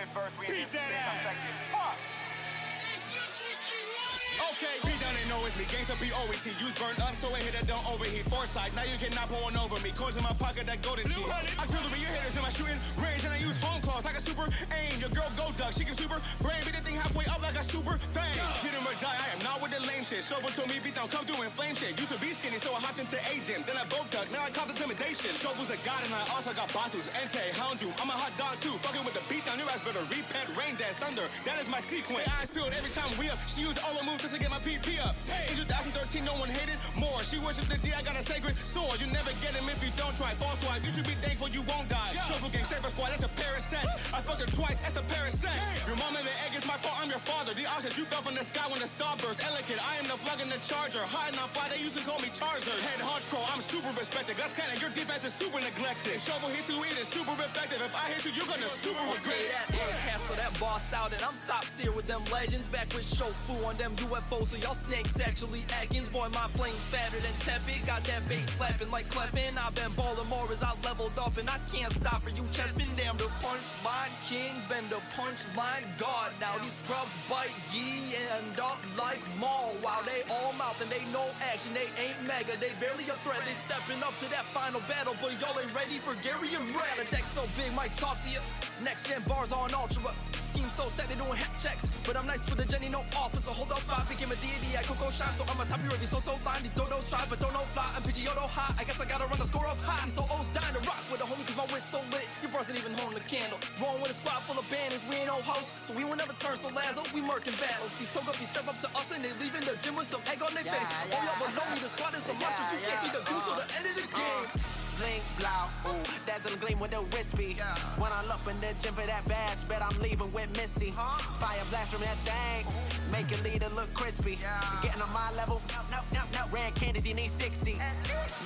ultimate verse. We in this bitch. Fuck. Okay, be done and know it's me. Gangsta B-O-E-T. Use burn up so it hit it, don't overheat. Foresight, now you cannot pull one over me. Coins in my pocket, that golden cheese. Artillery, your hitters in my shooting range, and I use phone calls. I got super aim. Your girl go duck, she can super brain. Beat the thing halfway up like a super thing. Get him or die, I am not with the lame shit. Shovel told me beat down, come through and flame shit. Used to be skinny, so I hopped into A-Gym. Then I broke duck, now I caught intimidation. Shovel's a god, and I also got bosses. Entei, hound you, I'm a hot dog too. Fucking with the beat down, your ass better repent. Rain dance, thunder, that is my sequence. Eyes peeled every time we up. She used all the moves to get my PP up. In 2013, no one hated more. She worshipped the D, I got a sacred sword. You never get him if you don't try. False swipe, you should be thankful you won't die. Shovel gang, saber squad, that's a pair of sets. I fucked her twice, that's a pair of sets. Your mom and the egg is my fault, I'm your father. The options, you fell from the sky when the star burst. Elegant, I am the plug in the charger. High and not fly, they used to call me Charger. Head hunch crow, I'm super respected. That's kinda, your defense is super neglected. Shovel hits you, it is super effective. If I hit you, you're gonna super regret it. Hassle that boss out, and I'm top tier with them legends. Back with Shofu on them UFOs, so y'all snakes actually Atkins. Boy, my flame's fatter than tepid. Got that bass slapping like Cleffin. I've been ballin' more as I leveled up, and I can't stop for you chestmen. Damn the punchline king, been the punchline god. Now these scrubs bite ye and up like Maul. While they all mouth and they no action, they ain't mega, they barely a threat. They stepping up to that final battle, but y'all ain't ready for Gary and Brad. The deck so big, might talk to you. Next gen bars on ultra. Team so stacked, they doing hat checks. But I'm nice for the Jenny, no officer. Hold up, 5 became a deity, I Coco shine. So I'm a top hero, so fine. These dodos try, but don't know fly. I'm Pidgeotto high, I guess I gotta run the score up high. These O's dying to rock with a homie, cause my wit's so lit. Your bros ain't even holding the candle. Rolling with a squad full of bandits, we ain't no hosts. So we will never turn so Lazo, we murking battles. These Togepi step up to us and they leaving the gym with some egg on their face. Oh, y'all below me, the squad is some monsters. You can't see the view, so the end of the game. Blink, blow, ooh, dazzle gleam with the wispy. When I look in the gym for that badge, bet I'm leaving with Misty. Fire blast from that thing, make it leader look crispy. Getting on my level, no. Rare candies, you need 60.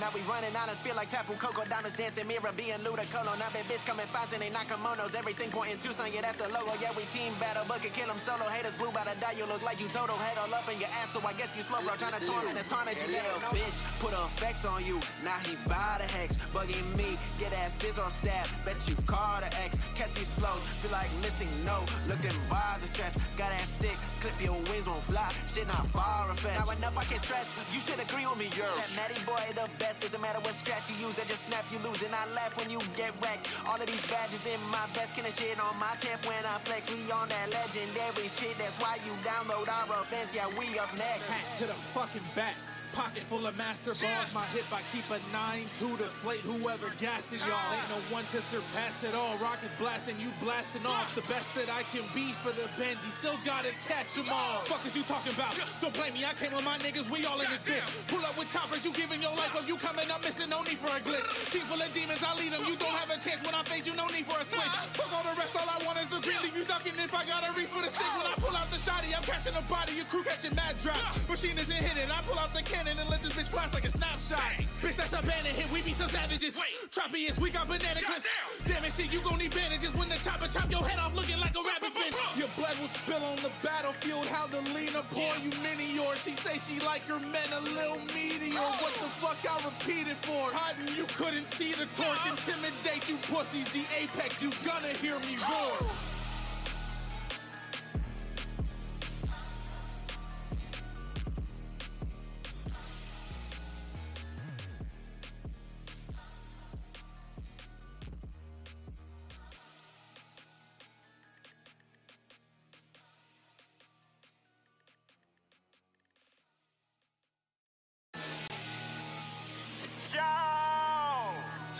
Now we running on us, feel like Tapu Coco Diamonds dancing mirror, being Ludacolo. Now that bitch coming fast and they not kimonos. Everything pointing to son, yeah, that's a logo. Yeah, we team battle, but can kill them solo. Haters blue by the die, you look like you total. Head all up in your ass, so I guess you slow, bro. Trying to torment us, taunt you, little bitch. Put effects on you, now he buy the hex. Bugging me, get that scissor stab. Bet you call the X, catch these flows. Feel like missing, no. Look them bars are stretch. Got that stick, clip your wings won't fly. Shit not far fetched. Now enough I can stretch. You should agree with me, girl. That Matty boy the best. Doesn't matter what stretch you use, I just snap you lose. And I laugh when you get wrecked. All of these badges in my vest, can shit on my champ when I flex. We on that legendary shit. That's why you download our events. Yeah, we up next. Hat to the fucking back. Pocket full of master balls, my hip I keep a 9-2 to deflate whoever gassing y'all. Ain't no one to surpass it all. Rockets blasting, you blasting off. The best that I can be for the Benji, still gotta catch them all. Fuck is you talking about? Don't blame me, I came with my niggas, we all in this bitch. Pull up with choppers, you giving your life, or you coming up missing, no need for a glitch. Team full of demons, I lead them, you don't have a chance when I fade you, no need for a switch. Fuck all the rest, all I want is the green, leave you ducking if I gotta reach for the stick. When I pull out the shotty, I'm catching a body, your crew catching mad drops. Machine isn't hitting, I pull out the cannon and let this bitch flash like a snapshot. Bitch, that's a bandit hit, we be some savages. Trappy is, we got banana clips. Damn it, shit, you gon' need bandages when the chopper chop your head off looking like a rabbit spin. Your blood will spill on the battlefield, how the Lena pour you mini yours. She say she like her men a little meteor. What the fuck I repeat it for? Hiding, you couldn't see the torch. Intimidate you pussies, the apex, you gonna hear me roar.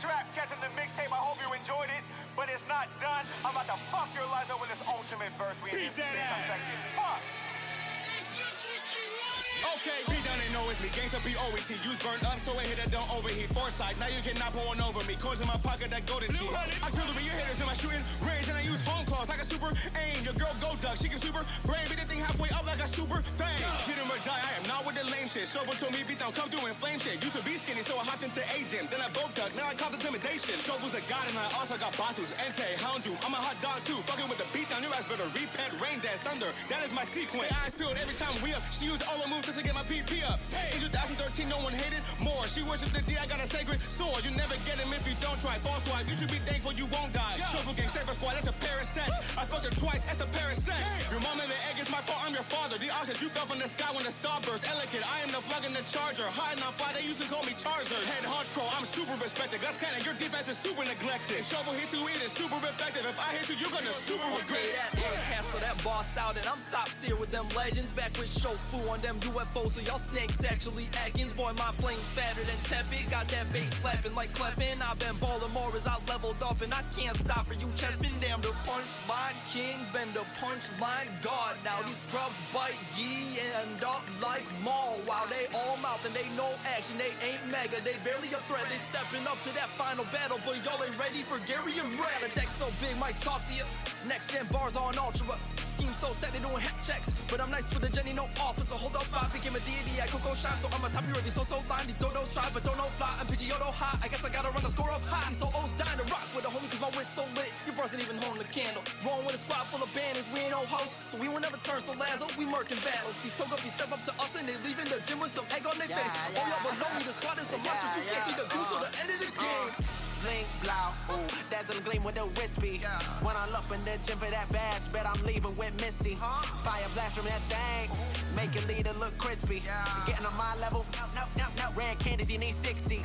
Trap catching the mixtape, I hope you enjoyed it, but it's not done. I'm about to fuck your lives up with this ultimate verse. We in this bitch. Fuck. Okay, be done and know it's me. Gangsta B-O-E-T. Use burn up so it hit it, don't overheat. Foresight, now you cannot pull one over me. Coins in my pocket, that golden cheese. Artillery, your hitters in my shooting range, and I use phone calls. I got super aim. Your girl go duck, she can super brain. Beat the thing halfway up like a super thing. Get him or die, I am not with the lame shit. Shovel told me beat down, come through and flame shit. Used to be skinny, so I hopped into A-Gym. Then I broke duck, now I caught intimidation. Shovel's a god, and I also got bosses. Entei, hound you, I'm a hot dog too. Fucking with the beat down, your ass better repent. Rain dance, thunder, that is my sequence. Eyes peeled every time we up. She used all the moves to get get my PP up. In 2013, no one hated more. She worshipped the D, I got a sacred sword. You never get him if you don't try. False swipe, you should be thankful you won't die. Shuffle gang, saber squad, that's a pair of sets. I fucked her twice, that's a pair of sex. Your mom and the egg is my fault, I'm your father. The options you fell from the sky when the star burst. Elegant, I am the plug in the charger. High and on fly, they used to call me Charger. Head hunch crow, I'm super respected. That's kinda, your defense is super neglected. Shovel hit to eat is super effective. If I hit you, you're gonna super regret it. Cancel that boss out and I'm top tier with them legends. Back with Shofu on them UFOs, so y'all snakes actually Atkins. Boy, my flames fatter than tepid. Got that bass slapping like Cleffin. I've been balling more as I leveled up and I can't stop for you chestmen. Damn the punchline king, been the punchline god. Now these scrubs bite ye and up like Maul. While they all mouth and they no action, they ain't mega, they barely a threat. They stepping up to that final battle, but y'all ain't ready for Gary and Red. The deck so big, might talk to you. Next gen bars on ultra. Team so stacked, they doing head checks. But I'm nice with the Jenny, no officer. Hold up, 5 became a deity, I could go shine. So I'm a top hero, so line. These dodos try, but don't know fly. I'm Pidgeotto high, I guess I gotta run the score up high. These O's dying to rock with a homie, cause my wit's so lit. Your bars didn't even hold the candle. Rolling with a squad full of bandits, we ain't no hosts. So we will never turn so Lazo, we murking battles. These Togepi step up to us and they leaving the gym with some egg on their face. Oh, y'all below me, the squad is some monsters. You can't see the view, so the end of the game. Blink, blow, ooh, dazzle gleam with the wispy. When I look in the gym for that badge, bet I'm leaving with Misty. Fire blast from that thing, make it leader look crispy. Getting on my level, no, rare candies, you need 60.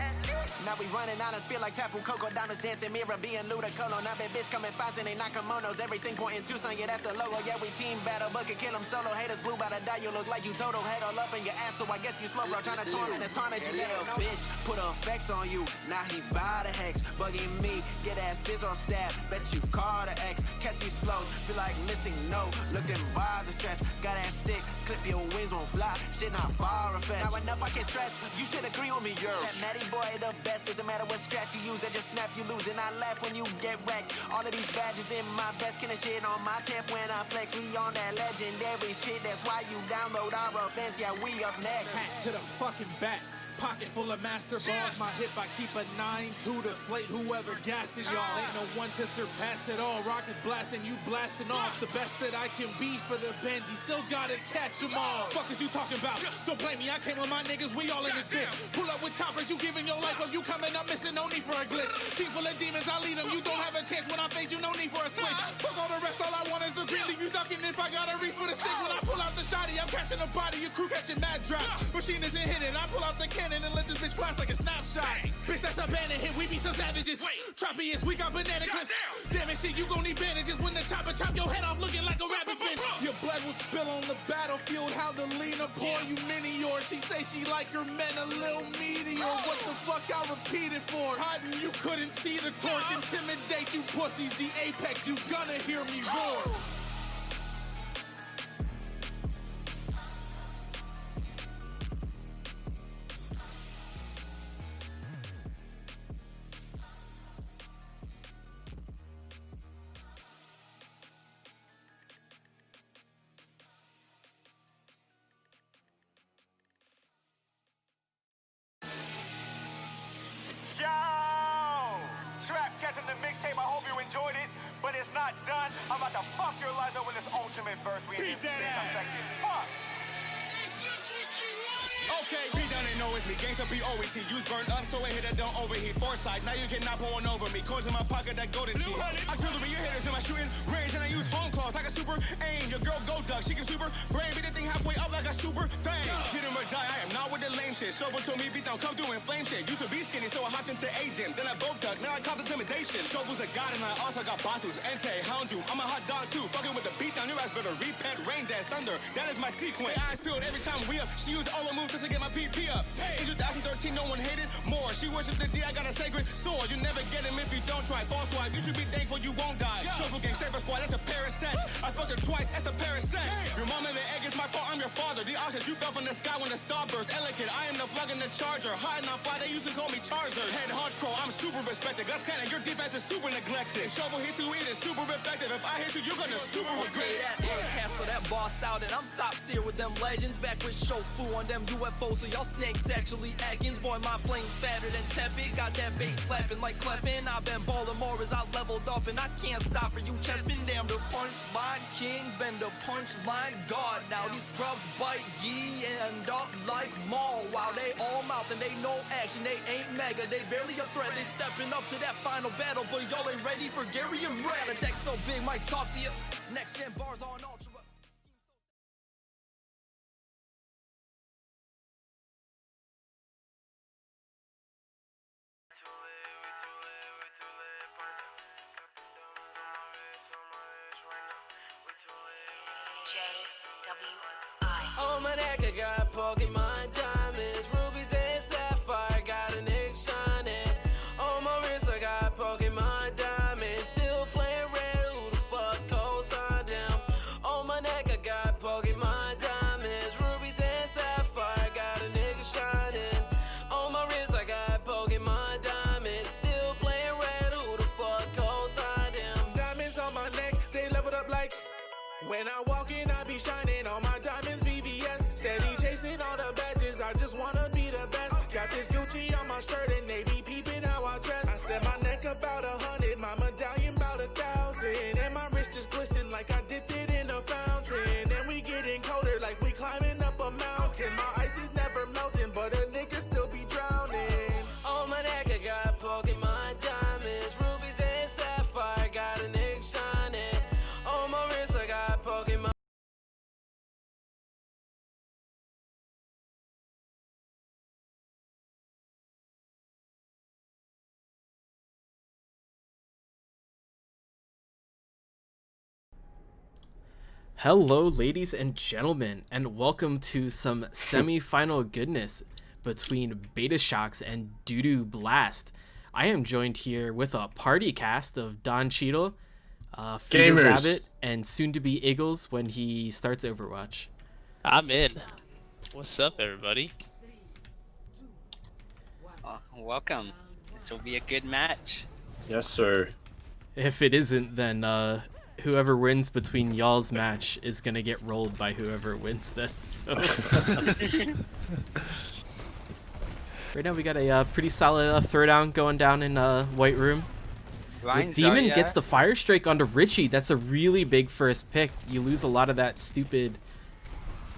Now we running on us, feel like Tapu Coco, diamonds dancing, mirror being Ludicolo. Now that bitch coming fast and they not kimonos, everything pointing to son, yeah, that's the logo. Yeah, we team battle, but can kill them solo. Haters blue by the die, you look like you total. Head all up in your ass, so I guess you slow, bro. Trying to torment us, taunt you, little bitch. Put effects on you, now he buy the hex. Bugging me, get that scissor stab. Bet you call the X, catch these flows. Feel like missing, no. Look them bars are stretch. Got that stick, clip your wings won't fly. Shit not far fetched. Now enough, I can stress. You should agree with me, girl. That Matty boy the best. Doesn't matter what strat you use, I just snap you lose. And I laugh when you get wrecked. All of these badges in my vest, can shit on my champ when I flex. We on that legendary shit. That's why you download our events. Yeah, we up next. Hat to the fucking back. Pocket full of master balls, my hip I keep a 9-2 to deflate whoever gasses y'all. Ain't no one to surpass it all. Rockets blasting, you blasting off. The best that I can be for the Benz, you still gotta catch them all. Fuck is you talking about? Don't blame me, I came with my niggas, we all in this bitch. Pull up with choppers, you giving your life, or you coming up missing, no need for a glitch. Team full of demons, I lead them, you don't have a chance when I fade you, no need for a switch. Fuck all the rest, all I want is the green, leave you ducking if I gotta reach for the stick. When I pull out the shotty, I'm catching a body, your crew catching mad drops. Machine isn't hitting, I pull out the cannon and let this bitch flash like a snapshot. Bitch, that's a bandit hit, we be some savages. Trappy is, we got banana clips. Damn it, shit, you gon' need bandages when the chopper chop your head off looking like a rabbit spin. Your blood will spill on the battlefield, how the Lena pour you mini yours. She say she like her men a little meteor. What the fuck I repeat it for? Hiding, you couldn't see the torch. Intimidate you pussies, the apex, you gonna hear me roar. Catching the mixtape, I hope you enjoyed it, but it's not done. I'm about to fuck your lives up with this ultimate verse. We in this bitch, I'm sexy as fuck. Okay, be done and know it's me. Gangsta P-O-E-T. Use burn up so it hit it, don't overheat. Foresight, now you cannot pull one over me. Coins in my pocket, that golden cheese. I truly be your hitters in my shooting range, and I use home claws. I got super aim. Your girl go duck, she can super brain. Beat the thing halfway up like a super thing. Hit him or die, I am not with the lame shit. Shovel told me beat down, come through and flame shit. Used to be skinny, so I hopped into agent. Then I broke duck, now I cause intimidation. Shovel's a god, and I also got bosses. Entei, hound you, I'm a hot dog too. Fucking with the beat down, your ass better repent. Rain dance, thunder, that is my sequence. Eyes peeled every time we up. She used all the moves just to get my PP up. In 2013, no one hated more. She worshipped the D, I got a sacred sword. You never get him if you don't try. False swipe, you should be thankful you won't die. Shuffle gang, saber squad, that's a pair of sets. I fucked her twice, that's a pair of sex. Your mom and the egg is my fault, I'm your father. The options you fell from the sky when the star burst. Elegant, I am the plug in the charger. High and on fly, they used to call me Charger. Head hunch crow, I'm super respected. That's kinda your defense is super neglected. Shovel hits you, it is super effective. If I hit you, you're gonna super regret it. Cancel that boss out and I'm top tier with them legends. Back with Shofu on them UFOs, so y'all snakes actually Atkins. Boy, my flames fatter than tepid. Got that bass slapping like Cleffin. I've been balling more as I leveled up and I can't stop for you. Chest been damn the punchline king, been the punchline god. Now these scrubs bite ye and up like Maul. While they all mouth and they no action, they ain't mega, they barely a threat. They stepping up to that final battle, but y'all ain't ready for Gary and Brad. The deck so big, might talk to you. Next gen bars on ultra. Oh my neck, I got Pokemon diamonds, rubies and sapphire, got a nigga shining. On my wrist, I got Pokemon diamonds, still playing red, who the fuck co-signed them? On my neck, I got Pokemon diamonds, rubies and sapphire, got a nigga shining. On my wrist, I got Pokemon diamonds, still playing red, who the fuck co-signed them? Diamonds on my neck, they leveled up like. When I walk in, I be shining on my diamonds, VVS. Steady chasing all the badges, I just wanna be the best. Got this Gucci on my shirt and they be peeping how I dress. I set my neck about 100, my medallion about 1,000. And my wrist just glisten like I dipped it in a fountain. And we getting colder like we climbing up a mountain. My ice is never melting, but a nigga still be drowning. On my neck, I got Pokemon diamonds, rubies and sapphire, got a nigga shining. On my wrist, I got Pokemon. Hello, ladies and gentlemen, and welcome to some semi-final goodness between Betashocks and DooDoo Blast. I am joined here with a party cast of Don Cheadle, Feeder Rabbit, and soon-to-be Eagles when he starts Overwatch. I'm in. What's up, everybody? Welcome. This will be a good match. Yes, sir. If it isn't, then whoever wins between y'all's match is gonna get rolled by whoever wins this. So. Right now we got a pretty solid throwdown going down in White Room. Demon gets the Fire Strike onto Richie. That's a really big first pick. You lose a lot of that stupid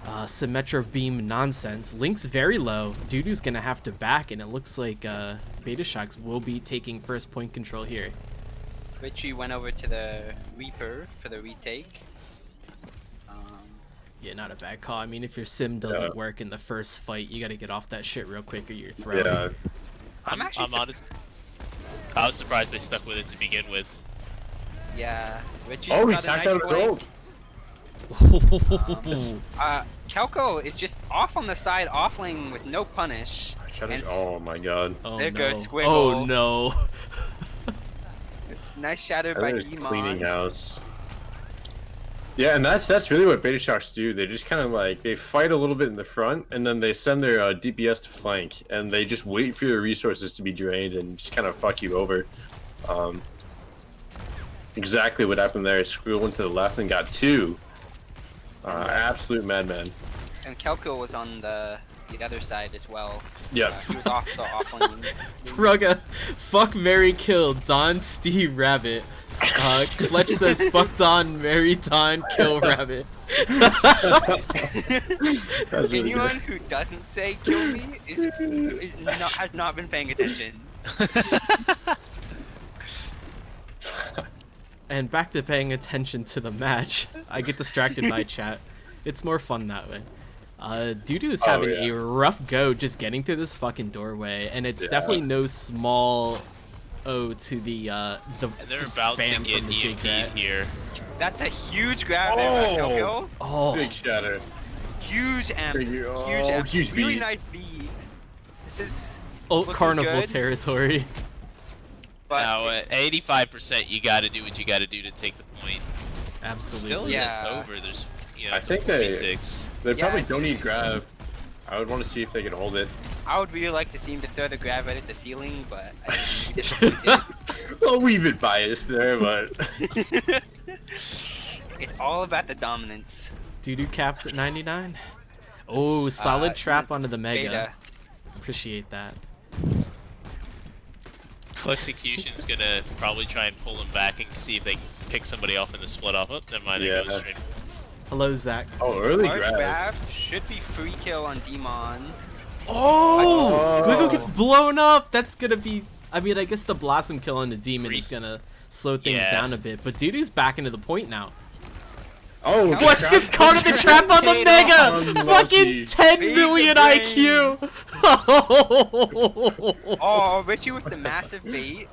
Symmetra Beam nonsense. Link's very low. DooDoo's gonna have to back, and it looks like Betashocks will be taking first point control here. Richie went over to the Reaper for the retake. Yeah, not a bad call. I mean, if your sim doesn't work in the first fight, you gotta get off that shit real quick or you're thrown. Yeah. I'm honest. I was surprised they stuck with it to begin with. Yeah, Richie's Oh, got he's a hacked nice out his ult. ult. Kelko is just off on the side, offling with no punish. Oh my god. Oh, There no. goes Squiggle. Oh no. Nice shatter by There's Emon. cleaning house. Yeah, and that's really what Betashocks do. They just kind of like, they fight a little bit in the front, and then they send their DPS to flank, and they just wait for your resources to be drained and just kind of fuck you over. Exactly what happened there. Squiggle went to the left and got two. Absolute madman. And Kelko was on the other side as well. Yeah. He was also offline. Rugga, fuck Mary kill Don Steve Rabbit. Fletch says fuck Don, Mary Don, kill Rabbit. Anyone who doesn't say kill me has not been paying attention. And back to paying attention to the match. I get distracted by chat. It's more fun that way. DooDoo is having a rough go just getting through this fucking doorway, and it's definitely no small O to the They're about to spam get from the EMP'd Jigrat. here. That's a huge grab there by Kelko. Oh, Big shatter. Huge amp. Huge amp. huge Really beat. nice beat. This is Ult looking Carnival good. territory. But Now, at 85%, you gotta do what you gotta do to take the point. Absolutely. Still isn't Yeah. over. There's, you know, I think 40 they- sticks. They Yeah, probably it's- don't need grab. I would want to see if they can hold it. I would really like to see him to throw the grab right at the ceiling, but I think he did. A wee bit biased there, but It's all about the dominance. DooDoo caps at 99. Oh, solid trap onto the Mega. Beta. Appreciate that. Flexecution's gonna probably try and pull him back and see if they can pick somebody off in the split off. Oh, never mind, they go straight. Hello, Zach. oh, early Large grab. grab should be free kill on Demon. Oh, Squiggle gets blown up. That's gonna be. I mean, I guess the Blossom kill on the Demon is gonna slow things down a bit, but DooDoo's back into the point now. Oh, Flex gets caught in the trap on the Mega! Unlucky. Fucking 10 million IQ! Oh, Richie with the massive bait.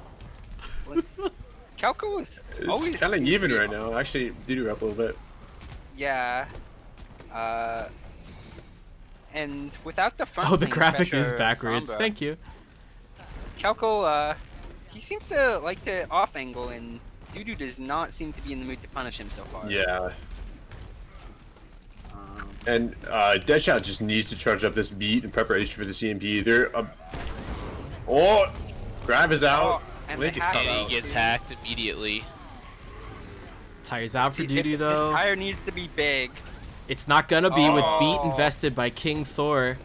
Calco was always It's kind of even right now. Actually, DooDoo up a little bit. Yeah. And without the front. Oh, the lane graphic is pressure, backwards. Sombra, Thank you. Calco, he seems to like to off angle, and DooDoo does not seem to be in the mood to punish him so far. Yeah. And Deadshot just needs to charge up this beat in preparation for the CMP. They're oh, grab is out. and Link the is hack- cut And out. he gets hacked immediately. Tires out for If DooDoo his though. tire needs to be big. It's not gonna be with beat Oh. invested by King Thor.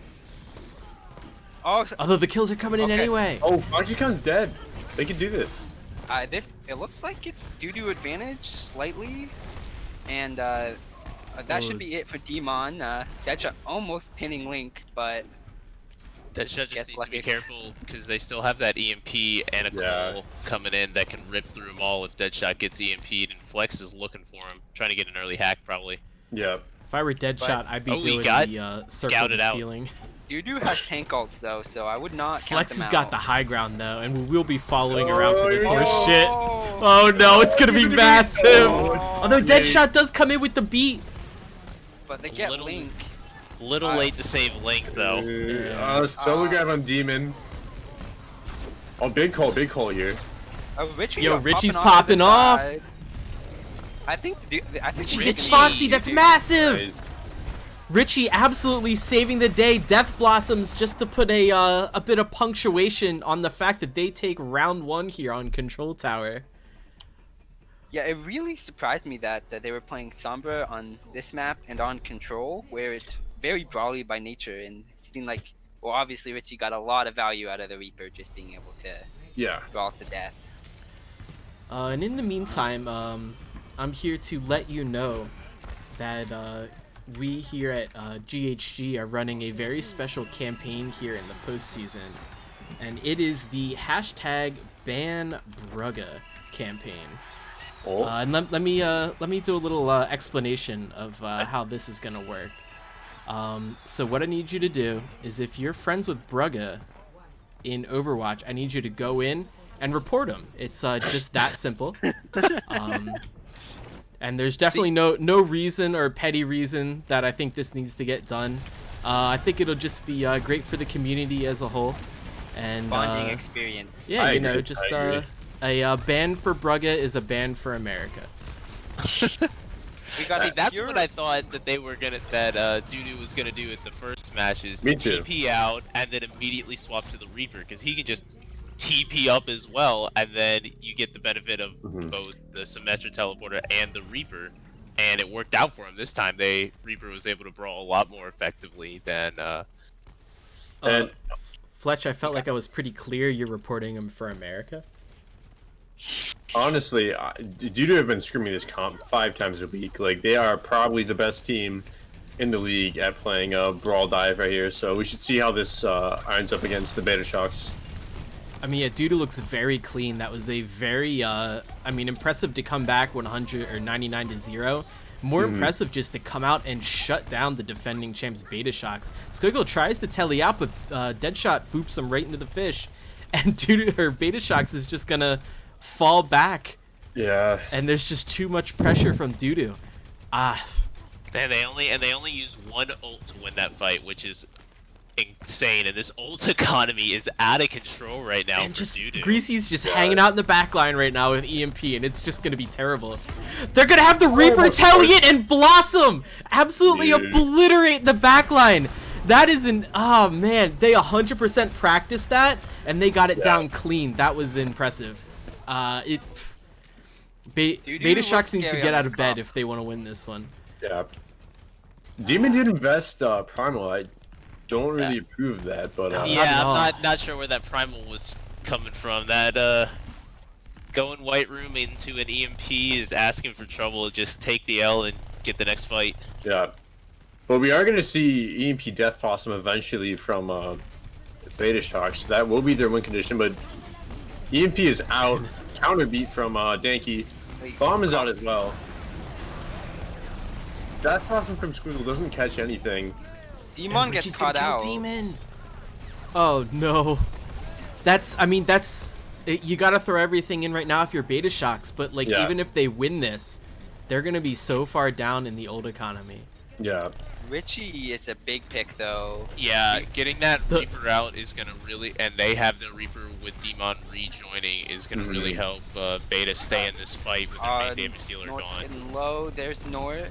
Oh, Although the kills are coming in Okay. anyway. Oh, Fajikon's dead. They can do this. it looks like it's DooDoo advantage slightly, and that should be it for Demon. Deadshot almost pinning Link, but Deadshot just Gets needs to be lucky. careful because they still have that EMP and a Cole coming in that can rip through them all if Deadshot gets EMP'd, and Flex is looking for him, trying to get an early hack probably. Yeah. If I were Deadshot, I'd be Oh, he doing got the circle scouted the out. ceiling. DooDoo has tank ults though, so I would not count Flex them has got out. the high ground though, and we will be following around for this Oh, horse shit. Oh no, it's gonna be massive! Although Deadshot does come in with the beat. But they get Little- Link. Little late to save Link though. Solo grab on Demon. Oh, big call here. Richie Yo, got Richie's to popping the off. side. I think Richie hits Richie. Foxy, that's massive! Nice. Richie absolutely saving the day. Death Blossoms just to put a bit of punctuation on the fact that they take round 1 here on Control Tower. Yeah, it really surprised me that they were playing Sombra on this map and on Control, where it's very brawly by nature, and it seemed like, well, obviously Richie got a lot of value out of the Reaper just being able to brawl to death. And in the meantime, I'm here to let you know that we here at GHG are running a very special campaign here in the postseason, and it is the hashtag #BanBrugga campaign. Oh. And let me do a little explanation of how this is gonna work. So what I need you to do is, if you're friends with Brugga in Overwatch, I need you to go in and report him. It's just that simple. And there's definitely no reason or petty reason that I think this needs to get done. I think it'll just be great for the community as a whole. And Bonding experience. yeah, I you know, agree, just I agree. a ban for Brugga is a ban for America. We got See, that's pure- what I thought that they were gonna DooDoo was gonna do at the first match is Me too. TP out and then immediately swap to the Reaper because he can just TP up as well, and then you get the benefit of both the Symmetra teleporter and the Reaper, and it worked out for him this time. Reaper was able to brawl a lot more effectively than. And Fletch, I felt like I was pretty clear. You're reporting him for America. honestly, DooDoo have been screaming this comp 5 times a week. Like, they are probably the best team in the league at playing Brawl Dive right here. So we should see how this irons up against the Betashocks. I mean, yeah, DooDoo looks very clean. That was a very, I mean, impressive to come back 100 or 99-0. More impressive just to come out and shut down the defending champs Betashocks. Squiggle tries to telly out, but Deadshot boops him right into the fish, and DooDoo or Betashocks is just gonna fall back. Yeah. And there's just too much pressure from DooDoo. They only use one ult to win that fight, which is insane. And this ult economy is out of control right now And for just DooDoo. Greasy's just hanging out in the back line right now with EMP, and it's just gonna be terrible. They're gonna have the Reaper telly it and Blossom absolutely Dude. obliterate the back line. That is an oh man, they 100% practiced that and they got it down clean. That was impressive. Betashocks needs to get out of bed if they want to win this one. Yeah. Demon did invest Primal. I don't really approve of that, but yeah, I'm not sure where that Primal was coming from. That going White Room into an EMP is asking for trouble. Just take the L and get the next fight. Yeah. But we are going to see EMP Death Blossom eventually from Betashocks. That will be their win condition, but EMP is out. Counter beat from Danky. Bomb is out as well. Death Blossom from Squiggle doesn't catch anything. Demon gets caught out. Demon. Oh no. You gotta throw everything in right now if you're Betashocks, but like even if they win this, they're gonna be so far down in the old economy. Yeah. Richie is a big pick though. Yeah, getting that Reaper out is gonna really, and they have the Reaper with Demon rejoining is gonna really help Beta stay in this fight with their main damage dealer North's gone. getting low. There's North.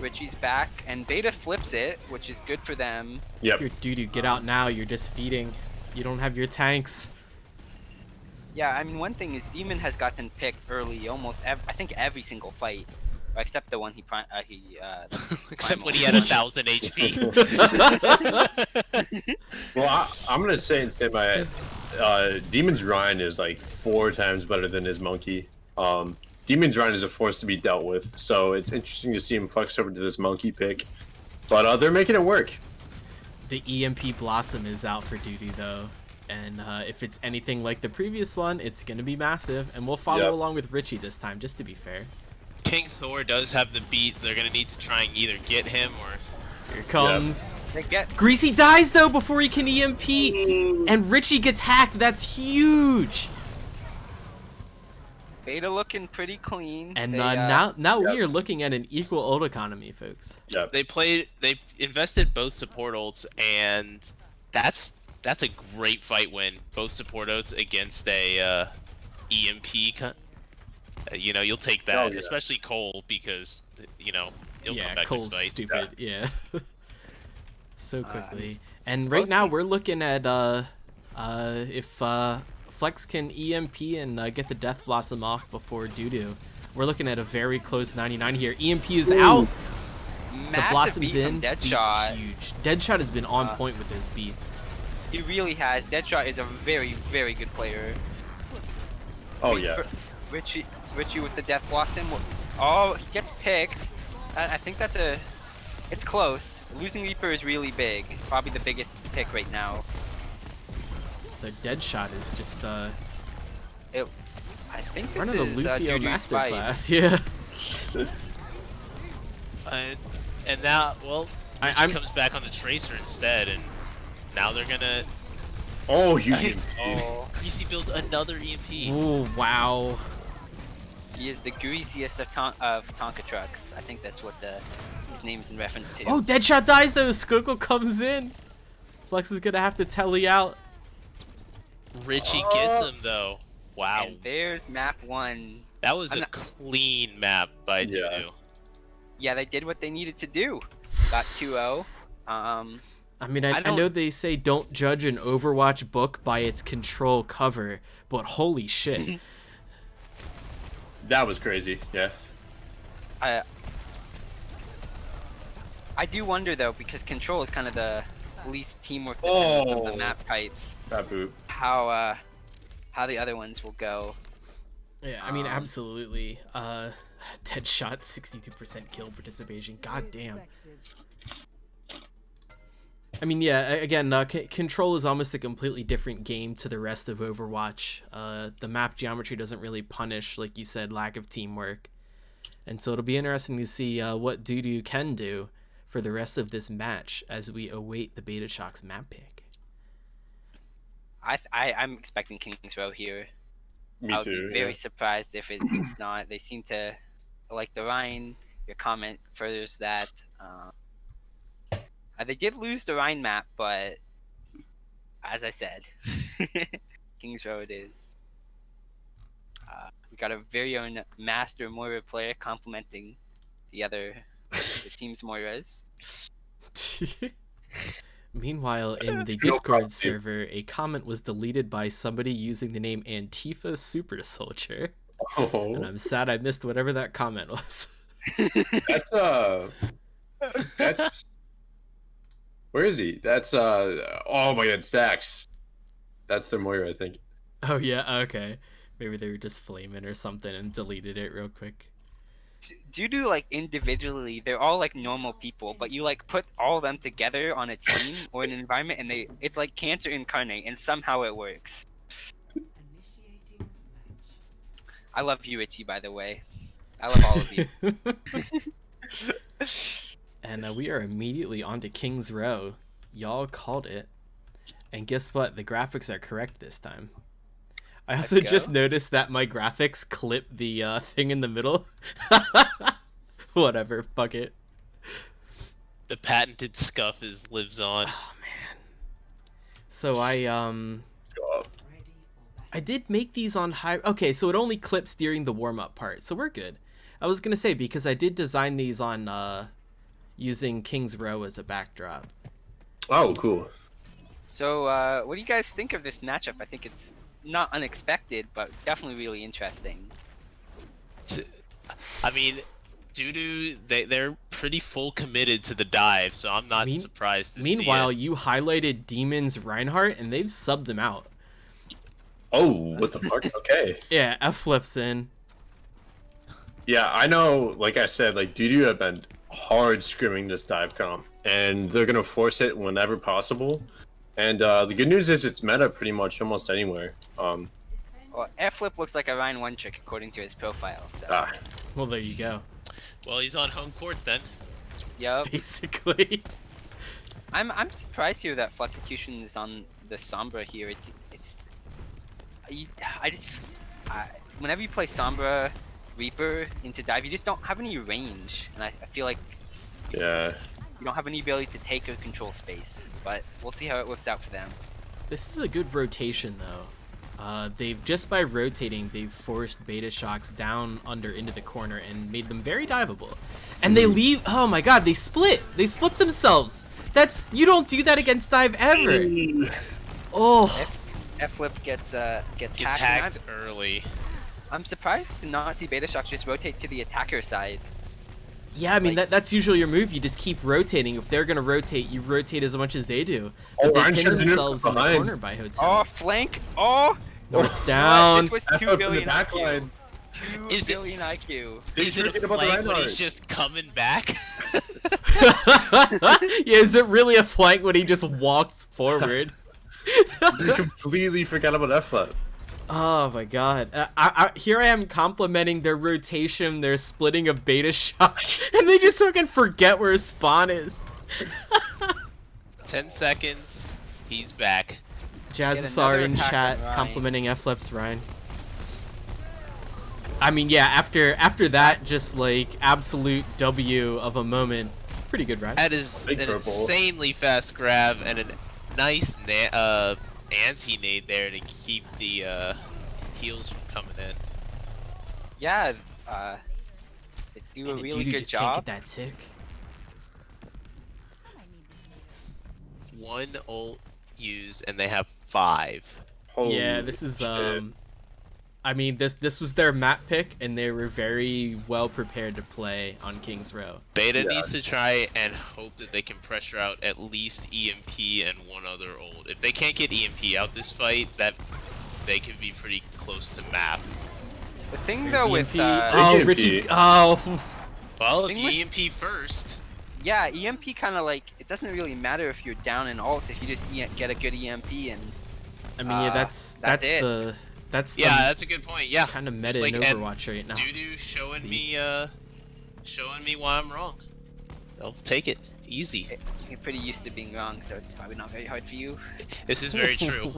Richie's back, and Beta flips it, which is good for them. Yep. Your DooDoo, get out now. You're just feeding. You don't have your tanks. Yeah, I mean, one thing is Demon has gotten picked early, almost I think every single fight, except the one except when he had 1,000 HP. Well, I'm gonna say and say my Demon's Rhine is like 4 times better than his Monkey. Demon's Rhine is a force to be dealt with, so it's interesting to see him flex over to this Monkey pick. But they're making it work. The EMP Blossom is out for DooDoo though. And if it's anything like the previous one, it's going to be massive. And we'll follow along with Richie this time, just to be fair. King Thor does have the beat. They're going to need to try and either get him or... Here it comes. Yep. Greasy dies, though, before he can EMP. And Richie gets hacked. That's huge. Beta looking pretty clean. And now we are looking at an equal ult economy, folks. Yep. They invested both support ults, and that's a great fight win. Both support ults against a EMP. You know, you'll take that, especially Cole, because you know he'll come back Cole's and fight. stupid. Yeah. So quickly. And right now we're looking at if Flex can EMP and get the Death Blossom off before DooDoo. We're looking at a very close 99 here. EMP is out. The Blossom's in. Deadshot. Huge. Deadshot has been on point with his beats. He really has. Deadshot is a very, very good player. Oh yeah. Richie with the Death Blossom. Oh, he gets picked. I think that's it's close. Losing Reaper is really big. Probably the biggest pick right now. The Deadshot is just I think this one of the is Lucio DooDoo's fight. masterclass. Yeah. And now, well, Richie comes back on the Tracer instead, and now they're gonna. Oh, you. Greasy builds another EMP. Oh wow. He is the greasiest of Tonka trucks. I think that's what his name is in reference to. Oh, Deadshot dies though. Skookle comes in. Flex is gonna have to telly out. Richie gets him though. Wow. And there's map 1. That was a clean map by DooDoo. Yeah, they did what they needed to do. Got 2-0. I mean, I know they say don't judge an Overwatch book by its control cover, but holy shit. That was crazy, yeah. I do wonder though, because control is kind of the least teamwork of the map types. How the other ones will go. Yeah, I mean, absolutely. Deadshot, 62% kill participation. God damn. I mean, yeah, again, Control is almost a completely different game to the rest of Overwatch. The map geometry doesn't really punish, like you said, lack of teamwork. And so it'll be interesting to see what DooDoo can do for the rest of this match as we await the Betashocks map pick. I'm expecting King's Row here. Me I would too, be very surprised if it's not. They seem to like the Rhine. Your comment furthers that. They did lose the Rhine map, but as I said, King's Row it is. We got a very own master Moira player complimenting the team's Moiras. Meanwhile, in the Discord server, a comment was deleted by somebody using the name Antifa Super Soldier. Oh. And I'm sad I missed whatever that comment was. That's where is he? That's oh my god, Stacks. That's their Moira, I think. Oh yeah, okay. Maybe they were just flaming or something and deleted it real quick. DooDoo, like, individually, they're all like normal people, but you like put all of them together on a team or an environment, and it's like cancer incarnate, and somehow it works. I love you, Richie, by the way. I love all of you. And we are immediately on to King's Row. Y'all called it. And guess what? The graphics are correct this time. I also just noticed that my graphics clip the thing in the middle. Whatever, fuck it. The patented scuff lives on. Oh man. So I did make these on high. Okay, so it only clips during the warm-up part, so we're good. I was gonna say, because I did design these on using King's Row as a backdrop. Oh, cool. So, what do you guys think of this matchup? I think it's not unexpected, but definitely really interesting. I mean, DooDoo, they're pretty full committed to the dive, so I'm not surprised to see it. Meanwhile, you highlighted Demon's Reinhardt, and they've subbed him out. Oh, what the fuck? Okay. Yeah, F flips in. Yeah, I know, like I said, like DooDoo have been hard scrimming this dive comp, and they're gonna force it whenever possible. And the good news is it's meta pretty much almost anywhere. Well, F-Flip looks like a Ryan one trick according to his profile, so... Well, there you go. Well, he's on home court then. Yep. Basically. I'm surprised here that Flexecution is on the Sombra here. Whenever you play Sombra, Reaper into dive, you just don't have any range, and I feel like you don't have any ability to take or control space. But we'll see how it works out for them. This is a good rotation, though. They've just by rotating, they've forced Betashocks down under into the corner and made them very diveable. And they leave. Oh my god, they split. They split themselves. You don't do that against dive ever. Oh. F-Flip gets hacked early. I'm surprised to not see Betashocks just rotate to the attacker side. Yeah, I mean, that's usually your move. You just keep rotating. If they're going to rotate, you rotate as much as they do. But they pin themselves in the corner by Hotel. Oh, flank! Oh! No, it's down. This was 2 billion IQ. 2 billion IQ. Is it a flank when he's just coming back? Yeah, is it really a flank when he just walks forward? You completely forgot about F-Flip. Oh my god. Here I am complimenting their rotation, their splitting of Betashocks, and they just fucking forget where his spawn is. 10 seconds, he's back. Jazzasar in chat complimenting F-Flips Ryan. I mean, yeah, after that, just like absolute W of a moment. Pretty good, Ryan. That is an insanely fast grab and a nice anti-nade there to keep the heals from coming in. Yeah, they do a really good just job. Can't get that tick. One ult used and they have 5. Yeah, this is I mean, this was their map pick, and they were very well prepared to play on King's Row. Beta needs to try and hope that they can pressure out at least EMP and one other ult. If they can't get EMP out this fight, that they could be pretty close to map. The thing though with Richie's well, if you EMP first. Yeah, EMP kind of like it doesn't really matter if you're down in ult if you just get a good EMP and. I mean, yeah, that's it. That's a good point. Yeah, kind of meta like, in Overwatch right now. DooDoo showing me why I'm wrong. I'll take it easy. You're pretty used to being wrong, so it's probably not very hard for you. This is very true.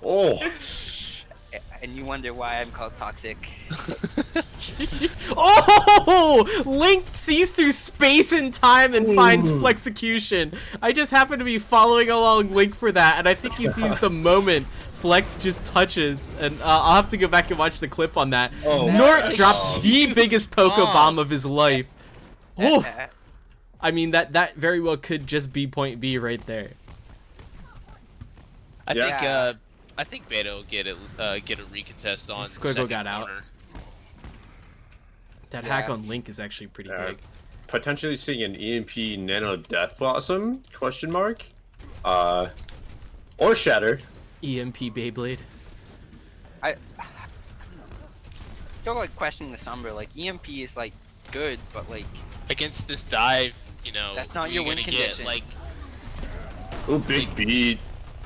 Oh. And you wonder why I'm called toxic. Oh! Link sees through space and time and finds Flexecution. I just happen to be following along Link for that, and I think he sees the moment Flex just touches, and I'll have to go back and watch the clip on that. Nort drops the biggest Poké Bomb of his life. Oh! I mean, that very well could just be point B right there. I think Beta will get a recontest on Squiggle second got out. corner. That hack on Link is actually pretty big. Potentially seeing an EMP Nano Death Blossom? Question mark. Or Shatter. EMP Beyblade. I still like questioning the Sombra. Like EMP is like good, but like against this dive, you know, that's not your win condition. Get, like, oh, big beat.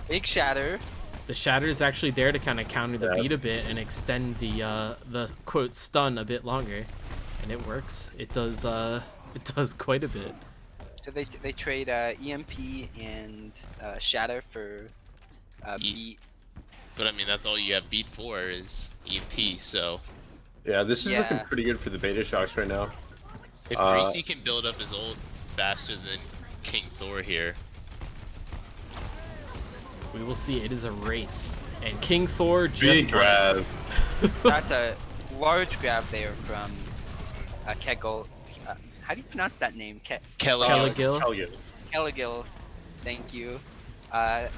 Big Shatter. The Shatter is actually there to kind of counter the beat a bit and extend the quote stun a bit longer, and it works. It does quite a bit. So they trade EMP and Shatter for beat. But I mean, that's all you have beat for is EMP. So yeah, this is looking pretty good for the Betashocks right now. If Greasy can build up his ult faster than King Thor here, we will see. It is a race, and King Thor just grab. That's a large grab there from Kegel. How do you pronounce that name? Kelligil. Kelligil. Thank you.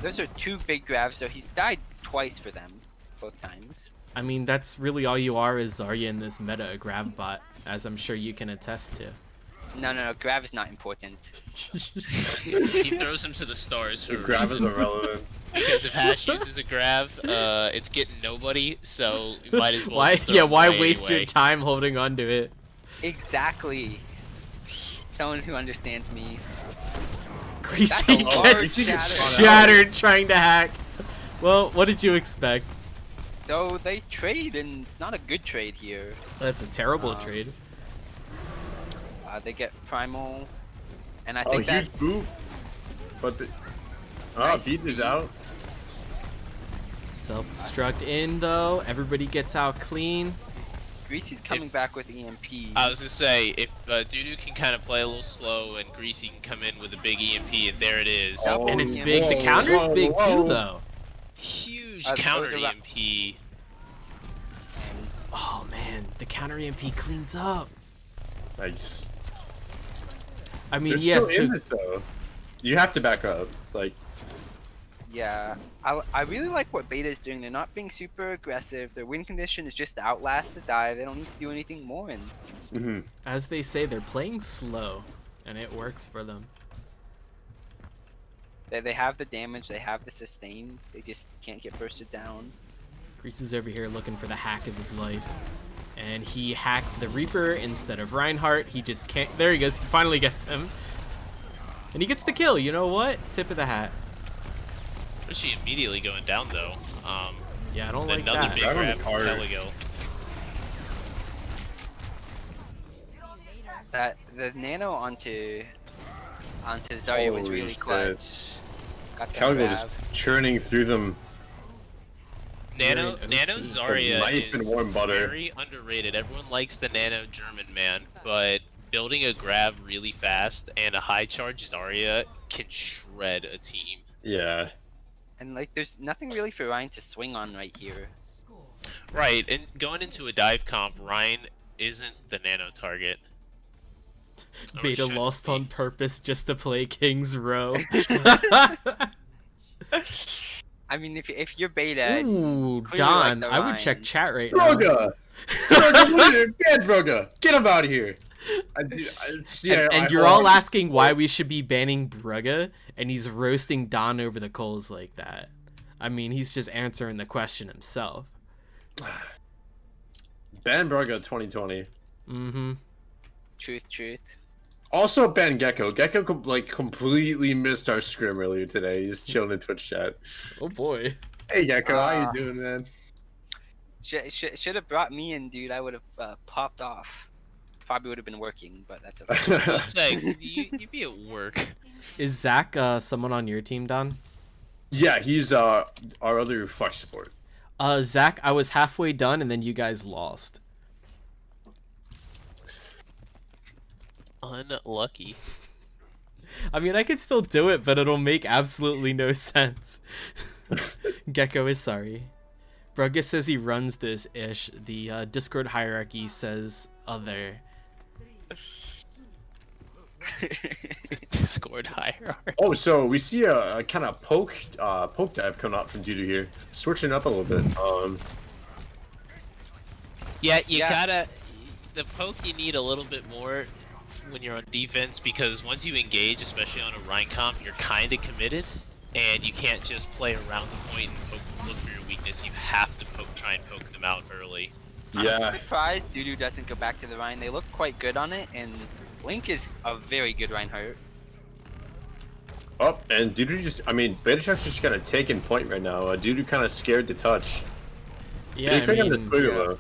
Those are two big grabs, so he's died twice for them, both times. I mean, that's really all you are is Zarya in this meta, a grab bot, as I'm sure you can attest to. No, grab is not important. He throws him to the stars. For grab is irrelevant. Because if Hash uses a grab, it's getting nobody, so you might as well. Why waste your time holding on to it? Exactly. Someone who understands me. Greasy gets shattered trying to hack. Well, what did you expect? So they trade, and it's not a good trade here. That's a terrible trade. They get Primal, and I think that's... huge boop. But Beat is out. Self-destruct in, though. Everybody gets out clean. Greasy's coming back with EMP. I was gonna say, if DooDoo can kind of play a little slow and Greasy can come in with a big EMP, and there it is. And it's big. The counter's big too, though. Huge counter EMP. Oh man, the counter EMP cleans up. Nice. I mean, yes. Though. You have to back up, like. Yeah, I really like what Beta is doing. They're not being super aggressive. Their win condition is just to outlast the dive. They don't need to do anything more. And as they say, they're playing slow, and it works for them. They have the damage. They have the sustain. They just can't get bursted down. Grease is over here looking for the hack of his life. And he hacks the Reaper instead of Reinhardt. He just can't. There he goes. He finally gets him. And he gets the kill. You know what? Tip of the hat. She immediately going down though. Yeah, I don't like another that. big grab from Kelligo. The nano onto Zarya was really clutch. Got that Kelligo just churning through them. Nano Zarya is warm butter. very underrated. Everyone likes the Nano German man, but building a grab really fast and a high charge Zarya can shred a team. Yeah. And like, there's nothing really for Ryan to swing on right here. Right, and going into a dive comp, Ryan isn't the Nano target. Beta lost on purpose just to play King's Row. I mean, if you're Beta, ooh, Don, I would check chat right now. Brugga, bad Brugga, get him out of here. And you're all asking why we should be banning Brugga, and he's roasting Don over the coals like that. I mean, he's just answering the question himself. Ban Brugga 2020. Mm-hmm. Truth. Also ban Gecko. Gecko completely missed our scrim earlier today. He's chilling in Twitch chat. Oh boy. Hey Gecko, how you doing, man? Should have brought me in, dude. I would have popped off. Probably would have been working, but that's okay. Let's say you'd be at work. Is Zach someone on your team, Don? Yeah, he's our other flex support. Zach, I was halfway done, and then you guys lost. Unlucky. I mean, I could still do it, but it'll make absolutely no sense. Gecko is sorry. Brugga says he runs this ish. The Discord hierarchy says other. Discord hierarchy. Oh, so we see a kind of poke dive coming out from DooDoo here, switching up a little bit. Yeah, you gotta. The poke you need a little bit more when you're on defense, because once you engage, especially on a Rhine comp, you're kind of committed, and you can't just play around the point and look for your weakness. You have to try and poke them out early. Yeah. I'm surprised DooDoo doesn't go back to the Rhine. They look quite good on it, and Link is a very good Reinhardt. Oh, and DooDoo just, I mean, Betashocks just got a taken point right now. DooDoo kind of scared to touch. Yeah, I on the mean, Squiggle, though.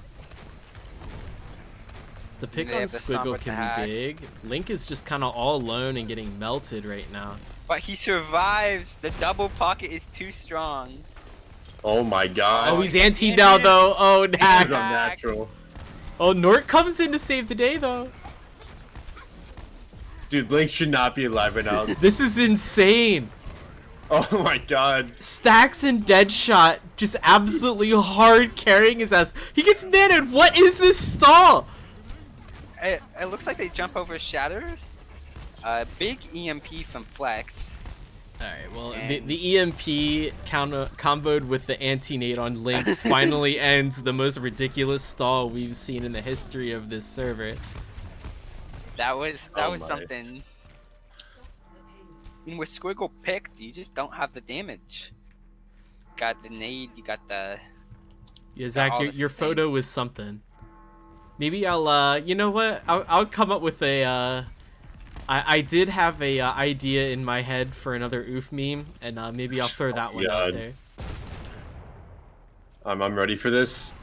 the pick They on have the Squiggle Sombra to can hack. be big. Link is just kind of all alone and getting melted right now. But he survives. The double pocket is too strong. Oh my god. Oh, he's anti now though. Oh, He's hack. unnatural. Oh, Nort comes in to save the day though. Dude, Link should not be alive right now. This is insane. Oh my god. Stacks and Deadshot just absolutely hard carrying his ass. He gets nanoed. What is this stall? It looks like they jump over Shatters. Big EMP from Flex. Alright, well, And- the EMP comboed with the anti-nade on Link finally ends the most ridiculous stall we've seen in the history of this server. That was Oh my. something. I mean, with Squiggle picked, you just don't have the damage. Got the nade, you got the. Yeah, Zach, all your the sustain. photo was something. Maybe I'll, you know what? I'll come up with a, I did have a idea in my head for another oof meme, and maybe I'll throw that one out God. there. I'm ready for this.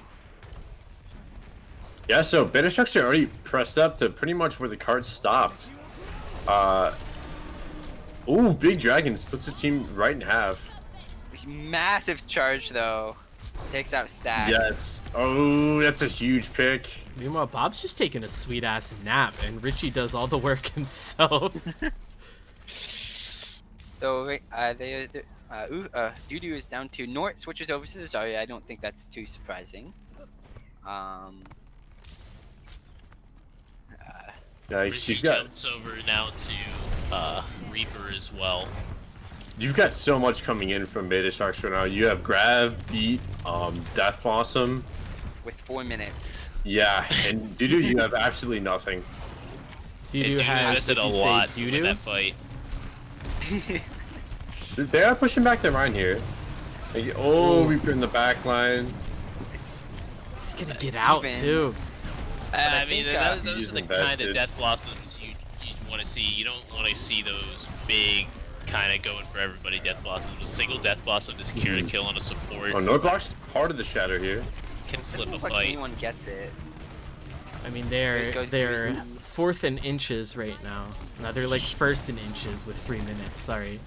Yeah, so Betashocks are already pressed up to pretty much where the cart stopped. Ooh, Big Dragon splits the team right in half. Massive charge though. Takes out Stacks. Yes. Oh, that's a huge pick. Meanwhile, Bob's just taking a sweet ass nap, and Richie does all the work himself. So DooDoo is down to Nort, switches over to the Zarya. I don't think that's too surprising. Yeah, Richie you've got jumps over now to Reaper as well. so much coming in from Betashocks right now. You have Grab, Beat, Death Blossom. with 4 minutes. Yeah, and DooDoo, you have absolutely nothing. DooDoo has invested a what you say, lot to win DooDoo? that fight. They are pushing back the Rhine here. Oh, Reaper in the back line. He's gonna get out even. too. I mean, think, those he's are the kind invested. of death blossoms you want to see. You don't want to see those big, kind of going for everybody death blossoms. A single death blossom to secure a kill on a support Oh, Northbox part of the shatter here. can flip a Looks like fight. anyone gets it. I mean, It goes to they're his knee. fourth in inches right now. No, they're like first in inches with 3 minutes. Sorry.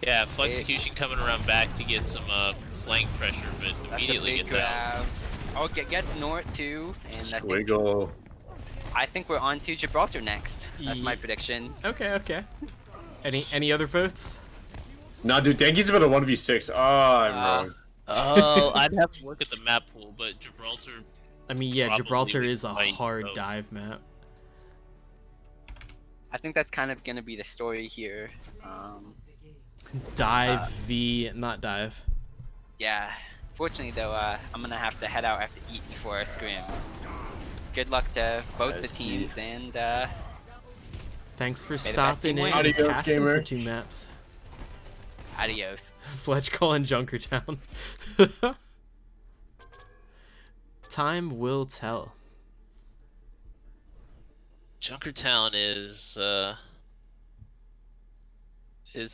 Yeah, Flexecution coming around back to get some flank pressure, but That's a immediately big gets out. grab. Oh, gets Nort too, and Squiggle. I think we're on to Gibraltar next. That's my Ye- prediction. Okay. Any other votes? Nah, dude, Denki's about a 1v6. Oh, I'm wrong. Oh, I'd have to look at the map pool, but Gibraltar. I mean, yeah, Probably Gibraltar we is a might hard vote. dive map. I think that's kind of gonna be the story here. Dive v, not dive. Yeah. Fortunately though, I'm gonna have to head out after eat before our scrim. Good luck to both I the see. teams, and Thanks for the best stopping team in win. and Adios, casting gamer. for 2 maps. adios. Fletch calling Junkertown. Time will tell. Junkertown is a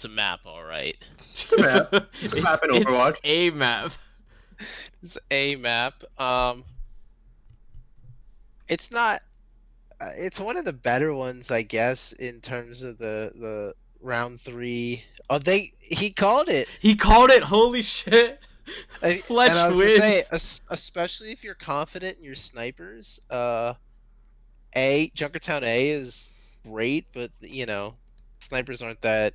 map, all right. It's a map. It's a map in Overwatch. It's a map. It's a map. It's not. It's one of the better ones, I guess, in terms of the round 3. Oh, he called it. He called it. Holy shit. Fletch and I was wins. gonna say, especially if you're confident in your snipers. Junkertown A is great, but snipers aren't that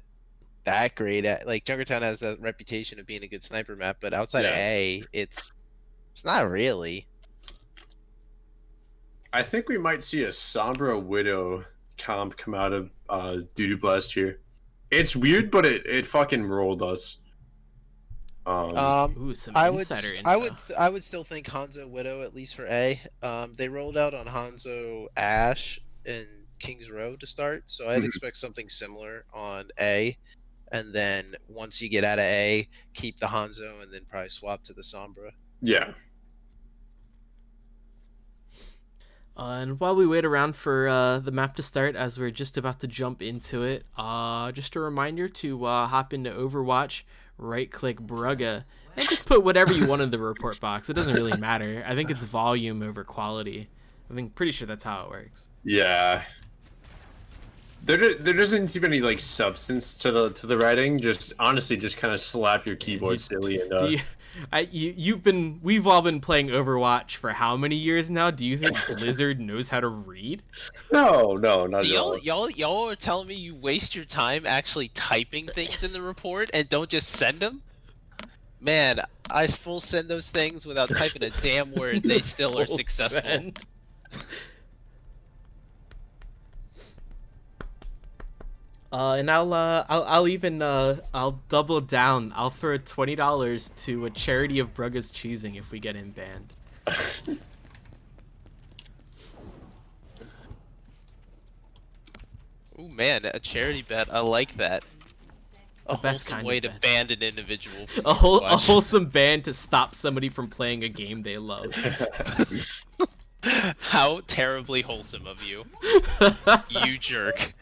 great at. Like Junkertown has that reputation of being a good sniper map, but outside of Yeah. A, it's not really. I think we might see a Sombra Widow comp come out of DooDoo Blast here. It's weird, but it fucking rolled us. Ooh, some insider info. I would still think Hanzo Widow at least for A. They rolled out on Hanzo Ash and King's Row to start, so I'd expect something similar on A. And then once you get out of A, keep the Hanzo and then probably swap to the Sombra. Yeah. And while we wait around for the map to start, as we're just about to jump into it, just a reminder to hop into Overwatch, right-click Brugge, and just put whatever you want in the report box. It doesn't really matter. I think it's volume over quality. Pretty sure that's how it works. Yeah. There doesn't seem any like substance to the writing. Just honestly, just kind of slap your keyboard silly and. We've all been playing Overwatch for how many years now? Do you think Blizzard knows how to read? No, not at all. Y'all are telling me you waste your time actually typing things in the report and don't just send them? Man, I full send those things without typing a damn word. They still are successful. Send. And I'll double down. I'll throw $20 to a charity of Brugge's choosing if we get him banned. Ooh man, a charity bet. I like that. A wholesome way to ban an individual. A wholesome ban to stop somebody from playing a game they love. How terribly wholesome of you. You jerk.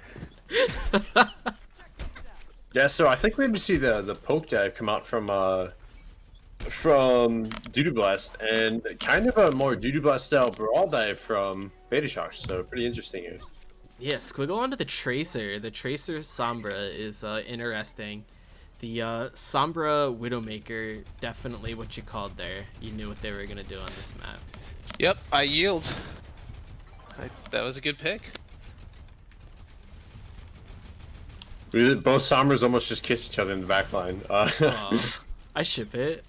Yeah, so I think we had to see the poke dive come out from DooDoo Blast, and kind of a more DooDoo Blast style brawl dive from Betashocks. So pretty interesting here. Yeah, squiggle onto the Tracer. The Tracer Sombra is interesting. The Sombra Widowmaker, definitely what you called there. You knew what they were gonna do on this map. Yep, I yield. That was a good pick. Both Sombras almost just kissed each other in the back line. I ship it.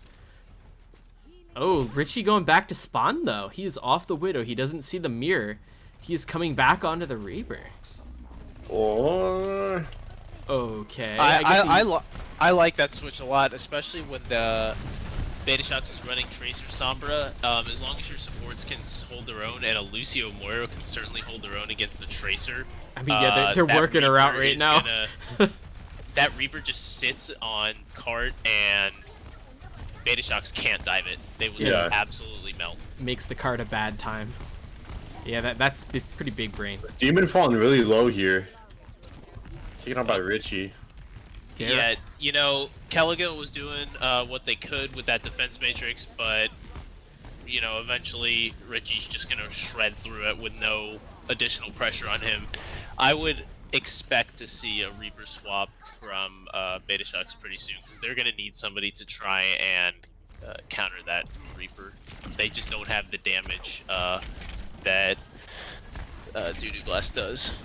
Oh, Richie going back to spawn though. He is off the Widow. He doesn't see the mirror. He is coming back onto the Reaper. Or okay. I like that switch a lot, especially when the Betashocks is running Tracer Sombra. As long as your supports can hold their own, and a Lucio Moira can certainly hold their own against the Tracer. I mean, yeah, they're working her out right now. That Reaper just sits on cart, and Betashocks can't dive it. They will just absolutely melt. Makes the cart a bad time. Yeah, that's pretty big brain. Demon falling really low here. Taken on by Richie. Yeah, you know, Caligo was doing what they could with that defense matrix, but you know, eventually Richie's just gonna shred through it with no additional pressure on him. I would expect to see a Reaper swap from Betashocks pretty soon, because they're gonna need somebody to try and counter that Reaper. They just don't have the damage that DooDoo Blast does.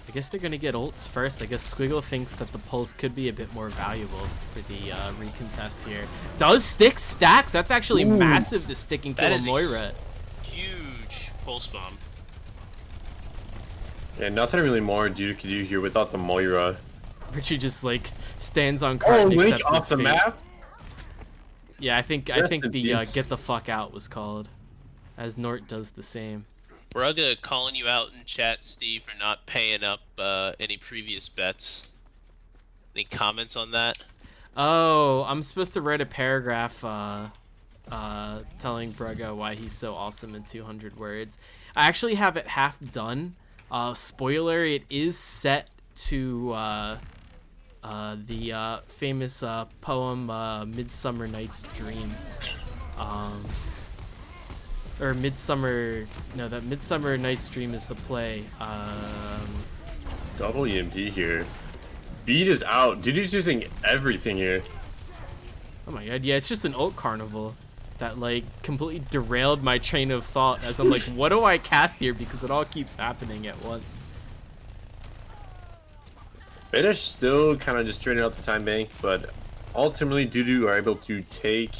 I guess they're gonna get ults first. I guess Squiggle thinks that the pulse could be a bit more valuable for the recontest here. Does stick stacks? That's actually massive to stick and kill a Moira. Huge pulse bomb. Yeah, nothing really more DooDoo could do here without the Moira. Richie just like stands on cart and Link accepts off his the fate. map. Yeah, I think the get the fuck out was called, as Nort does the same. Brugge calling you out in chat, Steve, for not paying up any previous bets. Any comments on that? Oh, I'm supposed to write a paragraph telling Brugge why he's so awesome in 200 words. I actually have it half done. Spoiler, it is set to the famous poem Midsummer Night's Dream. Or that Midsummer Night's Dream is the play. Double EMP here. Beat is out. DooDoo's using everything here. Oh my god, yeah, it's just an ult carnival that like completely derailed my train of thought as I'm like, what do I cast here? Because it all keeps happening at once. Betash still kind of just draining out the time bank, but ultimately DooDoo are able to take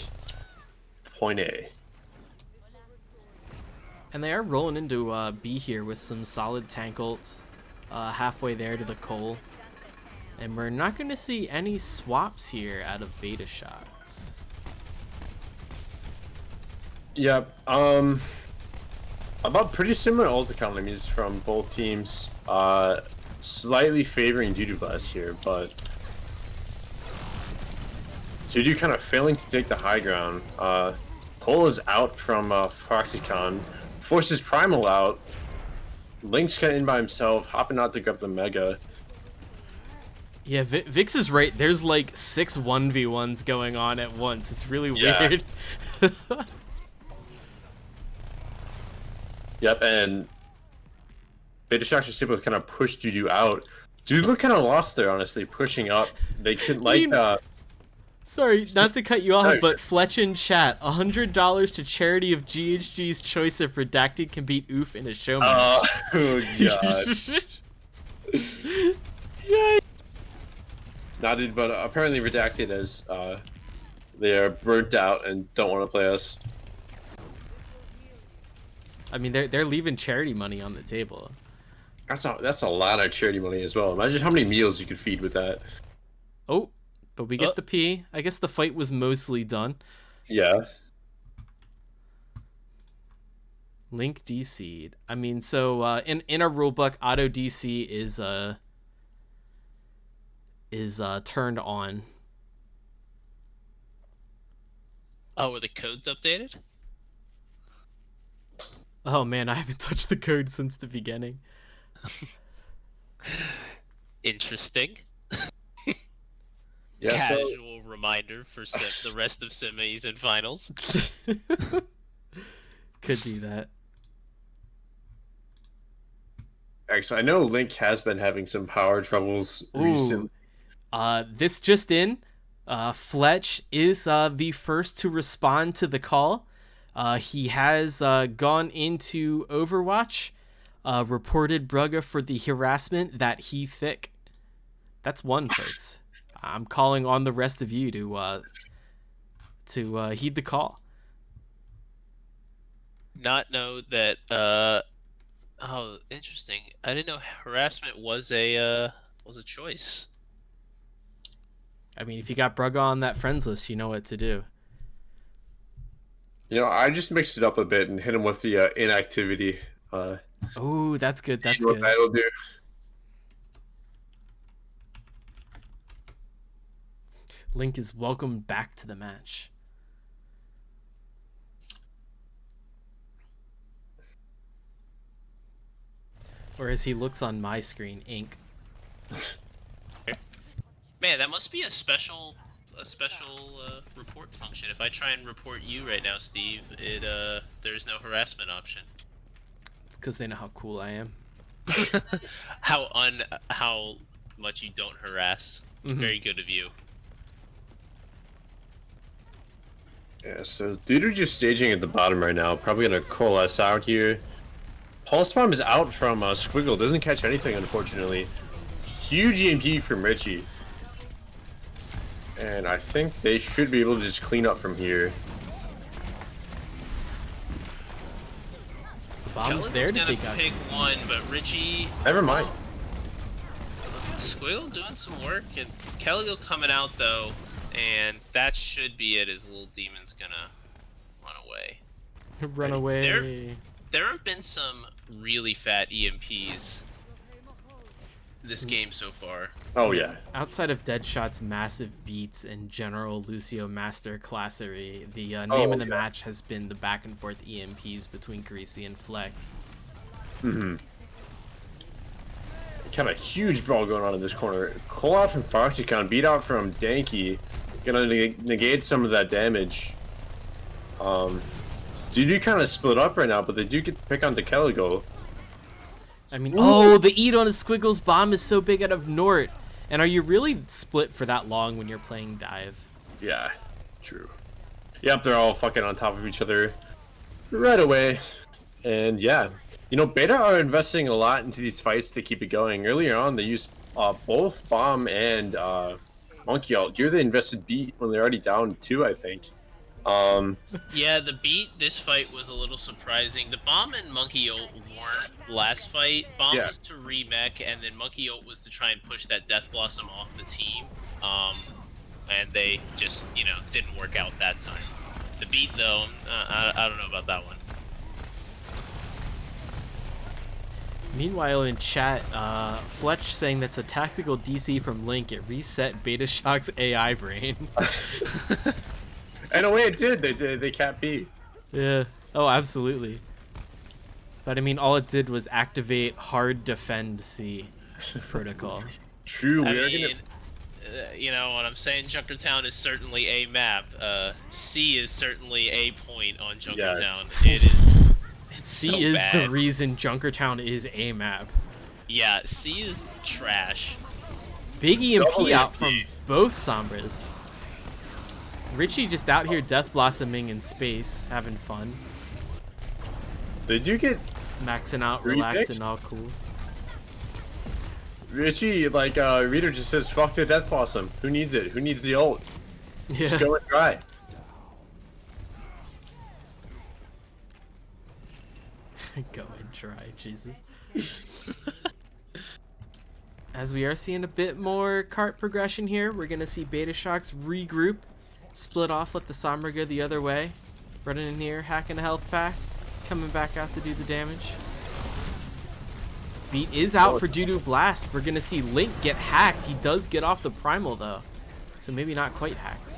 point A. And they are rolling into B here with some solid tank ults. halfway there to the Cole. And we're not going to see any swaps here out of Betashocks. Yep. About pretty similar ult economies from both teams. Slightly favoring DooDoo Blast here, but DooDoo kind of failing to take the high ground. Cole is out from Foxycon, forces Primal out. Link's kind of in by himself, hopping out to grab the Mega. Yeah, Vix is right. There's like 6 1v1s going on at once. It's really weird. Yep, and Betashocks just able to kind of push DooDoo out. DooDoo looked kind of lost there, honestly, pushing up. They couldn't Sorry, not to cut you off, but Fletch in chat, $100 to charity of GHG's choice if redacted can beat Oof in a show match. Oh god. Yay. Not but apparently redacted as they are burnt out and don't want to play us. I mean, they're leaving charity money on the table. That's a lot of charity money as well. Imagine how many meals you could feed with that. Oh, but we get the P. I guess the fight was mostly done. Yeah. Link DC'd. I mean, so in our rulebook, auto DC is turned on. Oh, were the codes updated? Oh man, I haven't touched the code since the beginning. Interesting. Yeah, Casual reminder for the rest of semis and finals. Could be that. Actually, I know Link has been having some power troubles recently. This just in. Fletch is the first to respond to the call. He has gone into Overwatch, reported Brugge for the harassment that he thick. That's one, folks. I'm calling on the rest of you to heed the call. Not know that. Oh, interesting. I didn't know harassment was a choice. I mean, if you got Brugge on that friends list, you know what to do. You know, I just mixed it up a bit and hit him with the inactivity. Oh, that's good. That's what good. That'll do. Link is welcome back to the match. Or as he looks on my screen, Ink. Man, that must be a special report function. If I try and report you right now, Steve, there's no harassment option. It's because they know how cool I am. how much you don't harass. Very good of you. Yeah, so DooDoo just staging at the bottom right now. Probably gonna coalesce out here. Pulse Bomb is out from Squiggle. Doesn't catch anything, unfortunately. Huge EMP from Richie. And I think they should be able to just clean up from here. The bomb's there to take out. Pick one, but Richie. Never mind. Squiggle doing some work, and Caligo coming out though, and that should be it. His little demon's gonna run away. Run away. There have been some really fat EMPs this game so far. Oh yeah. Outside of Deadshot's massive beats and general Lucio master classery, the name of the match has been the back and forth EMPs between Greasy and Flex. Kind of huge brawl going on in this corner. Call out from Foxycon, beat out from Danky. Gonna negate some of that damage. DooDoo kind of split up right now, but they do get to pick on the Caligo. I mean, oh, the eat on a Squiggle's bomb is so big out of Nort. And are you really split for that long when you're playing Dive? Yeah, true. Yep, they're all fucking on top of each other right away. And yeah, you know, Beta are investing a lot into these fights to keep it going. Earlier on, they used both Bomb and Monkey Ult. Here they invested beat when they're already down 2, I think. Yeah, the beat this fight was a little surprising. The Bomb and Monkey Ult weren't last fight. Bomb was to remech, and then Monkey Ult was to try and push that Death Blossom off the team. And they just, you know, didn't work out that time. The beat, though, I don't know about that one. Meanwhile, in chat, Fletch saying that's a tactical DC from Link. It reset Betashocks' AI brain. In a way, it did. They can't be. Yeah. Oh, absolutely. But I mean, all it did was activate hard defend C protocol. True. I mean, you know what I'm saying? Junkertown is certainly a map. C is certainly a point on Junkertown. It is. C so is bad. the reason Junkertown is a map. Yeah, C is trash. Big EMP out from both Sombras. Richie just out here death blossoming in space, having fun. Did you get maxing out, remixed? relaxing, all cool. Richie, like, Reader just says, fuck the Death Blossom. Who needs it? Who needs the ult? Yeah. Just go and try. Go and try, Jesus. As we are seeing a bit more cart progression here, we're gonna see Betashocks regroup, split off, let the Sombra go the other way. Running in here, hacking a health pack, coming back out to do the damage. Beat is out for DooDoo Blast. We're gonna see Link get hacked. He does get off the primal though, so maybe not quite hacked.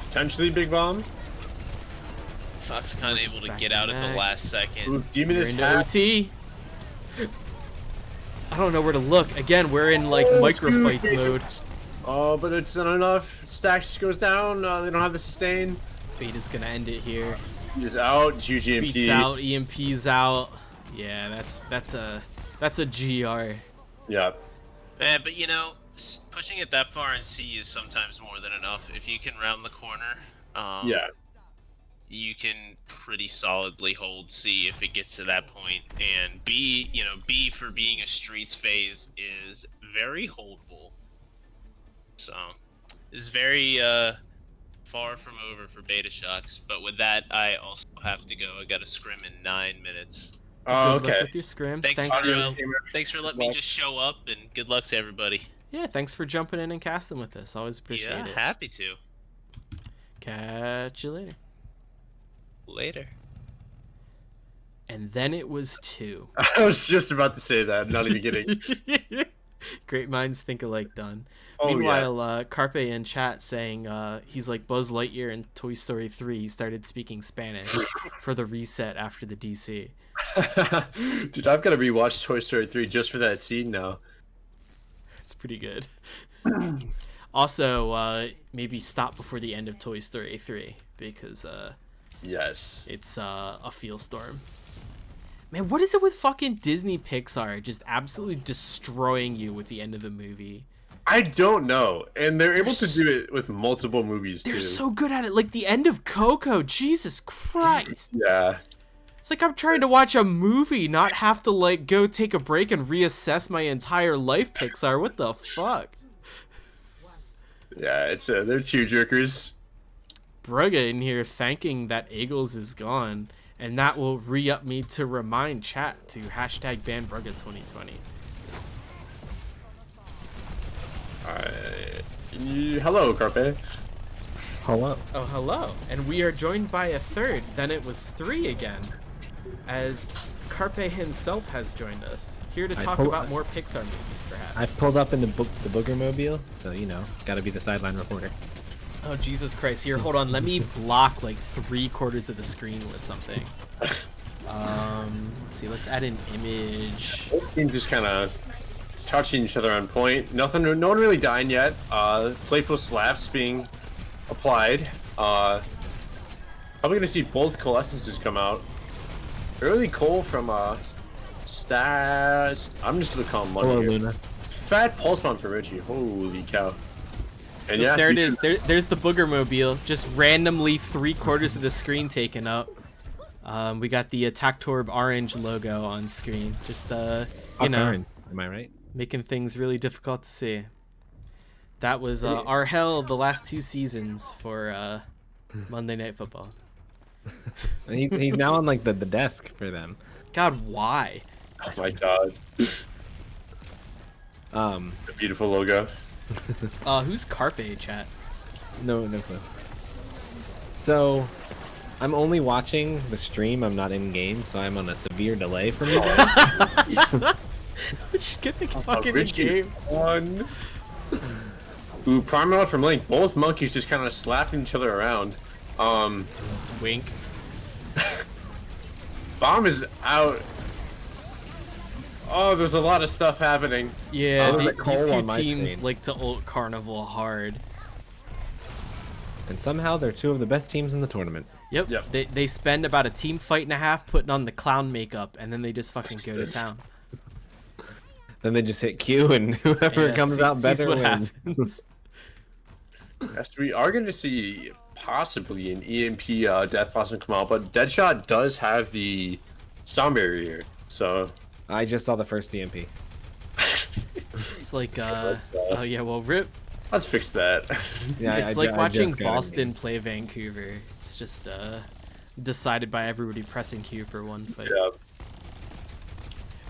Potentially Big Bomb. Fox kind of able to get out at the last second. Ooh, Demon is into OT. I don't know where to look. Again, we're in like micro fights mode. Oh, but it's not enough. Stacks goes down. They don't have the sustain. Fate is gonna end it here. He's out. GGMP. Beats out. EMP's out. Yeah, that's a GR. Yeah. But you know, pushing it that far in C is sometimes more than enough. If you can round the corner, yeah, you can pretty solidly hold C if it gets to that point. And B, you know, B for being a streets phase is very holdable. So, it's very far from over for Betashocks. But with that, I also have to go. I got a scrim in 9 minutes. Oh, Good luck okay. with your scrim. Thanks for letting me luck. just show up, and good luck to everybody. Yeah, thanks for jumping in and casting with us. Always appreciate Yeah, it. happy to. Catch you later. Later. And then it was 2. I was just about to say that. I'm not even kidding. Great minds think alike, done. Oh, Meanwhile, Carpe in chat saying he's like Buzz Lightyear in Toy Story 3. He started speaking Spanish for the reset after the DC. Dude, I've got to rewatch Toy Story 3 just for that scene now. It's pretty good. Also, maybe stop before the end of Toy Story 3 because yes, it's a feel storm. Man, what is it with fucking Disney Pixar just absolutely destroying you with the end of the movie? I don't know, and they're able to do it with multiple movies too. They're so good at it. Like the end of Coco, Jesus Christ. Yeah. It's like I'm trying to watch a movie, not have to like go take a break and reassess my entire life, Pixar. What the fuck? Yeah, it's they're tearjerkers. Brugga in here thanking that Eagles is gone, and that will re-up me to remind chat to hashtag ban Brugga 2020. Hello, Carpe. Hello. Oh, hello. And we are joined by a third. Then it was 3 again, as Carpe himself has joined us, here to talk about more Pixar movies, perhaps. I've pulled up in the Boogermobile, so, you know, gotta be the sideline reporter. Oh, Jesus Christ. Here, hold on. Let me block like 3/4 of the screen with something. Let's see. Let's add an image. Both teams just kind of touching each other on point. Nothing. No one really dying yet. Playful slaps being applied. Probably gonna see both Coalescences come out. Early Cole from Stats. I'm just gonna call him Money. Hello, here. Luna. Fat pulse bomb for Richie. Holy cow. And yeah, There it is. There's the Boogermobile. Just randomly 3/4 of the screen taken up. We got the Tactorb orange logo on screen. Just you know, Am I right? making things really difficult to see. That was our hell the last 2 seasons for Monday Night Football. He's now on like the desk for them. God, why? Oh my god. The beautiful logo. Who's Carpe, chat? No clue. So, I'm only watching the stream. I'm not in game, so I'm on a severe delay from you guys. Get the fucking in game. One. Ooh, prime out from Link. Both monkeys just kind of slapping each other around. Wink. Bomb is out. Oh, there's a lot of stuff happening. Yeah, these two on my teams screen. like to ult Carnival hard. And somehow they're two of the best teams in the tournament. Yep. They spend about a team fight and a half putting on the clown makeup, and then they just fucking go to town. Then they just hit Q, and whoever comes out better what wins. happens. Yes, we are going to see possibly an EMP Death Blossom come out, but Deadshot does have the sound barrier here, so... I just saw the first EMP. It's like, oh yeah, well, rip. Let's fix that. Yeah, it's like watching Boston play Vancouver. It's just decided by everybody pressing Q for one fight. Yeah.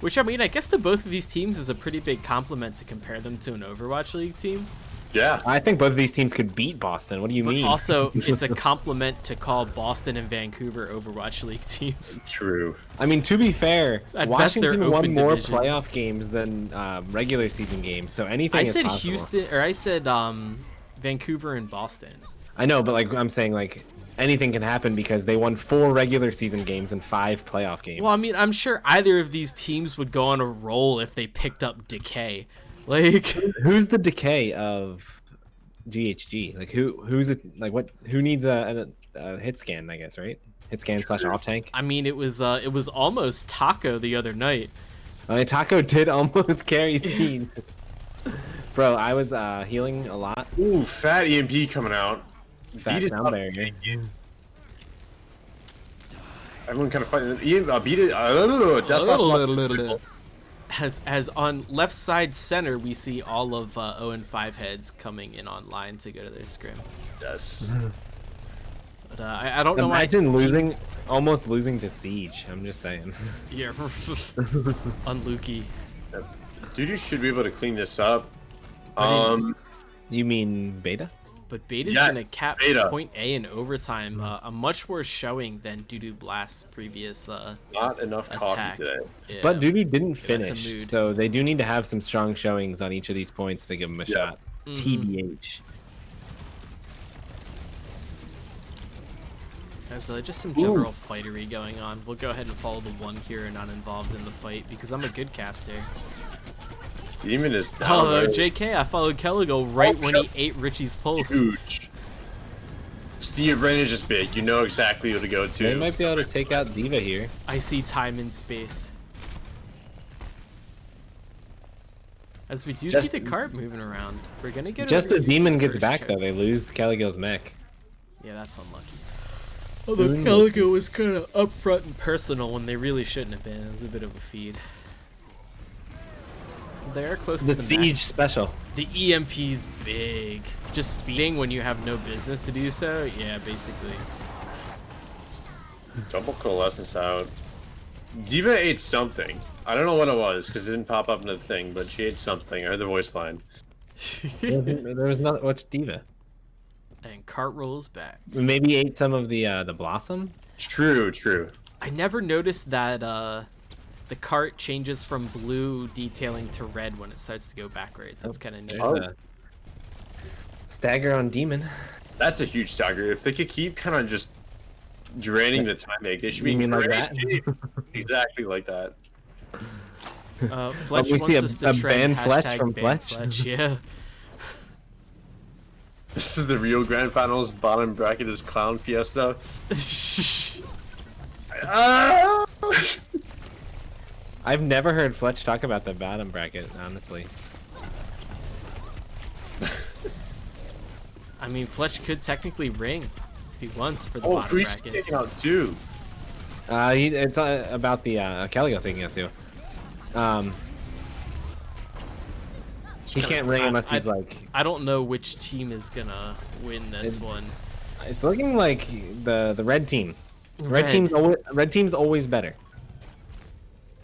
Which, I mean, I guess to both of these teams is a pretty big compliment to compare them to an Overwatch League team. Yeah. I think both of these teams could beat Boston. What do you mean? Also, it's a compliment to call Boston and Vancouver Overwatch League teams. True. I mean, to be fair, At best, they're Washington won open more division. playoff games than regular season games, so anything I is said possible. Houston, or I said Vancouver and Boston. I know, but like I'm saying, like anything can happen because they won 4 regular season games and 5 playoff games. Well, I mean, I'm sure either of these teams would go on a roll if they picked up Decay. Like, who's the Decay of GHG? Like who's it? Like what? Who needs a hit scan? I guess, right? Hit scan / off tank. I mean, it was almost Taco the other night. Taco did almost carry Seed. Bro, I was healing a lot. Ooh, fat EMP coming out. Fat sound barrier. Everyone kind of fighting. Beat it. Death Blossom. As on left side center, we see all of 0 and 5 heads coming in online to go to their scrim. Yes. But I don't know why. Imagine losing, almost losing to Siege. I'm just saying. Yeah, on Lukey. DooDoo should be able to clean this up. You mean Beta? But Beta's Yeah, gonna cap Beta. point A in overtime. A much worse showing than DooDoo Blast's previous Not enough coffee attack. today. Yeah. But DooDoo didn't That's a finish, mood. so they do need to have some strong showings on each of these points to give them a shot. TBH. There's just some general fightery going on. We'll go ahead and follow the one here not involved in the fight because I'm a good caster. Demon is down. Hello, there. JK. I followed Kelligo right when he ate Richie's pulse. Huge. Steve brain is just big. You know exactly who to go to. They might be able to take out Diva here. I see time and space. As we do see the cart moving around, we're gonna get. Just as Demon gets first back check. though, they lose Caligo's mech. Yeah, that's unlucky. Although Caligo was kind of upfront and personal when they really shouldn't have been. It was a bit of a feed. They're close The to the Siege max. special. The EMP's big. Just feeding when you have no business to do so? Yeah, basically. Double coalescence out. Diva ate something. I don't know what it was because it didn't pop up in the thing, but she ate something. I heard the voice line. There was not much Diva. And cart rolls back. Maybe ate some of the blossom. True, true. I never noticed that the cart changes from blue detailing to red when it starts to go backwards. That's kind of neat. There's a stagger on Demon. That's a huge stagger. If they could keep kind of just draining the time egg, they should be You mean like great that? shape. Exactly like that. Fletch we wants see us to a trend ban Fletch hashtag from ban Fletch? Yeah. This is the real grand finals. Bottom bracket is Clown Fiesta. I've never heard Fletch talk about the bottom bracket, honestly. I mean, Fletch could technically ring if he wants for the Oh, bottom Grease bracket. taking out too. It's about the Caligo taking it too. He can't ring unless he's like. I don't know which team is gonna win this one. It's looking like the red team. Red team's always better.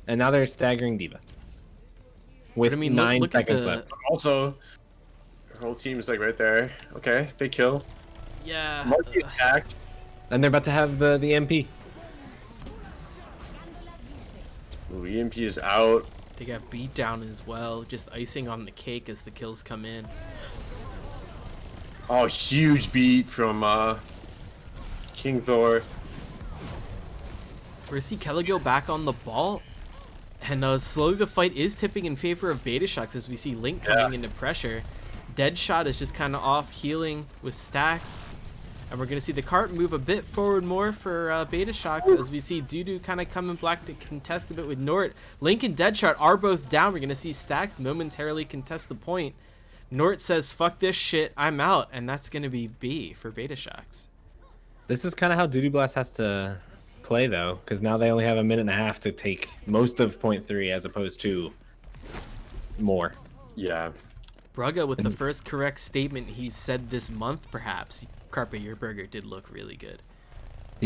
And now they're staggering D.Va. With I mean, 9 look at seconds the... left. Also, the whole team's like right there. Okay, big kill. Yeah. Marky attacked. And they're about to have the MP. Ooh, EMP is out. They got beat down as well. Just icing on the cake as the kills come in. Oh, huge beat from King Thor. We see Kelligo back on the ball. And slowly the fight is tipping in favor of Betashocks as we see Link coming into pressure. Deadshot is just kind of off healing with stacks. And we're going to see the cart move a bit forward more for Betashocks as we see DooDoo kind of coming back to contest a bit with Nort. Link and Deadshot are both down. We're going to see Stacks momentarily contest the point. Nort says, fuck this shit, I'm out. And that's going to be B for Betashocks. This is kind of how DooDoo Blast has to play, though, because now they only have a minute and a half to take most of point 3 as opposed to more. Yeah. Braga with the first correct statement he's said this month, perhaps. Carpe, your burger did look really good.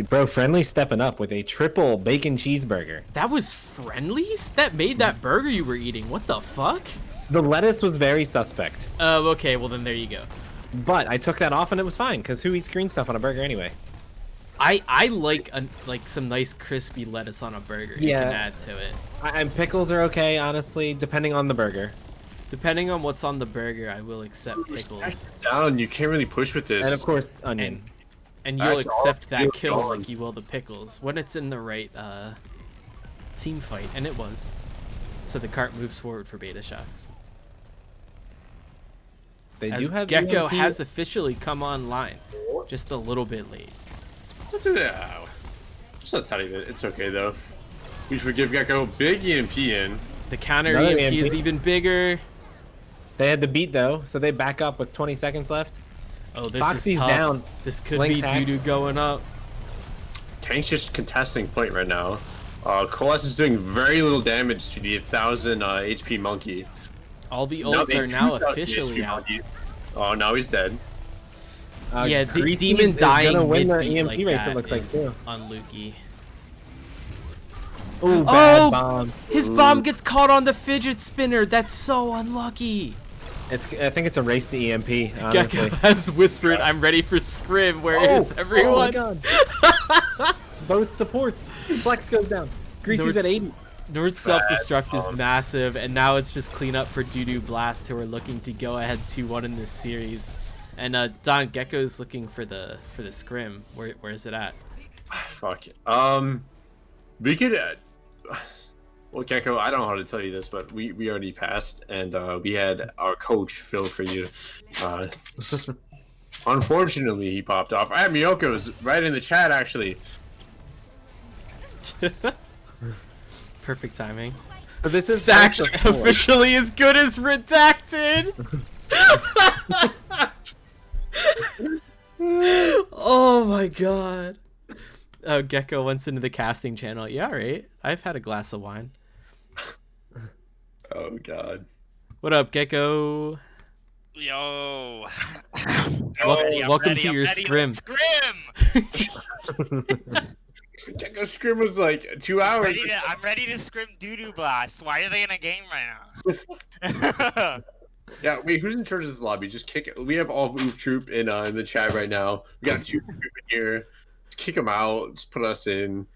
Bro, Friendly stepping up with a triple bacon cheeseburger. That was Friendly's? That made that burger you were eating. What the fuck? The lettuce was very suspect. Oh, okay. Well, then there you go. But I took that off and it was fine, because who eats green stuff on a burger anyway? I like some nice crispy lettuce on a burger. You can add to it. And pickles are okay, honestly, depending on the burger. Depending on what's on the burger, I will accept pickles. Down, you can't really push with this. And of course, onion. And you'll accept that kill like you will the pickles when it's in the right team fight, and it was. So the cart moves forward for Betashocks. They As do have Gecko EMP. has officially come online, just a little bit late. Just a tiny bit. It's okay though. We forgive Gecko. Big EMP in. The counter Another EMP is even bigger. They had the beat though, so they back up with 20 seconds left. Oh, this Foxy's is tough. down. This could Link's be hacked. DooDoo going up. Tank's just contesting point right now. Coalesce is doing very little damage to the 1000 HP monkey. All the ults are now officially out. Monkey. Oh, now he's dead. Yeah, the Greasy demon is dying gonna win the mid-beat EMP like race, that it looks like, is too. unlucky. Ooh, bad Oh, bomb. his bomb gets caught on the fidget spinner. That's so unlucky. I think it's a race to EMP, honestly. Gecko has whispered, "I'm ready for scrim." Where is everyone? Oh my god. Both supports. Flex goes down. Greasy's at 80. North's self-destruct is massive, and now it's just clean up for DooDoo Blast, who are looking to go ahead 2-1 in this series. And Don, Gecko's looking for the scrim. Where is it at? Fuck. We could. Well, Gecko, I don't know how to tell you this, but we already passed, and we had our coach Phil for you. Unfortunately, he popped off. Miyoko's right in the chat, actually. Perfect timing. But this is Stack officially as good as redacted. Oh my god. Oh, Gecko went into the casting channel. Yeah, right. I've had a glass of wine. Oh god. What up, Gecko? Yo. Welcome to your scrim. Gecko scrim was like 2 hours. I'm ready to scrim DooDoo Blast. Why are they in a game right now? Yeah, wait, who's in charge of this lobby? Just kick it. We have all of Oof Troop in the chat right now. We got 2 Troop in here. Just kick them out. Just put us in.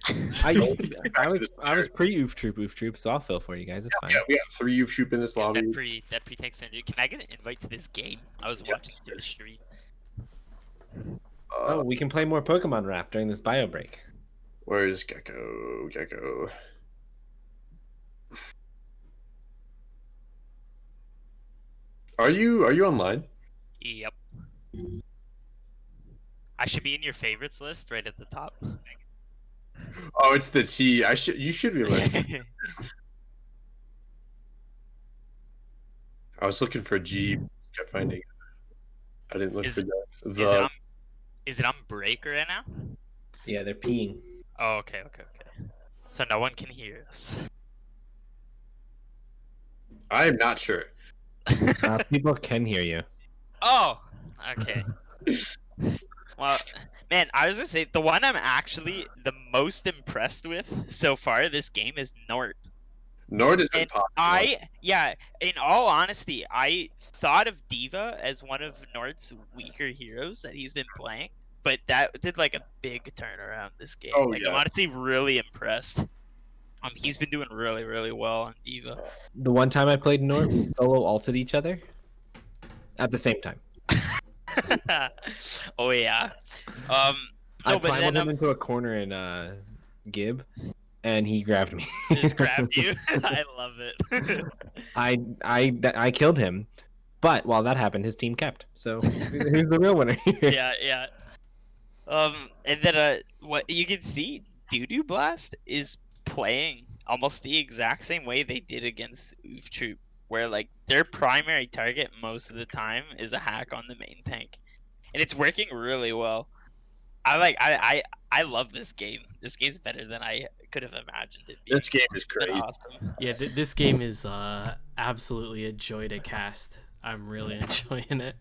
I was pre-Oof Troop, so I'll fill for you guys. It's fine. Yeah, we got 3 Oof Troop in this lobby. That pre-takes energy. Can I get an invite to this game? I was watching through the stream. Oh, we can play more Pokemon Rap during this bio break. Where's Gecko? Gecko. Are you online? Yep. I should be in your favorites list right at the top. Oh, it's the T. You should be like. I was looking for G. Kept finding. I didn't look for the. Is it on break right now? Yeah, they're peeing. Oh, okay. So no one can hear us. I am not sure. People can hear you. Oh, okay. Well, man, I was gonna say the one I'm actually the most impressed with so far this game is Nort. Nord has been And popular. in all honesty, I thought of Diva as one of Nort's weaker heroes that he's been playing, but that did like a big turnaround this game. Oh, Like I'm yeah. honestly really impressed. He's been doing really, really well on Diva. The one time I played Nort, we solo ulted each other at the same time. Oh yeah. I No, but climbed then him into a corner in Gib, and he grabbed me. just grabbed you. I love it. I killed him, but while that happened, his team kept. So who's the real winner here? Yeah. And then what you can see, DooDoo Blast is playing almost the exact same way they did against Oof Troop, where like their primary target most of the time is a hack on the main tank, and it's working really well. I love this game. This game's better than I could have imagined it being. This game is It's been crazy. awesome. Yeah, this game is absolutely a joy to cast. I'm really enjoying it.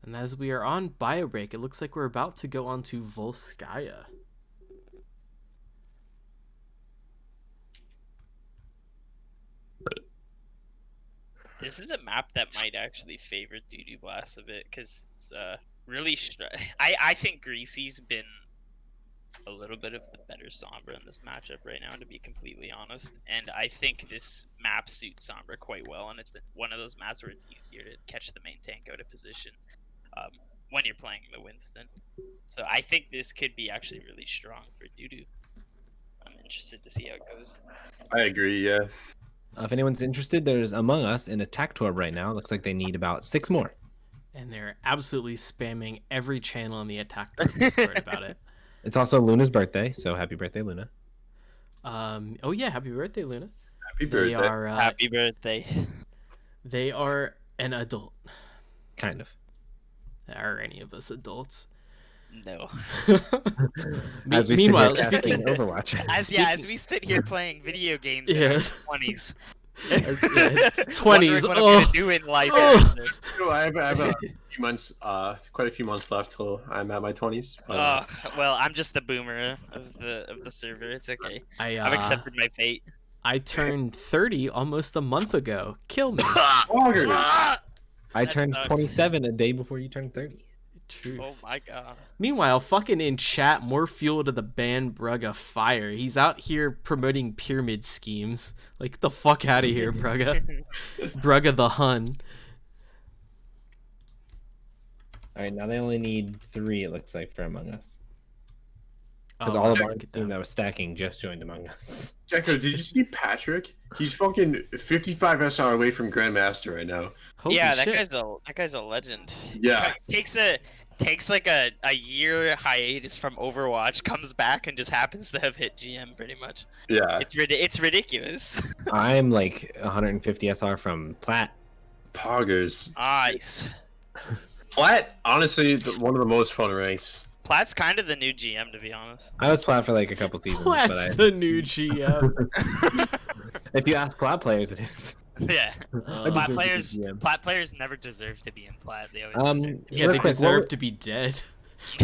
And as we are on bio break, it looks like we're about to go on to Volskaya. This is a map that might actually favor DooDoo Blast a bit because it's really. I think Greasy's been a little bit of the better Sombra in this matchup right now, to be completely honest. And I think this map suits Sombra quite well, and it's one of those maps where it's easier to catch the main tank out of position when you're playing the Winston. So I think this could be actually really strong for DooDoo. I'm interested to see how it goes. I agree, yeah. If anyone's interested, there's Among Us in Attack Torb right now. Looks like they need about 6 more. And they're absolutely spamming every channel on the Attack Torb Discord about it. It's also Luna's birthday, so happy birthday, Luna. Oh yeah, happy birthday, Luna. Happy birthday. Happy birthday. They are an adult. Kind of. Are any of us adults? No. As we Meanwhile, sit here speaking casting Overwatch. As we sit here playing video games in Yeah. our 20s. 20s. What I'm gonna do in life Oh. after this. I have a few months, quite a few months left till I'm at my 20s. Well, I'm just the boomer of the server. It's okay. I've accepted my fate. I turned 30 almost a month ago. Kill me. I That turned sucks. 27 a day before you turned 30. Truth. Oh my god. Meanwhile, fucking in chat, more fuel to the band Brugga fire. He's out here promoting pyramid schemes. Like, get the fuck out of here, Brugga. Brugga the Hun. Alright, now they only need 3, it looks like, for Among Us. Because Oh, all of wow. our team that was stacking just joined Among Us. Jacko, did you see Patrick? He's fucking 55 SR away from Grandmaster right now. Holy Yeah, shit. that guy's a legend. Yeah. Takes like a year hiatus from Overwatch, comes back and just happens to have hit GM pretty much. Yeah. It's ridiculous. I'm like 150 SR from Plat. Poggers. Nice. Plat, honestly, one of the most fun ranks. Plat's kind of the new GM, to be honest. I was Plat for like a couple seasons. That's but the new GM. if you ask Plat players, it is. Yeah. I Plat deserve to be players GM. Plat players never deserve to be in Plat. They always deserve to be Yeah, real they quick, deserve to be dead.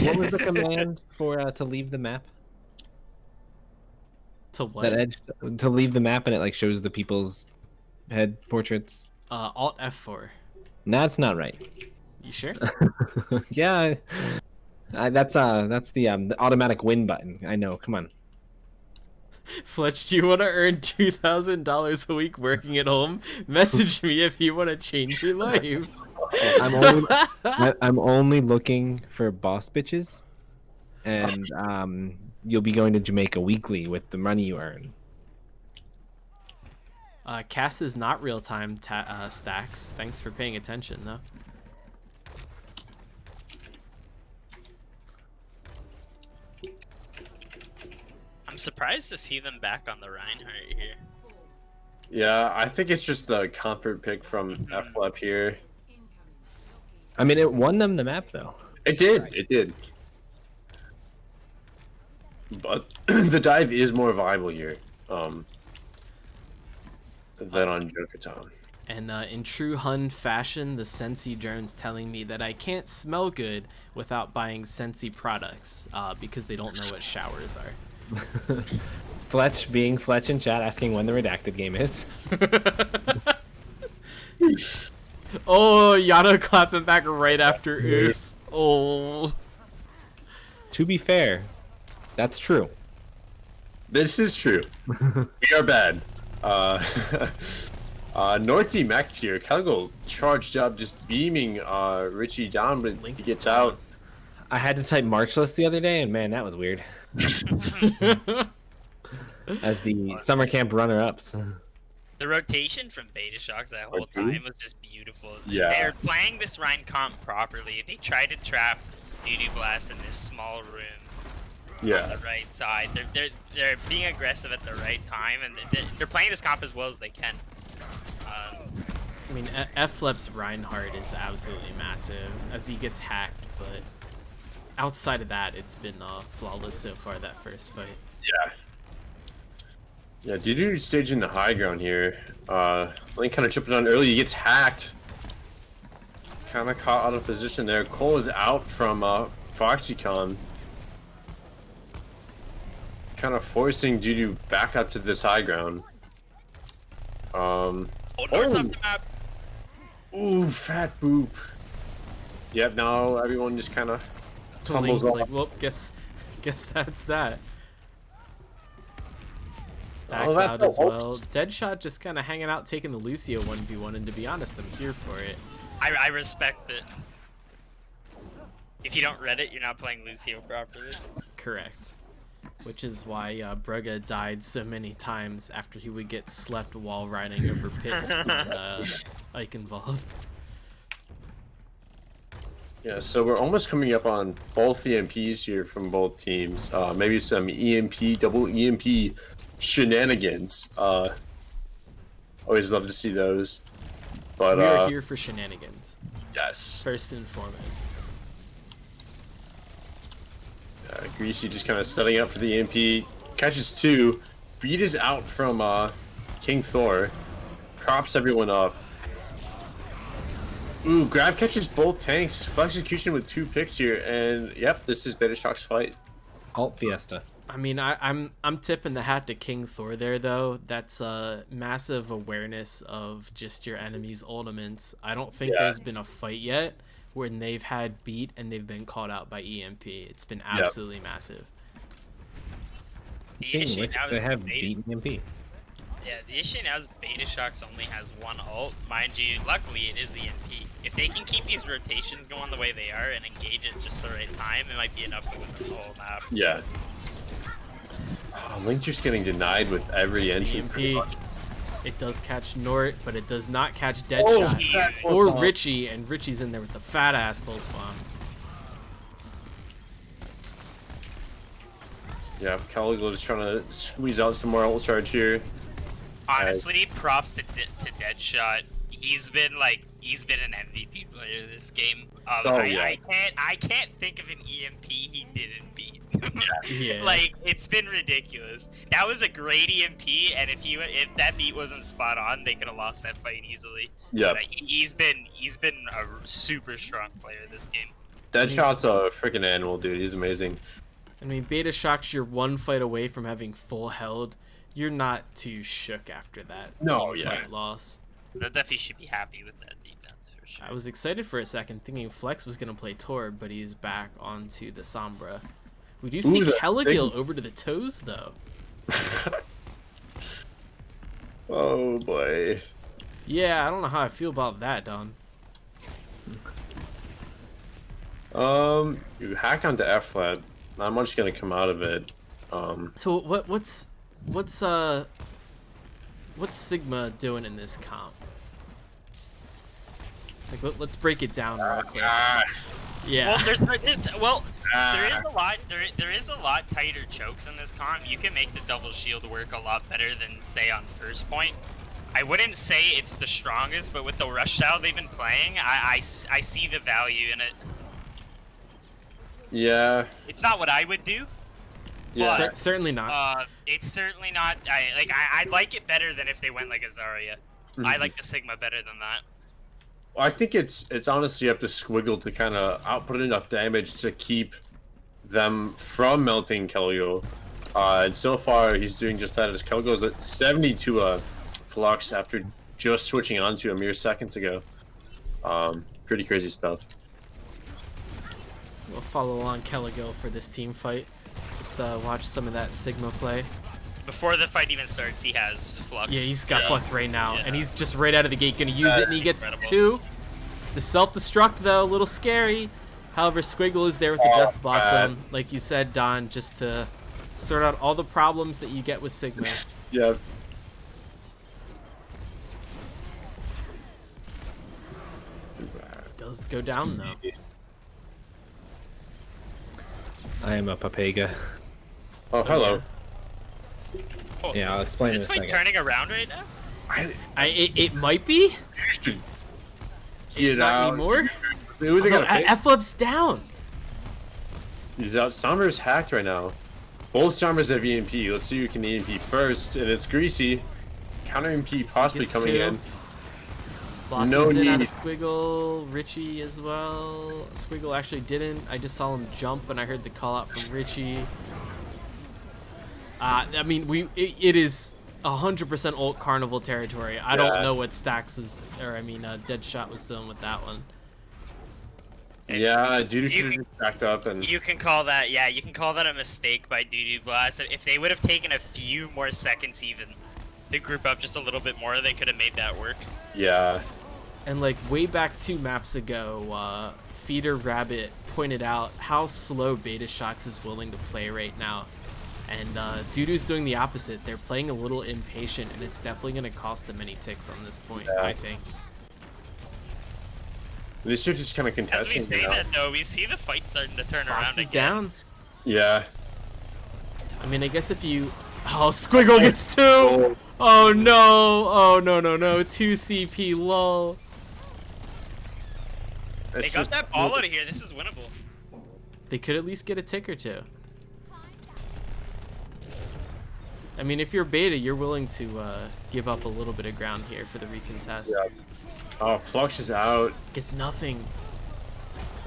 What was the command for to leave the map? To what? That edge to leave the map and it like shows the people's head portraits. Alt F4. That's not right. You sure? Yeah, that's the automatic win button. I know. Come on. Fletch, do you want to earn $2,000 a week working at home? Message me if you want to change your life. I'm only looking for boss bitches, and you'll be going to Jamaica weekly with the money you earn. Cast is not real-time stacks. Thanks for paying attention, though. I'm surprised to see them back on the Reinhardt here. Yeah, I think it's just the comfort pick from FLEP here. I mean, it won them the map though. It did. It did. But the dive is more viable here than on Jokertown. And in true Hun fashion, the Sensi drone's telling me that I can't smell good without buying Sensi products because they don't know what showers are. Fletch being Fletch in chat asking when the redacted game is. Oh, Yano clapping back right after oofs. Oh. To be fair, that's true. This is true. We are bad. Norty Mac tier, Caligo charged up, just beaming Richie down, but he gets out. I had to type Marchless the other day, and man, that was weird. As the summer camp runner-ups. The rotation from Betashocks that whole time was just beautiful. Yeah. They're playing this Rhine comp properly. They tried to trap DooDoo Blast in this small room on the right side. They're being aggressive at the right time, and they're playing this comp as well as they can. I mean, F-Flep's Reinhardt is absolutely massive as he gets hacked, but outside of that, it's been flawless so far, that first fight. Yeah. Yeah, DooDoo staging the high ground here. Link kind of tripping on early, he gets hacked. Kind of caught out of position there. Cole is out from Foxycon. Kind of forcing DooDoo back up to this high ground. North's off the map. Ooh, fat boop. Yep, now everyone just kind of tumbles off. Like, well, guess that's that. Stacks that out as helps. well. Deadshot just kind of hanging out, taking the Lucio 1v1, and to be honest, I'm here for it. I respect it. If you don't read it, you're not playing Lucio properly. Correct. Which is why Brugga died so many times after he would get slept while riding over pits on Eichenwald. Yeah, so we're almost coming up on both EMPs here from both teams. Maybe some EMP, double EMP shenanigans. Always love to see those. But we are here for shenanigans. Yes. First and foremost. Greasy just kind of setting up for the EMP. Catches two. Beat is out from King Thor. Props everyone up. Ooh, Grab catches both tanks. Full execution with 2 picks here. And yep, this is Betashocks' fight. Alt Fiesta. I mean, I'm tipping the hat to King Thor there, though. That's a massive awareness of just your enemy's ultimates. I don't think there's been a fight yet when they've had beat and they've been called out by EMP. It's been absolutely massive. The issue now they is have beat EMP. Yeah, the issue now is Betashocks only has one ult. Mind you, luckily it is EMP. If they can keep these rotations going the way they are and engage at just the right time, it might be enough to win the whole map. Yeah. Link just getting denied with every entry. EMP. It does catch Nort, but it does not catch Deadshot or Richie, and Richie's in there with the fat ass pulse bomb. Yeah, Caligo just trying to squeeze out some more ult charge here. Honestly, props to Deadshot. He's been an MVP player this game. I can't think of an EMP he didn't beat. Yeah. Like, it's been ridiculous. That was a great EMP, and if that beat wasn't spot on, they could have lost that fight easily. Yeah. He's been a super strong player this game. Deadshot's a freaking animal, dude. He's amazing. I mean, Betashocks, you're one fight away from having full held. You're not too shook after that fight loss. They definitely should be happy with that defense for sure. I was excited for a second, thinking Flex was going to play Tor, but he's back onto the Sombra. We do see Caligil over to the toes, though. Oh, boy. Yeah, I don't know how I feel about that, Don. You hack onto F flat. Not much gonna come out of it. So what's Sigma doing in this comp? Like, let's break it down real quick. Yeah. Well, there is a lot tighter chokes in this comp. You can make the double shield work a lot better than say on first point. I wouldn't say it's the strongest, but with the rush style they've been playing, I see the value in it. Yeah. It's not what I would do. Yeah. Certainly not. It's certainly not. I like it better than if they went like a Zarya. I like the Sigma better than that. Well, I think it's honestly up to Squiggle to kind of output enough damage to keep them from melting Kelgo. And so far, he's doing just that as Kelgo's at 72 Flux after just switching onto a mere seconds ago. Pretty crazy stuff. We'll follow along Kelgo for this team fight. Just watch some of that Sigma play. Before the fight even starts, he has Flux. Yeah, he's got Flux right now, and he's just right out of the gate gonna use it, and he gets 2. The self-destruct, though, a little scary. However, Squiggle is there with the Death Blossom, like you said, Don, just to sort out all the problems that you get with Sigma. Yeah. Does go down, though. I am a Papega. Oh, hello. Oh, Yeah, I'll explain is this fight turning around right now? It might be. Get Not out. anymore. Ooh, they got a F-Flip's down. He's out. Sombra's hacked right now. Both Sombras have EMP. Let's see who can EMP first, and it's Greasy. Counter EMP possibly coming in. Blossom's No in out need. of Squiggle. Richie as well. Squiggle actually didn't. I just saw him jump, and I heard the call out from Richie. I mean, it is 100% Ult Carnival territory. I don't know what Stacks was, or I mean, Deadshot was doing with that one. Yeah, DooDoo should have just backed up and. You can call that, yeah, you can call that a mistake by DooDoo Blast. If they would have taken a few more seconds even to group up just a little bit more, they could have made that work. Yeah. And like way back 2 maps ago, Feeder Rabbit pointed out how slow Betashocks is willing to play right now. And DooDoo's doing the opposite. They're playing a little impatient, and it's definitely going to cost them many ticks on this point, I think. They should just kind of contesting. As we say that, though, we see the fight starting to turn around Fox is again. down. Yeah. I mean, I guess if you... Oh, Squiggle gets 2! Oh, no! Oh, no, no, no. 2 CP, lol. They got that ball out of here. This is winnable. They could at least get a tick or 2. I mean, if you're Beta, you're willing to give up a little bit of ground here for the recontest. Yeah. Oh, Flux is out. Gets nothing.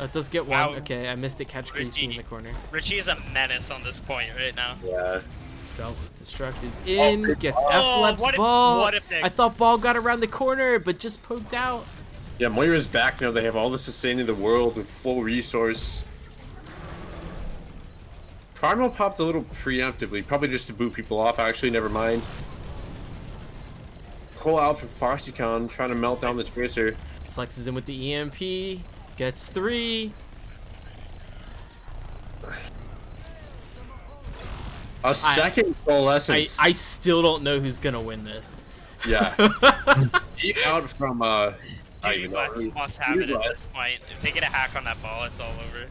Oh, it does get 1. Wow. Okay, I missed it. Catch Greasy in the corner. Richie is a menace on this point right now. Yeah. Self-destruct is in. Gets Oh, F-Leps ball. what a pick. I thought ball got around the corner, but just poked out. Yeah, Moira's back now. They have all the sustain in the world with full resource. Primal popped a little preemptively, probably just to boot people off. Actually, never mind. Call out for Foxycon, trying to melt down the Tracer. Flexes in with the EMP. Gets 3. A second Coalescence. I still don't know who's gonna win this. Yeah. Eat out from DooDoo Blast must have it at this point. If they get a hack on that ball, it's all over.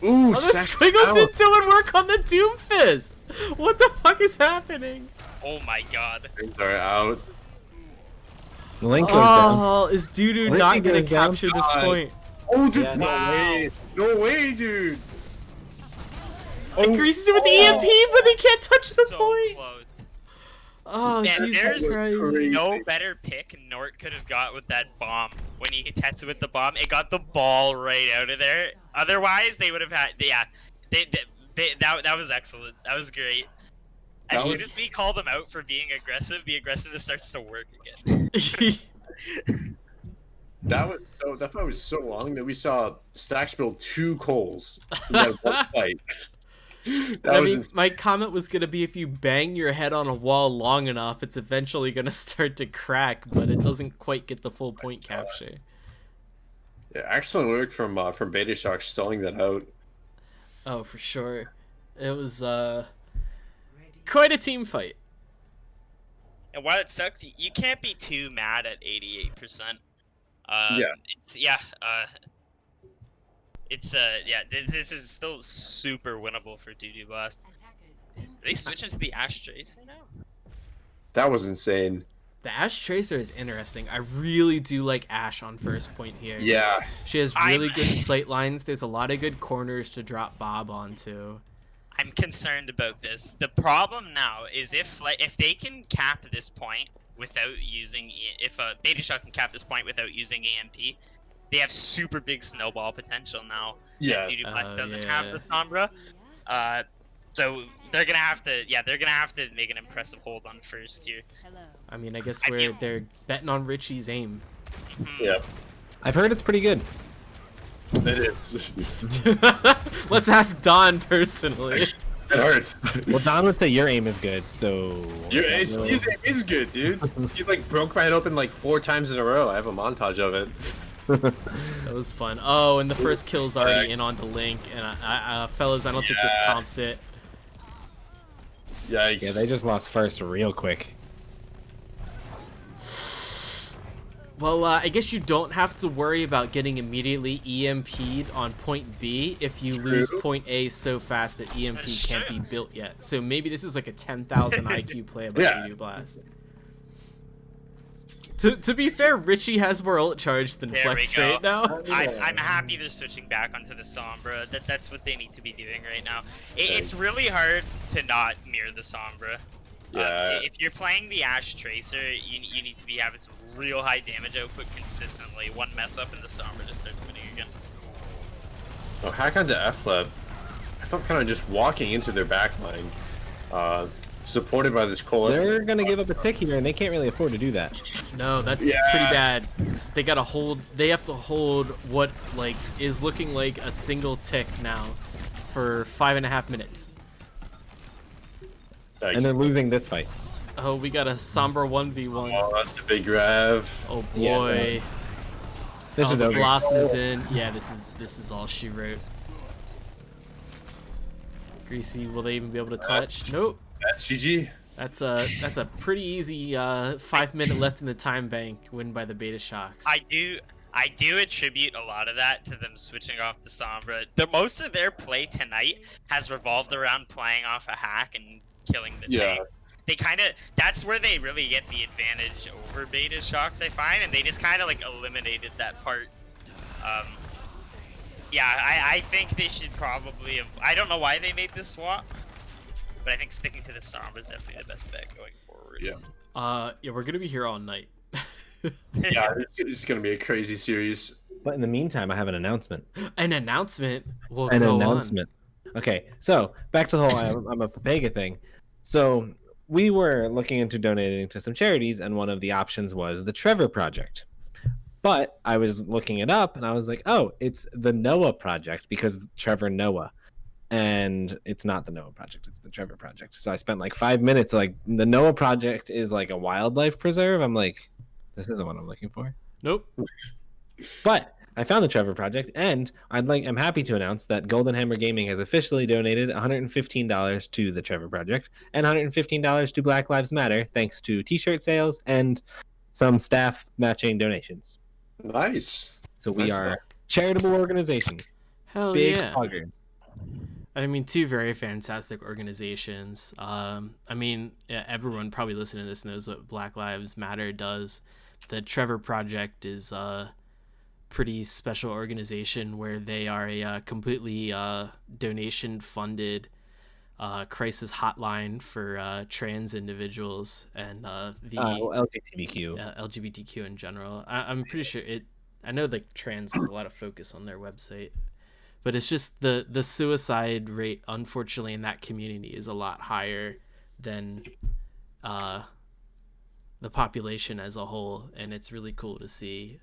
Ooh, Oh, the Squiggles is doing work on the Doomfist! What the fuck is happening? Oh my god. Things are out. Link goes down. Oh, is DooDoo Link not gonna goes down. capture this point? Oh, dude, Yeah. no way. No way, dude. And Greasy's in with the EMP, but they can't touch the So point! close. Oh, Man, Jesus there's Christ. no better pick Nort could have got with that bomb. When he hits it with the bomb, it got the ball right out of there. Otherwise, they would have had, yeah, that was excellent. That was great. As soon as we call them out for being aggressive, the aggressiveness starts to work again. That fight was so long that we saw Stacks build 2 coals in that one fight. I mean, my comment was gonna be if you bang your head on a wall long enough, it's eventually gonna start to crack, but it doesn't quite get the full point capture. Yeah, excellent work from Betashocks stalling that out. Oh, for sure. It was quite a team fight. And while it sucks, you can't be too mad at 88%. This is still super winnable for DooDoo Blast. Are they switching to the Ash Tracer now? That was insane. The Ash Tracer is interesting. I really do like Ash on first point here. Yeah. She has really good sight lines. There's a lot of good corners to drop Bob onto. I'm concerned about this. The problem now is if they can cap this point without using if Betashock can cap this point without using EMP, they have super big snowball potential now. Yeah. And DooDoo Blast doesn't yeah. have the Sombra. So they're gonna have to make an impressive hold on first here. I mean, I guess they're betting on Richie's aim. Yeah. I've heard it's pretty good. It is. Let's ask Don personally. It hurts. Well, Don would say your aim is good, so... Your aim is good, dude. You like broke mine open like 4 times in a row. I have a montage of it. That was fun. Oh, and the first kill's already in onto Link, and fellas, I don't think this comps it. Yikes. Yeah, they just lost first real quick. Well, I guess you don't have to worry about getting immediately EMP'd on point B if you lose point A so fast that EMP can't be built yet. So maybe this is like a 10,000 IQ play by DooDoo Blast. To be fair, Richie has more ult charge than Flex Straight now. I'm happy they're switching back onto the Sombra. That's what they need to be doing right now. It's really hard to not mirror the Sombra. Yeah. If you're playing the Ashe Tracer, you need to be having some real high damage output consistently. One mess up and the Sombra just starts winning again. Oh, hack onto F-Lab. I thought kind of just walking into their backline. Supported by this coalition. They're gonna give up a tick here, and they can't really afford to do that. No, that's pretty bad. They gotta hold. They have to hold what is looking like a single tick now for 5.5 minutes. Yikes. And they're losing this fight. Oh, we got a Sombra 1v1. Oh, that's a big grab. Oh boy. Yeah, this is the over. Blossom's in. Yeah, this is all she wrote. Greasy, will they even be able to touch? Nope. That's GG. That's a pretty easy 5 minute left in the time bank win by the Betashocks. I do attribute a lot of that to them switching off the Sombra. Most of their play tonight has revolved around playing off a hack and killing the tanks. They that's where they really get the advantage over Betashocks, I find, and they just kind of eliminated that part. I think they should probably have. I don't know why they made this swap, but I think sticking to the Sombra is definitely the best bet going forward. Yeah. We're gonna be here all night. Yeah, it's gonna be a crazy series. But in the meantime, I have an announcement. An announcement? Well, An go announcement. Okay, so back to the whole I'm a Papega thing. So we were looking into donating to some charities, and one of the options was the Trevor Project. But I was looking it up, and I was like, oh, it's the Noah Project, because Trevor Noah. And it's not the Noah Project, it's the Trevor Project. So I spent 5 minutes, the Noah Project is a wildlife preserve. I'm like, this isn't what I'm looking for. Nope. But I found the Trevor Project, and I'm happy to announce that Golden Hammer Gaming has officially donated $115 to the Trevor Project and $115 to Black Lives Matter, thanks to t-shirt sales and some staff matching donations. Nice. So we are a charitable organization. Hell Big yeah. hugger. I mean, 2 very fantastic organizations. Everyone probably listening to this knows what Black Lives Matter does. The Trevor Project is a pretty special organization where they are a completely donation-funded crisis hotline for trans individuals and LGBTQ in general. I'm pretty sure I know trans has a lot of focus on their website. But it's just the suicide rate, unfortunately, in that community is a lot higher than the population as a whole. And it's really cool to see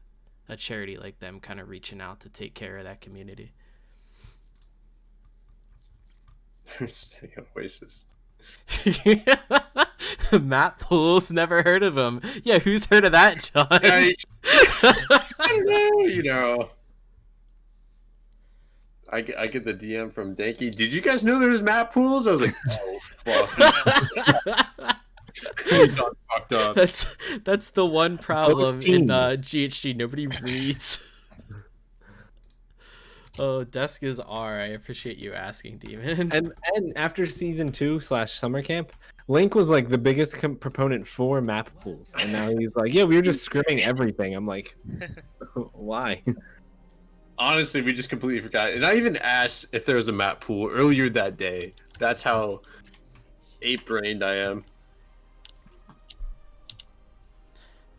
a charity like them kind of reaching out to take care of that community. Staying Oasis. Matt Pools, never heard of him. Yeah, who's heard of that, John? I don't know, I get the DM from Danky. Did you guys know there was map pools? I was like, oh fuck. We got fucked up. That's the one problem in GHG. Nobody reads. Oh, desk is R. I appreciate you asking, Demon. And after season 2 / summer camp, Link was the biggest proponent for map pools, and now he's like, yeah, we were just scrimming everything. I'm like, why? Honestly, we just completely forgot. And I even asked if there was a map pool earlier that day. That's how ape-brained I am.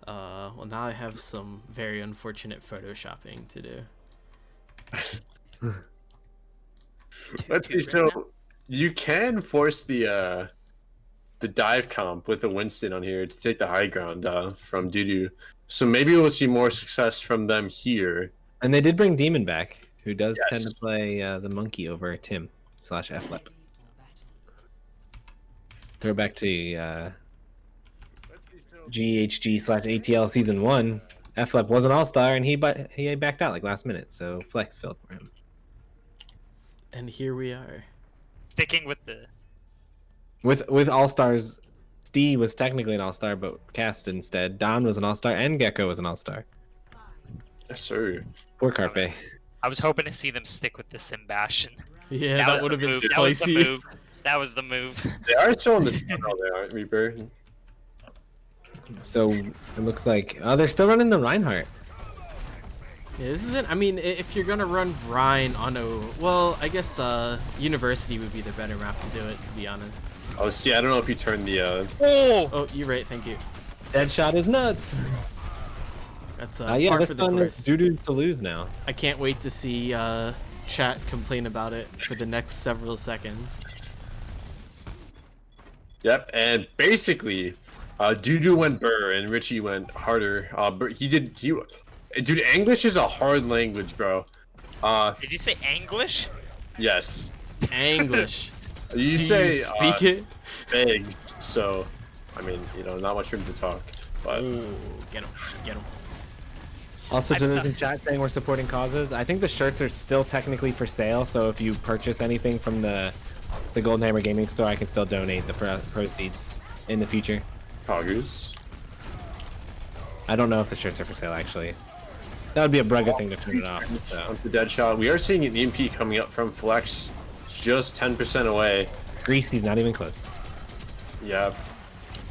Well, now I have some very unfortunate photoshopping to do. Let's see. So you can force the dive comp with the Winston on here to take the high ground from DooDoo. So maybe we'll see more success from them here. And they did bring Demon back, who does tend to play the monkey over Tim / FLEP. Throwback to GHG / ATL Season 1. FLEP was an all-star, and he backed out like last minute, so flex filled for him. And here we are. Sticking with the... With all-stars, Steve was technically an all-star, but cast instead. Don was an all-star, and Gecko was an all-star. Yes, sir. Poor Carpe. I was hoping to see them stick with the Simbastion. Yeah, that would have been spicy. That was the move. That was the move. They are still on the Sentinel, they aren't, Reaper? So it looks like they're still running the Reinhardt. Yeah, this isn't. I mean, if you're gonna run Rhine on a, well, I guess University would be the better map to do it, to be honest. Oh, see, I don't know if you turned the. Oh, you're right. Thank you. Deadshot is nuts. That's yeah, par that's for the on course. DooDoo to lose now. I can't wait to see chat complain about it for the next several seconds. Yep, and basically, DooDoo went burr and Richie went harder. Dude, English is a hard language, bro. Did you say English? Yes. English. You say speak it? Big, so I mean, not much room to talk. But get him. Also, to those in chat saying we're supporting causes, I think the shirts are still technically for sale. So if you purchase anything from the Golden Hammer Gaming Store, I can still donate the proceeds in the future. Poggers. I don't know if the shirts are for sale actually. That would be a brugger thing to turn it off. So. On the Deadshot, we are seeing an EMP coming up from Flex, just 10% away. Greasy's not even close. Yeah.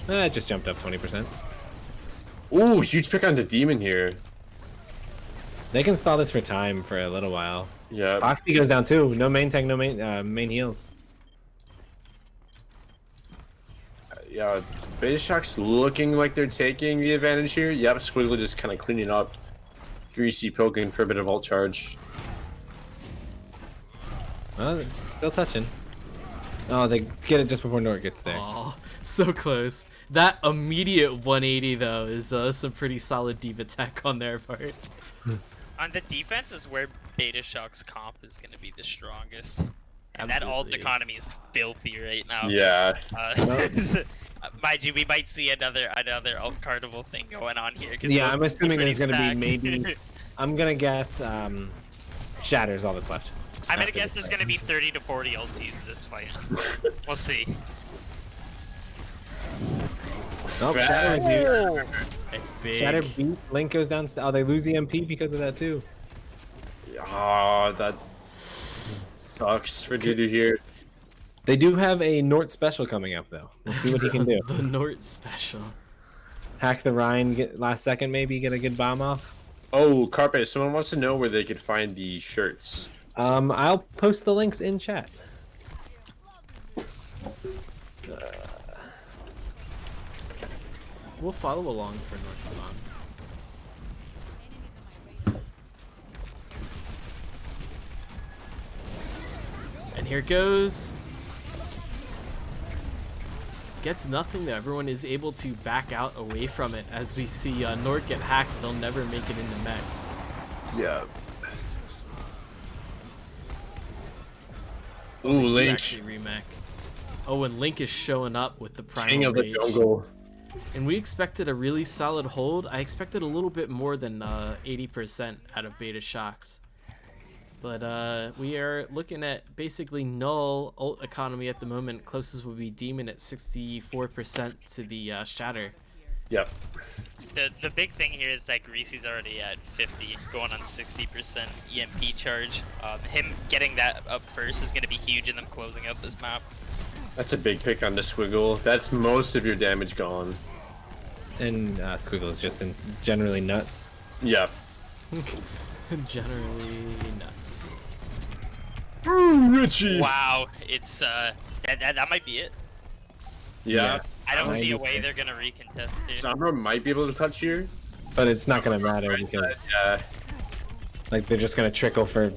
It just jumped up 20%. Ooh, huge pick on the Demon here. They can stall this for time for a little while. Yeah. Foxy goes down too. No main tank, no main heals. Yeah, Betashocks looking like they're taking the advantage here. Yep, Squiggle just kind of cleaning up. Greasy poking for a bit of ult charge. Oh, still touching. Oh, they get it just before Nort gets there. Oh, so close. That immediate 180 though is some pretty solid deep attack on their part. On the defense is where Betashocks comp is going to be the strongest. And Absolutely. that ult economy is filthy right now. Yeah. Mind you, we might see another ult carnival thing going on here. Yeah, I'm assuming there's going to be maybe... I'm going to guess Shatter's all that's left. I'm going to guess there's going to be 30 to 40 ults used this fight. We'll see. Oh, Shatter It's big. Shatter beat. Link goes down. Oh, they lose the MP because of that too. Oh, that sucks for DooDoo here. They do have a Nort special coming up though. We'll see what he can do. The Nort special. Hack the Rhine, get last second maybe, get a good bomb off. Oh, Carpe, someone wants to know where they could find the shirts. I'll post the links in chat. We'll follow along for North Spawn. And here goes. Gets nothing though. Everyone is able to back out away from it as we see Nort get hacked. They'll never make it into mech. Yeah. Ooh, Link. Actually remech. Oh, and Link is showing up with the primal King of the rage. jungle. And we expected a really solid hold. I expected a little bit more than 80% out of Betashocks. But we are looking at basically null ult economy at the moment. Closest would be Demon at 64% to the Shatter. Yep. The big thing here is that Greasy's already at 50, going on 60% EMP charge. Him getting that up first is going to be huge in them closing out this map. That's a big pick on the Squiggle. That's most of your damage gone. And Squiggle is just generally nuts. Yep. Generally nuts. Ooh, Richie! Wow, it's that might be it. Yeah. I don't see a way they're gonna recontest here. Sombra might be able to touch here, but it's not gonna matter because like they're just gonna trickle for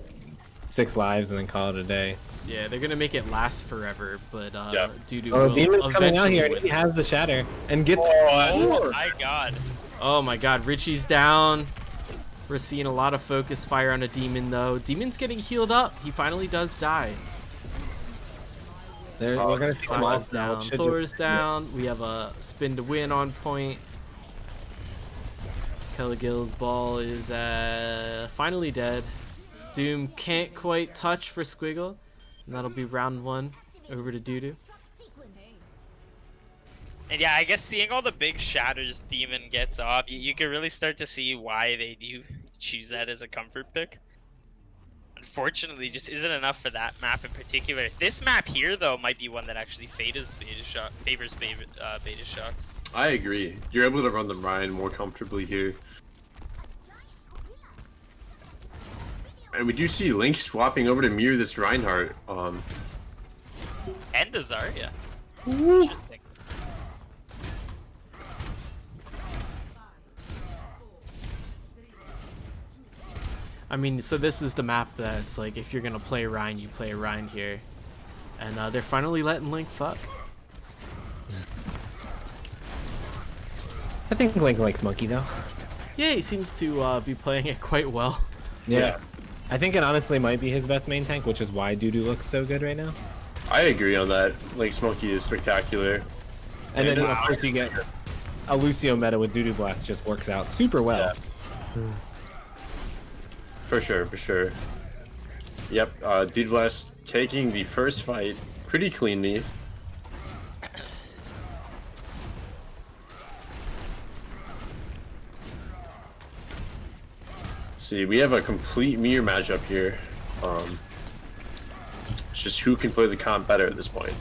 6 lives and then call it a day. Yeah, they're gonna make it last forever, but DooDoo Oh, will Demon's coming out here. eventually And he win has the shatter and gets. Oh my god. Oh my god, Richie's down. We're seeing a lot of focus fire on a Demon though. Demon's getting healed up. He finally does die. We're gonna see some Fox is now. down. Thor's down. We have a spin to win on point. Kelligill's ball is finally dead. Doom can't quite touch for Squiggle. And that'll be round 1 over to DooDoo. And yeah, I guess seeing all the big shatters Demon gets off, you can really start to see why they do choose that as a comfort pick. Unfortunately, just isn't enough for that map in particular. This map here, though, might be one that actually favors Betashocks. I agree. You're able to run the Ryan more comfortably here. And we do see Link swapping over to mirror this Reinhardt. And the Zarya. Interesting. I mean, so this is the map that's like, if you're gonna play Ryan, you play Ryan here. And they're finally letting Link fuck. I think Link likes Monkey though. Yeah, he seems to be playing it quite well. Yeah. I think it honestly might be his best main tank, which is why DooDoo looks so good right now. I agree on that. Link's Monkey is spectacular. And then of course you get a Lucio meta with DooDoo Blast just works out super well. Yeah. For sure, for sure. Yep, DooDoo Blast taking the first fight pretty cleanly. See, we have a complete mirror matchup here. It's just who can play the comp better at this point.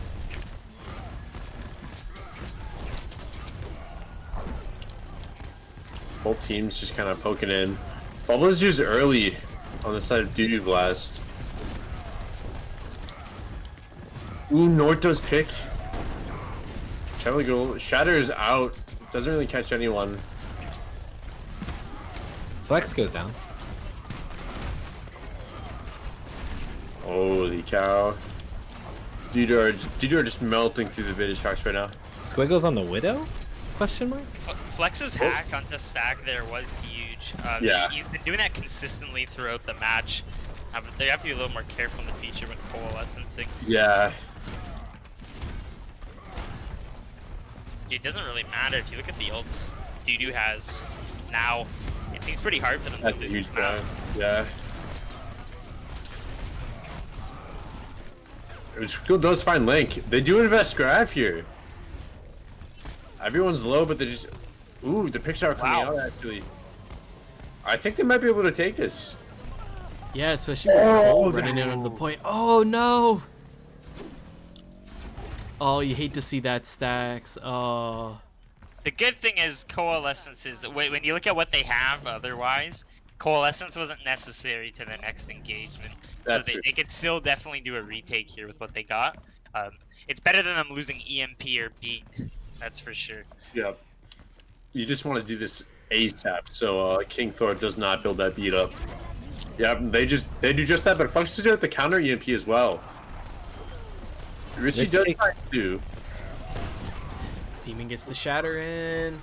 Both teams just kind of poking in. Bubbles used early on the side of DooDoo Blast. Ooh, Norto's pick. Kelligil shatters out. Doesn't really catch anyone. Flex goes down. Holy cow. DooDoo are just melting through the Betashocks right now. Squiggle's on the Widow? Question mark? Flex's hack onto stack there was huge. Yeah. He's been doing that consistently throughout the match. But they have to be a little more careful in the future when coalescing. Yeah. It doesn't really matter if you look at the ults DooDoo has now. It seems pretty hard for them That's to a lose huge this map. plan. Yeah. Squiggle does find Link. They do invest Grab here. Everyone's low, but they just... Ooh, the picks are coming out, actually. I think they might be able to take this. Yeah, especially with Cole running in on the point. Oh, no! Oh, you hate to see that, Stacks. Oh. The good thing is Coalescence is... When you look at what they have otherwise, Coalescence wasn't necessary to the next engagement. That's so they could still definitely do a retake here with what they got. It's better than them losing EMP or Beat. That's for sure. Yeah. You just want to do this ASAP, so King Thor does not build that beat up. Yeah, they do just that, but Flux is doing the counter EMP as well. Richie does try to. Demon gets the shatter in.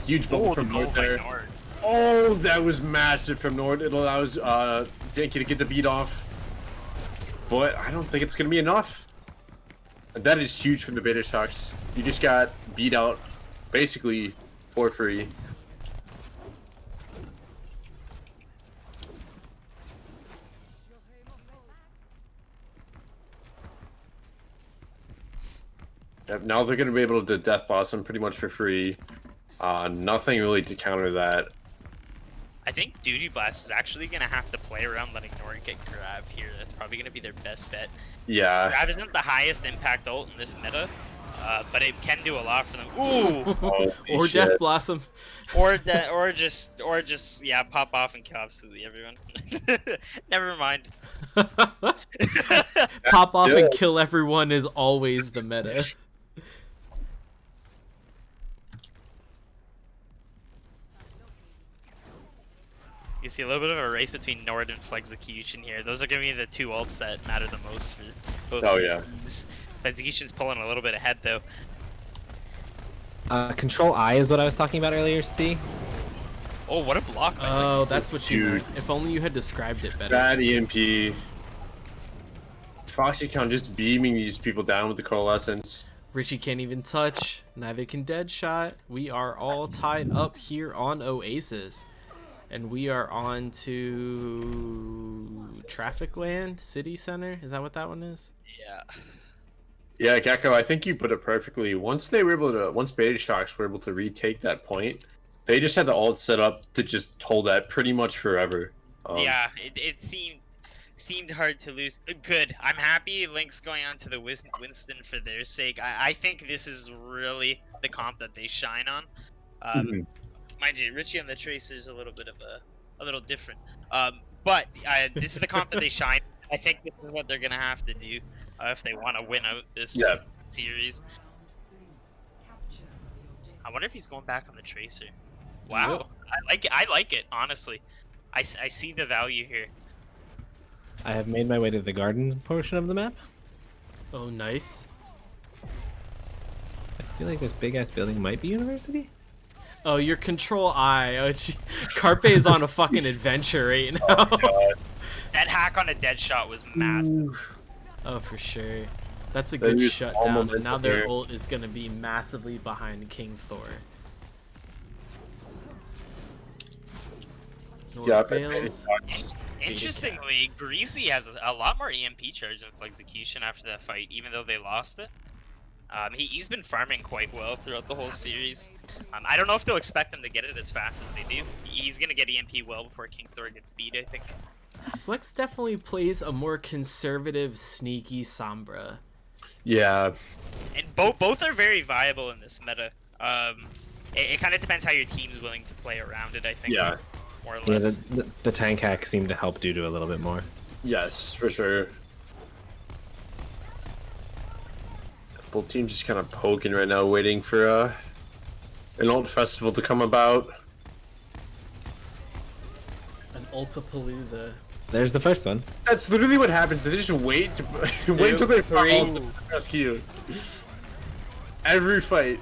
Huge bubble from Nord there. Oh, that was massive from Nord. It allows Denki to get the beat off. But I don't think it's going to be enough. And that is huge from the Betashocks. You just got beat out basically for free. Yep, now they're going to be able to Death Blossom pretty much for free. Nothing really to counter that. I think DooDoo Blast is actually going to have to play around letting Nord get Grab here. That's probably going to be their best bet. Yeah. Grab isn't the highest impact ult in this meta, but it can do a lot for them. Ooh! Or shit. Death Blossom. or just yeah, pop off and kill absolutely everyone. Never mind. Pop off and kill everyone is always the meta. can see a little bit of a race between Nord and Flexecution here. Those are going to be the two ults that matter the most for both these teams. Flexecution's pulling a little bit ahead, though. Control I is what I was talking about earlier, Steve. Oh, what a block. Oh, that's what you meant. If only you had described it better. Bad EMP. Foxycon just beaming these people down with the coalescence. Richie can't even touch. Neither can Deadshot. We are all tied up here on Oasis. And we are on to Traffic Land City Center. Is that what that one is? Yeah. Yeah, Gecko, I think you put it perfectly. Once Betashocks were able to retake that point, they just had the ult set up to just hold that pretty much forever. Yeah, it seemed hard to lose. Good. I'm happy Link's going on to the Winston for their sake. I think this is really the comp that they shine on. Mind you, Richie on the Tracer is a little bit of a little different. But this is the comp that they shine. I think this is what they're gonna have to do if they want to win out this series. I wonder if he's going back on the Tracer. Wow, I like it honestly. I see the value here. I have made my way to the gardens portion of the map. Oh, nice. I feel like this big ass building might be university. Oh, your Control I. Oh, Carpe is on a fucking adventure right now. Oh, that hack on a Deadshot was massive. Oh, for sure. That's a good shutdown. And now their ult is going to be massively behind King Thor. Yeah, interestingly, Greasy has a lot more EMP charge than Flexecution after that fight, even though they lost it. He's been farming quite well throughout the whole series. I don't know if they'll expect him to get it as fast as they do. He's going to get EMP well before King Thor gets beat, I think. Flex definitely plays a more conservative, sneaky Sombra. Yeah. And both are very viable in this meta. It kind of depends how your team's willing to play around it, I think. Yeah. More or less. Yeah, the tank hack seemed to help DooDoo a little bit more. Yes, for sure. Both teams just kind of poking right now, waiting for an ult festival to come about. An Ultapalooza. There's the first one. That's literally what happens. They just wait wait until they fall to rescue. Every fight.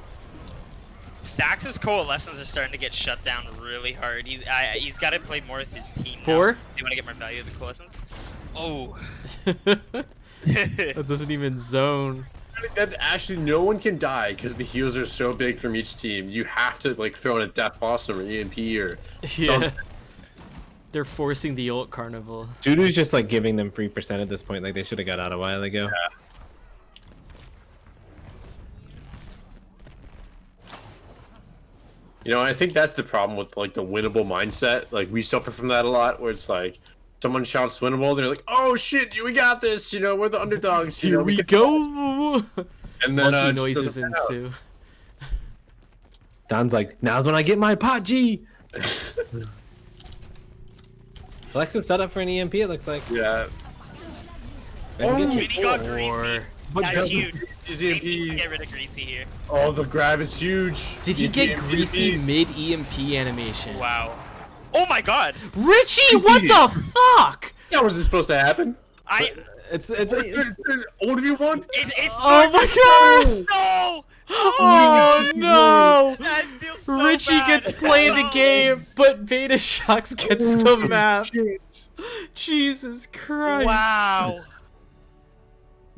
Stax' coalescence are starting to get shut down really hard. He's got to play more with his team. Four? Now. You want to get more value of the coalescence? Oh. That doesn't even zone. That's actually, no one can die because the heals are so big from each team. You have to like throw in a Death Blossom or EMP or something. They're forcing the ult carnival. DooDoo's just like giving them 3% at this point. Like they should have got out a while ago. Yeah. You know, I think that's the problem with like the winnable mindset. Like we suffer from that a lot, where it's like someone shouts winnable, they're like, "Oh shit, we got this! You know, we're the underdogs. Here we go!" And then monkey noises ensue. Don's like, "Now's when I get my pot, G." Flex is set up for an EMP. It looks like. Yeah. He got Greasy. That's huge. EMP. Get rid of Greasy here. Oh, the grab is huge. Did he get Greasy mid EMP animation? Wow. Oh my god! Richie, what the fuck? How was this supposed to happen? It's old of you one? It's oh my god! No! Oh no! That feels so Richie bad. gets play the game, but Betashocks gets the map. Jesus Christ! Wow.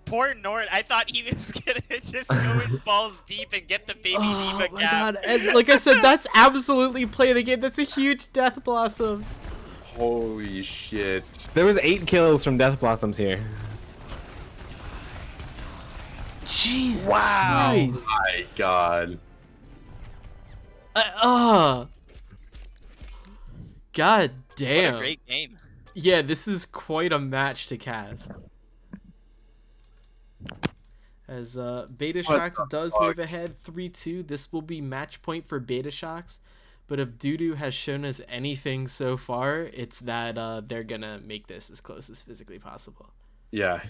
Poor Nord. I thought he was gonna just go in balls deep and get the baby Diva my cap. god! And like I said, that's absolutely play the game. That's a huge Death Blossom. Holy shit! There was 8 kills from Death Blossoms here. Jesus Wow! Christ. My god! God damn! What a great game. Yeah, this is quite a match to cast. As Betashocks does move ahead 3-2, this will be match point for Betashocks. But if DooDoo has shown us anything so far, it's that they're gonna make this as close as physically possible. Yeah.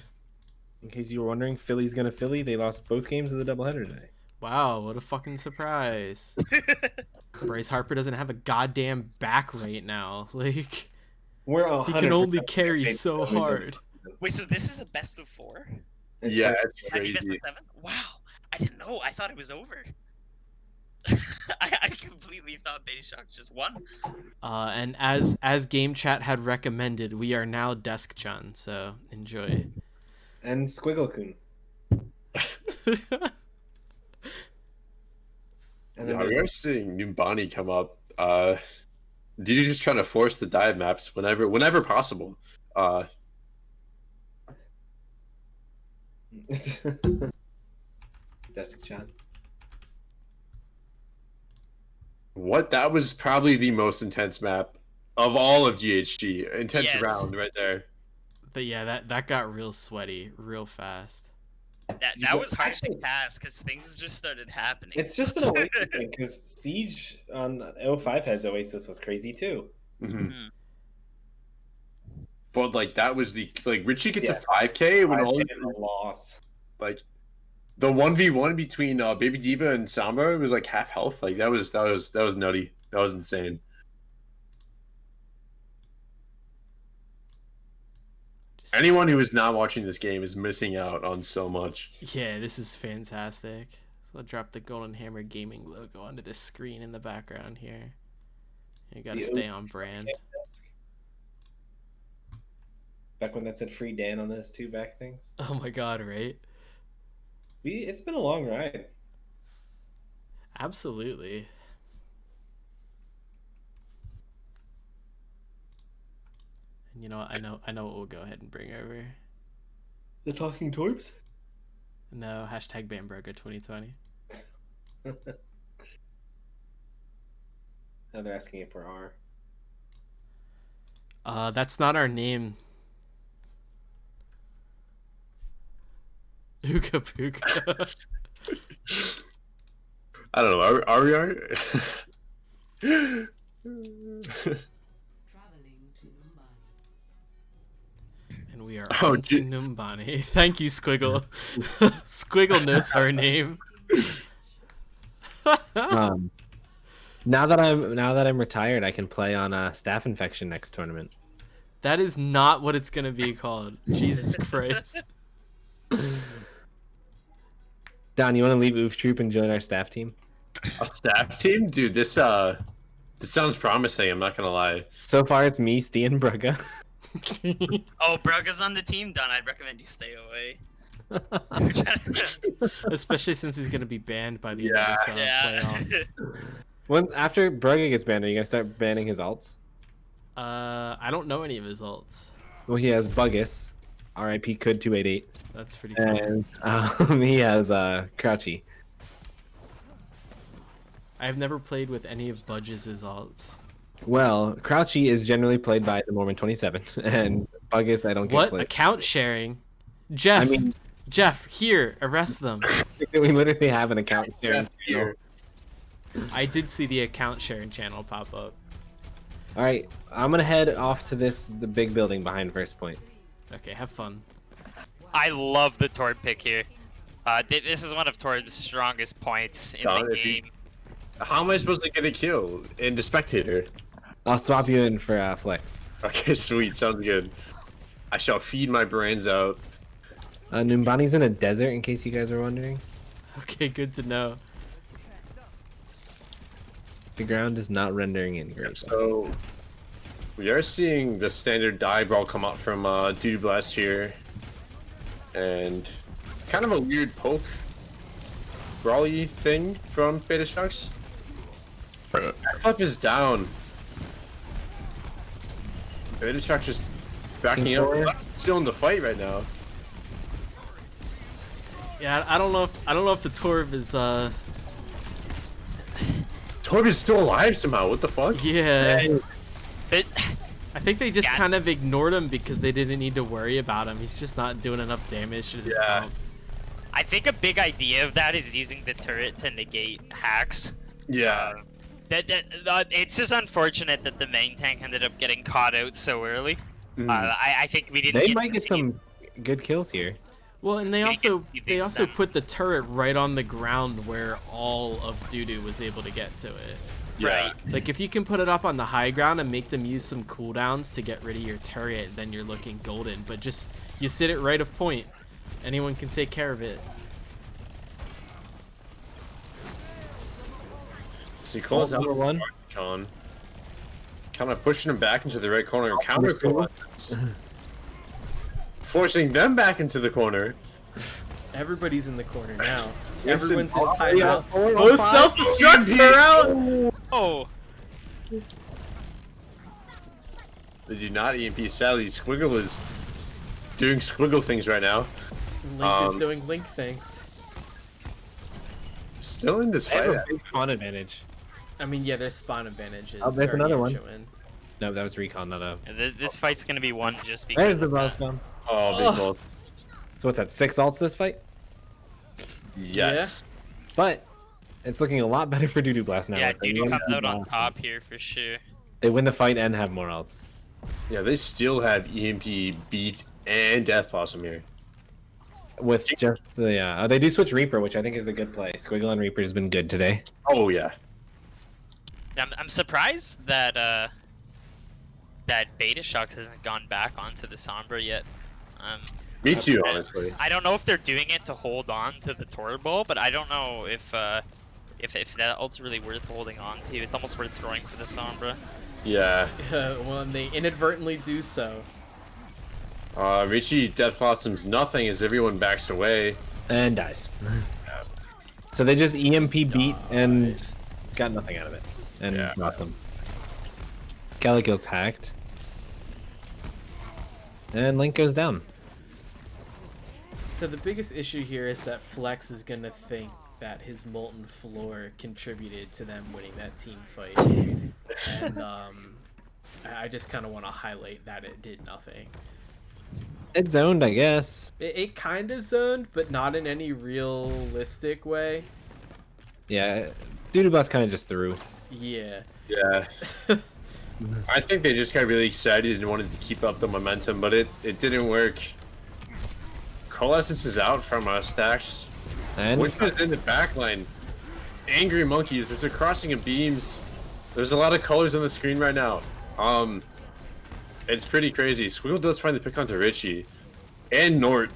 In case you were wondering, Philly's gonna Philly. They lost both games of the doubleheader today. Wow, what a fucking surprise. Bryce Harper doesn't have a goddamn back right now. Like, We're He can 100% only carry so wins on hard. this. Wait, so this is a best of 4? Yeah, it's I mean, best of crazy. 7? Wow, I didn't know. I thought it was over. I completely thought Betashocks just won. And as game chat had recommended, we are now Desk Chun, so enjoy. And Squiggle-kun. And Yeah, then we are seeing Numbani come up. DooDoo just trying to force the dive maps whenever possible. Desk chat. That was probably the most intense map of all of GHG. Intense Yes. round right there. But yeah, that got real sweaty real fast. That was hard to pass because things just started happening. It's just an Oasis thing, because Siege on 05 Heads Oasis was crazy too. Mm-hmm. But like that was Richie gets Yeah. a 5K when all loss. like the 1v1 between Baby Diva and Samba was like half health. Like that was nutty. That was insane. Anyone who is not watching this game is missing out on so much. Yeah, this is fantastic. So I'll drop the Golden Hammer Gaming logo onto this screen in the background here. You gotta stay on brand. Back when that said free Dan on those 2 back things. Oh my god, right? It's been a long ride. Absolutely. And you know what? I know what we'll go ahead and bring over. The Talking Torps? No, hashtag Bamberga 2020. Now they're asking if we're R. That's not our name. Ooga Booga. I don't know. Are we? And we are on to Numbani. Thank you, Squiggle. Squiggleness, our name. Now that I'm retired, I can play on Staph Infection next tournament. That is not what it's gonna be called. Jesus Christ. Don, you want to leave Oof Troop and join our staff team? A staff team, dude. This sounds promising. I'm not gonna lie. So far, it's me, Steve, and Brugga. Oh, Brugga's on the team, Don. I'd recommend you stay away. Especially since he's gonna be banned by the end of this playoff. After Brugga gets banned, are you gonna start banning his alts? I don't know any of his alts. Well, he has Buggus, R.I.P. Could 288. That's pretty cool. And he has Crouchy. I've never played with any of Budge's alts. Well, Crouchy is generally played by the Mormon 27, and Buggus I don't get What? played. Account sharing? Jeff, I mean, Jeff, here, arrest them. We literally have an account sharing channel. I did see the account sharing channel pop up. All right, I'm gonna head off to the big building behind First Point. Okay, have fun. I love the Torb pick here. This is one of Torb's strongest points in the game. How am I supposed to get a kill in the spectator? I'll swap you in for Flex. Okay, sweet. Sounds good. I shall feed my brains out. Numbani's in a desert, in case you guys are wondering. Okay, good to know. The ground is not rendering in great. So we are seeing the standard dive brawl come out from DooDoo Blast here, and kind of a weird poke brawly thing from Betashocks. Flip is down. Betashocks just backing up, still in the fight right now. Yeah, I don't know if the Torb is Torb is still alive somehow. What the fuck? Yeah. I think they just kind of ignored him because they didn't need to worry about him. He's just not doing enough damage to this comp. I think a big idea of that is using the turret to negate hacks. Yeah. It's just unfortunate that the main tank ended up getting caught out so early. I think we didn't. They might get some good kills here. Well, and they also put the turret right on the ground where all of DooDoo was able to get to it. Right. Like if you can put it up on the high ground and make them use some cooldowns to get rid of your turret, then you're looking golden. But just you sit it right of point. Anyone can take care of it. See, Cole's number one. Kind of pushing him back into the right corner and counter coalescence. Forcing them back into the corner. Everybody's in the corner now. Yes, Everyone's and- in timeout. Oh, Both self-destructs are out! Oh. They do not EMP. Sadly, Squiggle is doing Squiggle things right now. Link is doing Link things. Still in this They have fight. a big spawn advantage. I mean, yeah, there's spawn advantages. Oh, there's another one. Gargantuan. No, that was recon, not a. This fight's gonna be won just because. There's the of boss that. bomb. Oh, big ball. So what's that? 6 ults this fight? Yes. But it's looking a lot better for DooDoo Blast now. Yeah, They DooDoo win comes the out on fight. top here for sure. They win the fight and have more ults. Yeah, they still have EMP, Beat, and Death Blossom here. With just the they do switch Reaper, which I think is a good play. Squiggle on Reaper has been good today. Oh yeah. I'm surprised that that Betashocks hasn't gone back onto the Sombra yet. Me too, honestly. I don't know if they're doing it to hold on to the Torbull, but I don't know if that ult's really worth holding on to. It's almost worth throwing for the Sombra. Yeah. Well, and they inadvertently do so. Richie Death Blossoms nothing as everyone backs away. And dies. So they just EMP beat and got nothing out of it. And lost them. Caligill's hacked. And Link goes down. So the biggest issue here is that Flex is gonna think that his Molten Floor contributed to them winning that team fight. And I just kind of want to highlight that it did nothing. It zoned, I guess. It kind of zoned, but not in any realistic way. Yeah, DooDoo Blast kind of just threw. Yeah. Yeah. I think they just got really excited and wanted to keep up the momentum, but it didn't work. Coalescence is out from Stacks. And Which is in the back line. Angry monkeys as they're crossing in beams. There's a lot of colors on the screen right now. It's pretty crazy. Squiggle does find the pick onto Richie. And Nort.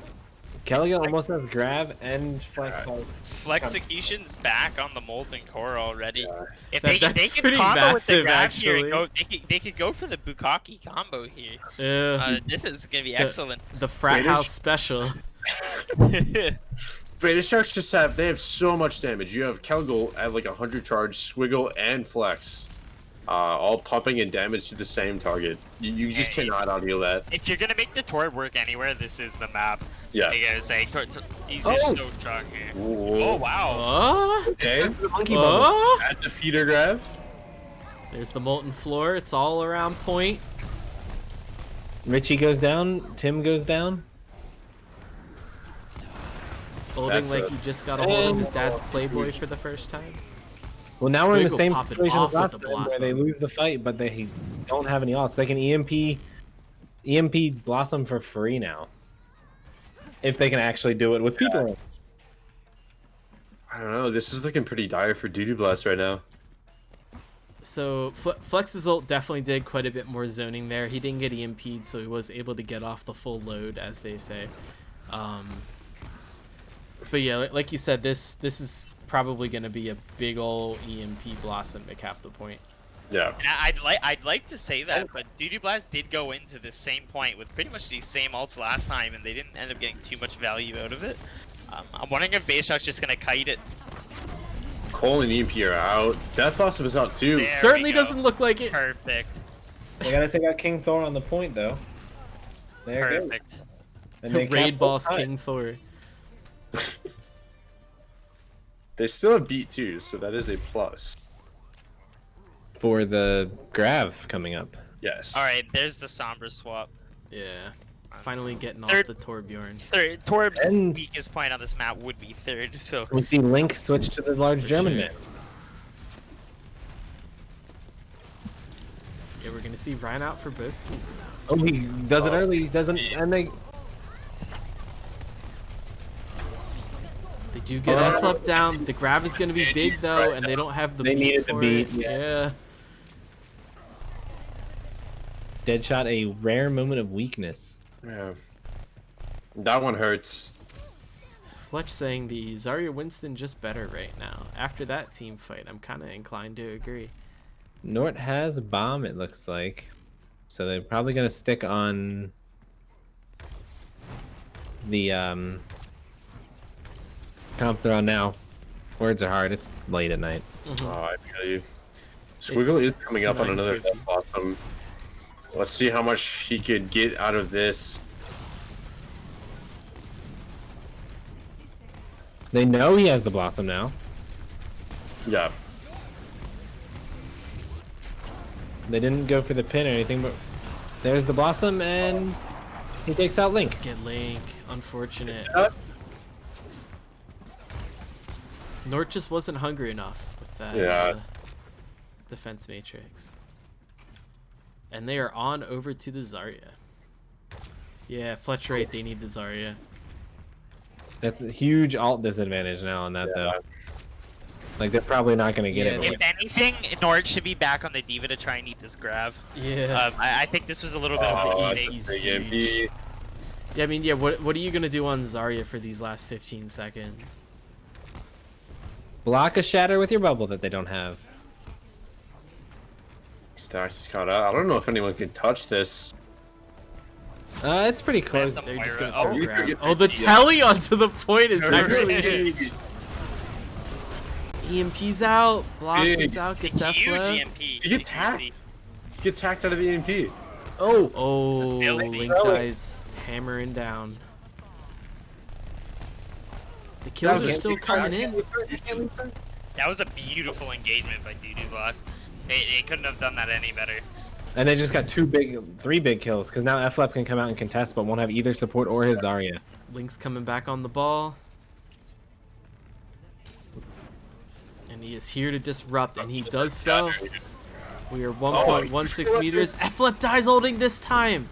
Caligil almost has grab and flex. Flexecution's back on the Molten Core already. Yeah. If That's they could pretty combo with the massive, grab here and actually. go, they could go for the Bukaki combo here. Yeah. This is gonna be excellent. The frat house special. Betashocks just have so much damage. You have Caligil at like 100 charge, Squiggle and Flex. All pumping and damage to the same target. You just cannot outdeal that. If you're gonna make the Tor work anywhere, this is the map. Yeah. I gotta say, he's just so strong here. Oh wow. Okay. Monkey bubble. At the feeder grab. There's the Molten Floor. It's all around point. Richie goes down. Tim goes down. Holding That's like a- you just got a hold of his dad's Playboy for the first time. Well, now we're in the Squiggle same popping situation off as with last the time, where Blossom. they lose the fight, but they don't have any ults. They can EMP Blossom for free now. If they can actually do it with people in. I don't know. This is looking pretty dire for DooDoo Blast right now. So Flex's ult definitely did quite a bit more zoning there. He didn't get EMP'd, so he was able to get off the full load, as they say. But yeah, like you said, this is probably going to be a big ol' EMP Blossom to cap the point. Yeah. And I'd like to say that, but DooDoo Blast did go into the same point with pretty much these same ults last time, and they didn't end up getting too much value out of it. I'm wondering if Betashocks just gonna kite it. Cole and EMP are out. Death Blossom is out too. There Certainly we go. doesn't look like it. Perfect. They gotta take out King Thor on the point, though. There it Perfect. goes. And they Raid cap boss both King Thor. They still have beat too, so that is a plus. for the Grav coming up. Yes. Alright, there's the Sombra swap. Yeah. Finally getting Third- off the Torbjorn. Torb's And- weakest point on this map would be third, so We see Link switch to the large German sure. man. Yeah, we're gonna see Ryan out for both teams now. Oh, he does it early, doesn't, and they. They do get F-flip down. The grab is going to be big, though, and they don't have the beat for it. Yeah. Deadshot, a rare moment of weakness. Yeah. That one hurts. Fletch saying the Zarya Winston just better right now. After that team fight, I'm kind of inclined to agree. Nort has bomb, it looks like. So they're probably going to stick on the comp they're on now. Words are hard. It's late at night. Oh, I feel you. Squiggle is coming up on another death blossom. Let's see how much he could get out of this. They know he has the blossom now. Yeah. They didn't go for the pin or anything, but there's the blossom, and he takes out Link. Let's get Link. Unfortunate. Nort just wasn't hungry enough with that defense matrix. And they are on over to the Zarya. Yeah, Fletch right, they need the Zarya. That's a huge alt disadvantage now on that, though. Like, they're probably not going to get it. If anything, Nord should be back on the Diva to try and eat this grab. Yeah. I think this was a little bit of a mistake. Yeah, I mean, yeah, what are you going to do on Zarya for these last 15 seconds? Block a shatter with your bubble that they don't have. Stacks caught out. I don't know if anyone can touch this. It's pretty close. They're just going to grab. Oh, the telly onto the point is actually... EMP's out. Blossom's out. Gets F-flip. He gets hacked. He gets hacked out of the EMP. Oh, Link dies hammering down. The kills are still coming in. That was a beautiful engagement by DooDoo Boss. They couldn't have done that any better. And they just got three big kills, because now F-flip can come out and contest, but won't have either support or his Zarya. Link's coming back on the ball. And he is here to disrupt, and he does so. We are 1.16 meters. F-flip dies holding this time.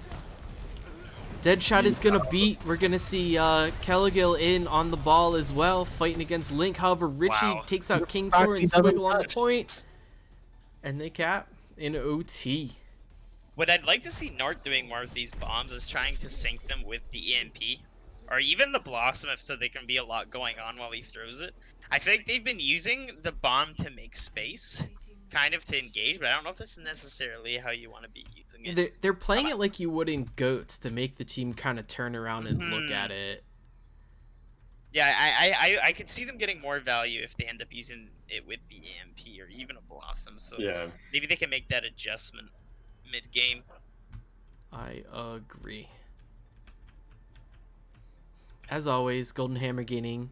Deadshot is going to beat. We're going to see Kelligil in on the ball as well, fighting against Link. However, Richie takes out King Thor and Squiggle on the point. And they cap in OT. What I'd like to see Nort doing more of these bombs is trying to sync them with the EMP. Or even the Blossom, so there can be a lot going on while he throws it. I think they've been using the bomb to make space, kind of to engage, but I don't know if that's necessarily how you want to be using it. They're playing it like you would in GOATs to make the team kind of turn around and look at it. Yeah, I could see them getting more value if they end up using it with the EMP or even a Blossom. So maybe they can make that adjustment mid-game. I agree. As always, Golden Hammer Gaming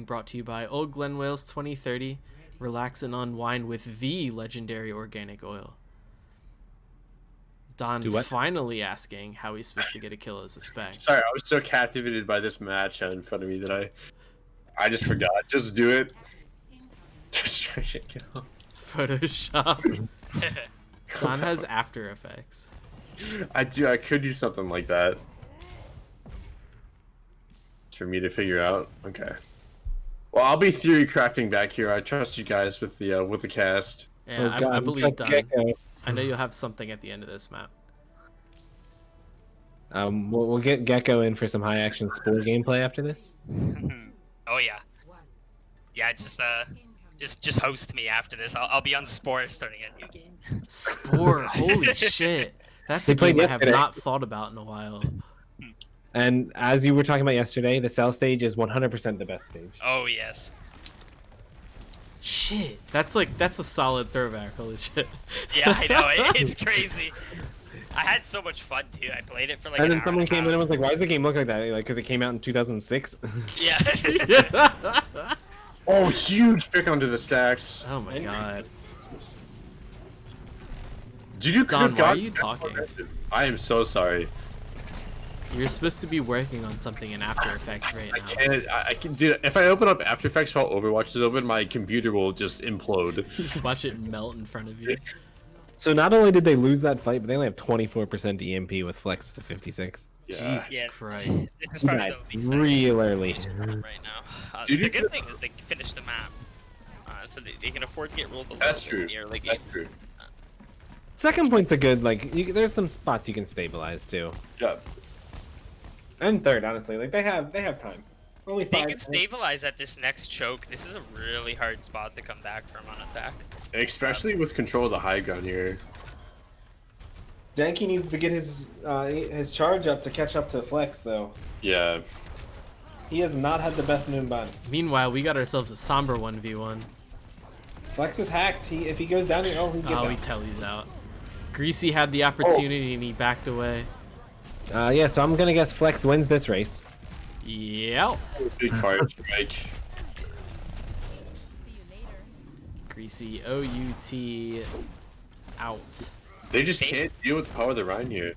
brought to you by Old Glen Wales 2030. Relax and unwind with the legendary organic oil. Don finally asking how he's supposed to get a kill as a spec. Sorry, I was so captivated by this match in front of me that I just forgot. Just do it. Just try to kill. Photoshop. Don has After Effects. I could do something like that. For me to figure out. Okay. Well, I'll be theory crafting back here. I trust you guys with the cast. Yeah, I believe Don. I know you'll have something at the end of this map. We'll get Gecko in for some high action Spore gameplay after this. Oh yeah. Yeah, just host me after this. I'll be on Spore starting a new game. Spore, holy shit. That's a game I have not thought about in a while. And as you were talking about yesterday, the cell stage is 100% the best stage. Oh yes. Shit, that's a solid throwback. Holy shit. Yeah, I know. It's crazy. I had so much fun too. I played it for like. And then someone came in and was like, "Why does the game look like that?" Like, because it came out in 2006. Yeah. Oh, huge pick onto the stacks. Oh my god. Did you Don, why are you talking? I am so sorry. You're supposed to be working on something in After Effects right now. I can, dude. If I open up After Effects while Overwatch is open, my computer will just implode. Watch it melt in front of you. So not only did they lose that fight, but they only have 24% EMP with flex to 56. Jesus Christ. This is probably the least real early. right now. The good thing is they finished the map, so they can afford to get rolled a little bit in the early game. That's true. Second point's a good, like, there's some spots you can stabilize too. Yeah. And third, honestly, like they have time. Only 5 They can stabilize at this next choke. This is a really hard spot to come back from on attack. Especially with control of the high ground here. Danky needs to get his charge up to catch up to Flex, though. Yeah. He has not had the best Noonban. Meanwhile, we got ourselves a somber 1v1. Flex is hacked. If he goes down, he gets out. We tell he's out. Greasy had the opportunity and he backed away. Yeah, so I'm gonna guess Flex wins this race. Yep. Big fire strike. Greasy OUT out. They just can't deal with the power of the Rhine here.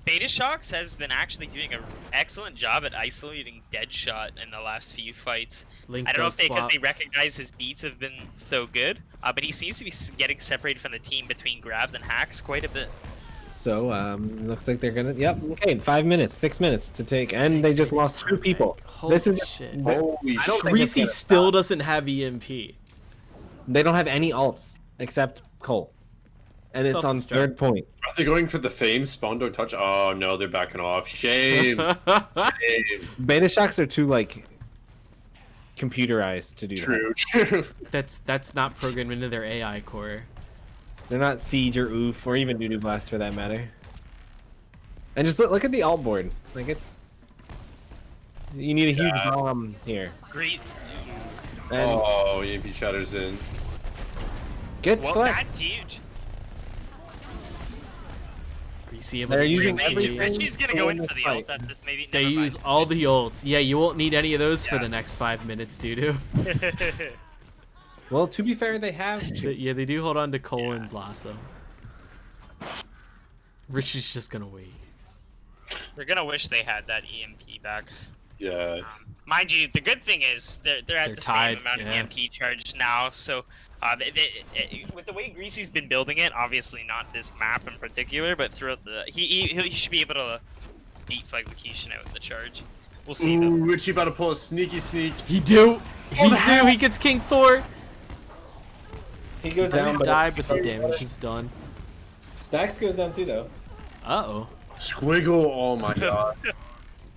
Betashocks has been actually doing an excellent job at isolating Deadshot in the last few fights. Link I don't know if because swap. they recognize his beats have been so good, but he seems to be getting separated from the team between grabs and hacks quite a bit. So, looks like they're gonna. Yep. Okay, 5 minutes, 6 minutes to take, and they just lost 2 people. Holy this is shit. Holy I don't think Greasy it's gonna still stop. doesn't have EMP. They don't have any alts except Cole, and it's on Self-destruct. third point. Are they going for the fame spawn don't touch? Oh no, they're backing off. Shame. Shame. Betashocks are too like computerized to do True, that. true. That's not programmed into their AI core. They're not Siege or Oof or even DooDoo Blast for that matter. And just look at the alt board. Like it's, you need a huge bomb here. Great. And Oh, EMP shatters in. gets Well, Flex. that's huge. Greasy able They're to using bring everything. in. Richie's gonna go in for the Fight. ult at this maybe. They Never use mind. all the ults. Yeah, you won't need any of those for Yeah. the next 5 minutes, Doodoo. Well, to be fair, they have. Yeah, they do hold on to Cole and Blossom. Richie's just gonna wait. They're gonna wish they had that EMP back. Yeah. Mind you, the good thing is they're at They're the tied, same amount of yeah. EMP charge now. So, with the way Greasy's been building it, obviously not this map in particular, but throughout the he should be able to beat Execution out with the charge. We'll see though. Ooh, Richie about to pull a sneaky sneak. He do. He gets King Thor. He goes Doesn't down, but die, but the damage is done. Stacks goes down too, though. Uh-oh. Squiggle, oh my god.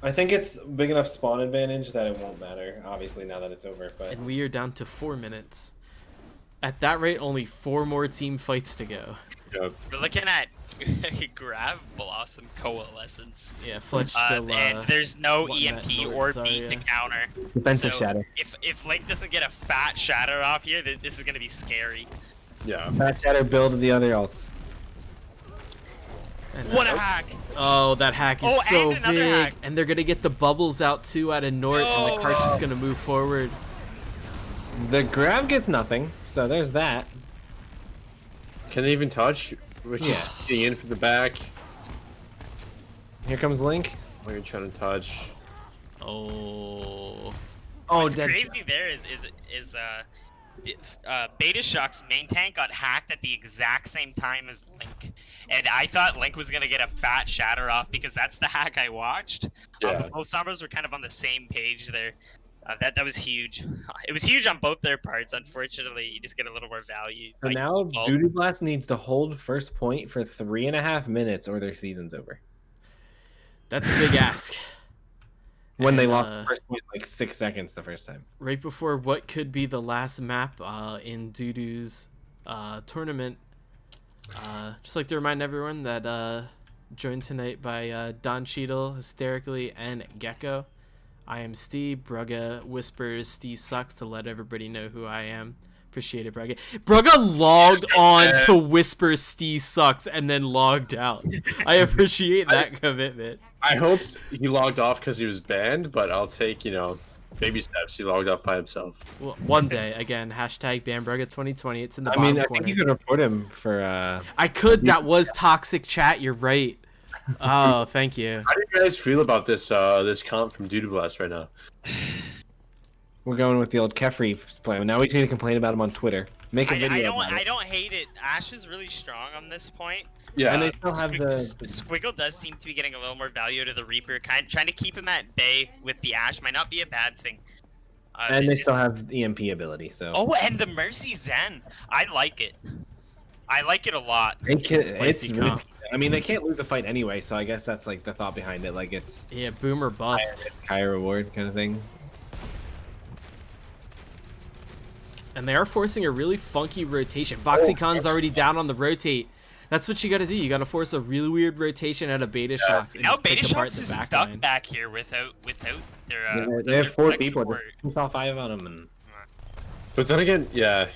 I think it's big enough spawn advantage that it won't matter. Obviously, now that it's over, but And we are down to 4 minutes. At that rate, only 4 more team fights to go. Yep. We're looking at Grav Blossom Coalescence. Yeah, Fletch still. And there's no wanting that EMP Nords, or sorry, beat to yeah. counter. defensive So, shatter. If Link doesn't get a fat shatter off here, this is gonna be scary. Yeah. Fat shatter build the other alts. And What a hack! Oh, that hack is Oh, so and another big. hack. And they're going to get the bubbles out too out of Nort, and the cart's just going to move forward. The grab gets nothing, so there's that. Can they even touch? Richie's Yeah. getting in from the back. Here comes Link. Oh, you're trying to touch. Oh. Oh, What's dead. crazy there is Betashocks main tank got hacked at the exact same time as Link, and I thought Link was gonna get a fat shatter off because that's the hack I watched. Yeah. Both Sombras were kind of on the same page there. That was huge. It was huge on both their parts. Unfortunately, you just get a little more value. So by now default. DooDoo Blast needs to hold first point for 3.5 minutes or their season's over. That's a big ask. When they And, lost first point like 6 seconds the first time. Right before what could be the last map in DooDoo's tournament. Just like to remind everyone that joined tonight by Don Cheadle, Hysterically, and Gecko. I am Steve. Brugga whispers Steve sucks to let everybody know who I am. Appreciate it, Brugga. Brugga logged on to whisper Steve sucks and then logged out. I appreciate that commitment. I hoped he logged off because he was banned, but I'll take, baby steps. He logged off by himself. Well, one day, again, hashtag BanBrugga2020. It's in the I bottom mean, I corner. think you could report him for. I could. That was toxic chat. You're right. Oh, thank you. How do you guys feel about this this comp from DooDoo Blast right now? We're going with the old Kefri plan. Now we just need to complain about him on Twitter. Make a video about I it. don't hate it. Ash is really strong on this point. Yeah. And they still have the. Squiggle does seem to be getting a little more value to the Reaper. Trying to keep him at bay with the Ash might not be a bad thing. And they still have EMP ability, so. Oh, and the Mercy Zen. I like it. I like it a lot. It's risky. I mean, they can't lose a fight anyway, so I guess that's like the thought behind it. Like it's boom or bust, higher reward kind of thing. And they are forcing a really funky rotation. Foxycon's already down on the rotate. That's what you got to do. You got to force a really weird rotation out of Betashocks. Now Betashocks is stuck back here without their. They have 4 people. Just saw 5 on them, and. But then again, yeah.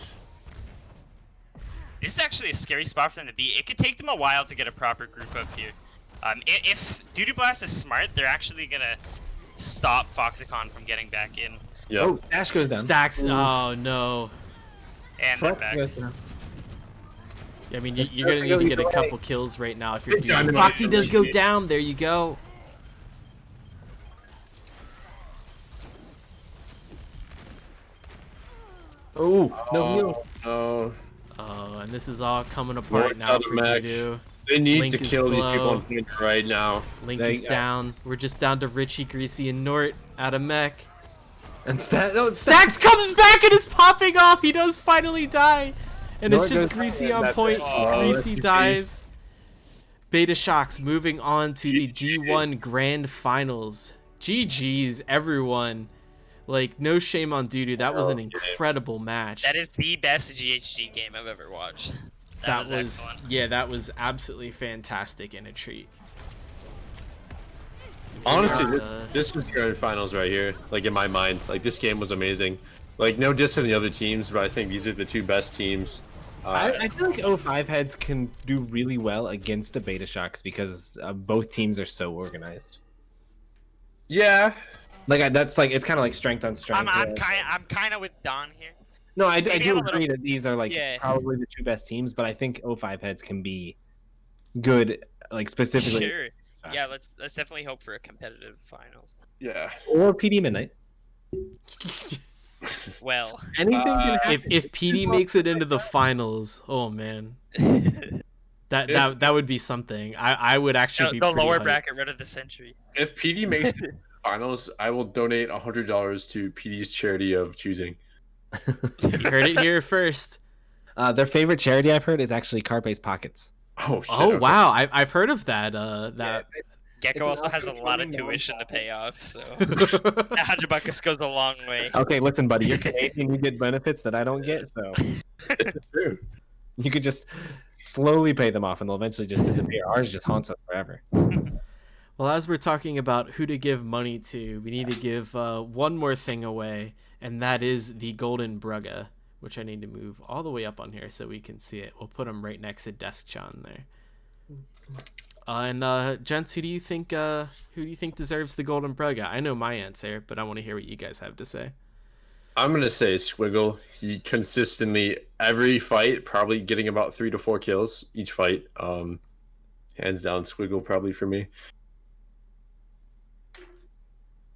This is actually a scary spot for them to be. It could take them a while to get a proper group up here. If DooDoo Blast is smart, they're actually gonna stop Foxycon from getting back in. Yep. Oh, Dash goes down. Stacks. Oh no. And they're back. Yeah, I mean, you're gonna need to get a couple kills right now if you're doing. Foxy does go down. There you go. Oh no heal. Oh. Oh, and this is all coming apart now for DooDoo. They need Link to kill these low. people on Twitter right now. Link is down. We're just down to Richie, Greasy, and Nort out of mech. And Stacks comes back and is popping off. He does finally die. And it's just Greasy on point. Greasy dies. Betashocks moving on to the D1 Grand Finals. GG's, everyone. Like, no shame on DooDoo. That was an incredible match. That is the best GHG game I've ever watched. That was excellent. Yeah, that was absolutely fantastic and a treat. Honestly, this was grand finals right here. Like in my mind, like this game was amazing. Like no diss to the other teams, but I think these are the 2 best teams. I feel like 05 heads can do really well against the Betashocks because both teams are so organized. Yeah. Like that's like it's kind of like strength on strength. I'm kind of with Don here. No, I do agree that these are like probably the 2 best teams, but I think 05 heads can be good, like specifically. Sure. Yeah, let's definitely hope for a competitive finals. Yeah. Or PD Midnight. Well, anything can happen. If PD makes it into the finals, oh man, that would be something. I would actually be the lower hyped. bracket rid of the century. If PD makes it to the finals, I will donate $100 to PD's charity of choosing. You heard it here first. Their favorite charity I've heard is actually Carpe's Pockets. Oh shit! Oh wow, I've heard of that. Gecko also has a lot of tuition to pay off, so $100 goes a long way. Okay, listen, buddy, you're Canadian. You get benefits that I don't get, so it's true. You could just slowly pay them off, and they'll eventually just disappear. Ours just haunts us forever. Well, as we're talking about who to give money to, we need to give one more thing away, and that is the Golden Brugga, which I need to move all the way up on here so we can see it. We'll put them right next to Deskchan there. And gents, who do you think deserves the Golden Brugga? I know my answer, but I want to hear what you guys have to say. I'm gonna say Squiggle. He consistently every fight, probably getting about 3 to 4 kills each fight. Hands down, Squiggle probably for me.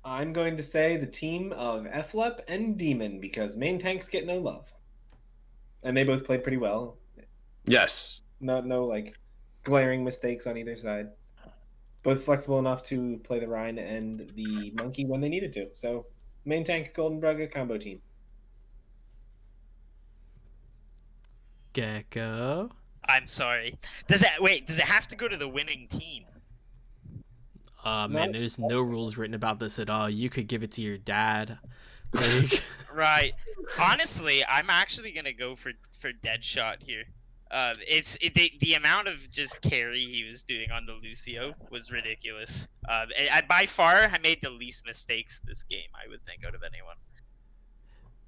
I'm going to say the team of FLEP and Demon because main tanks get no love, and they both played pretty well. Yes. No like glaring mistakes on either side. Both flexible enough to play the Rhine and the Monkey when they needed to. So main tank Golden Brugga combo team. Gecko. I'm sorry. Does it have to go to the winning team? Man, there's no rules written about this at all. You could give it to your dad. Like... Right. Honestly, I'm actually gonna go for Deadshot here. The amount of just carry he was doing on the Lucio was ridiculous. By far, I made the least mistakes this game, I would think, out of anyone.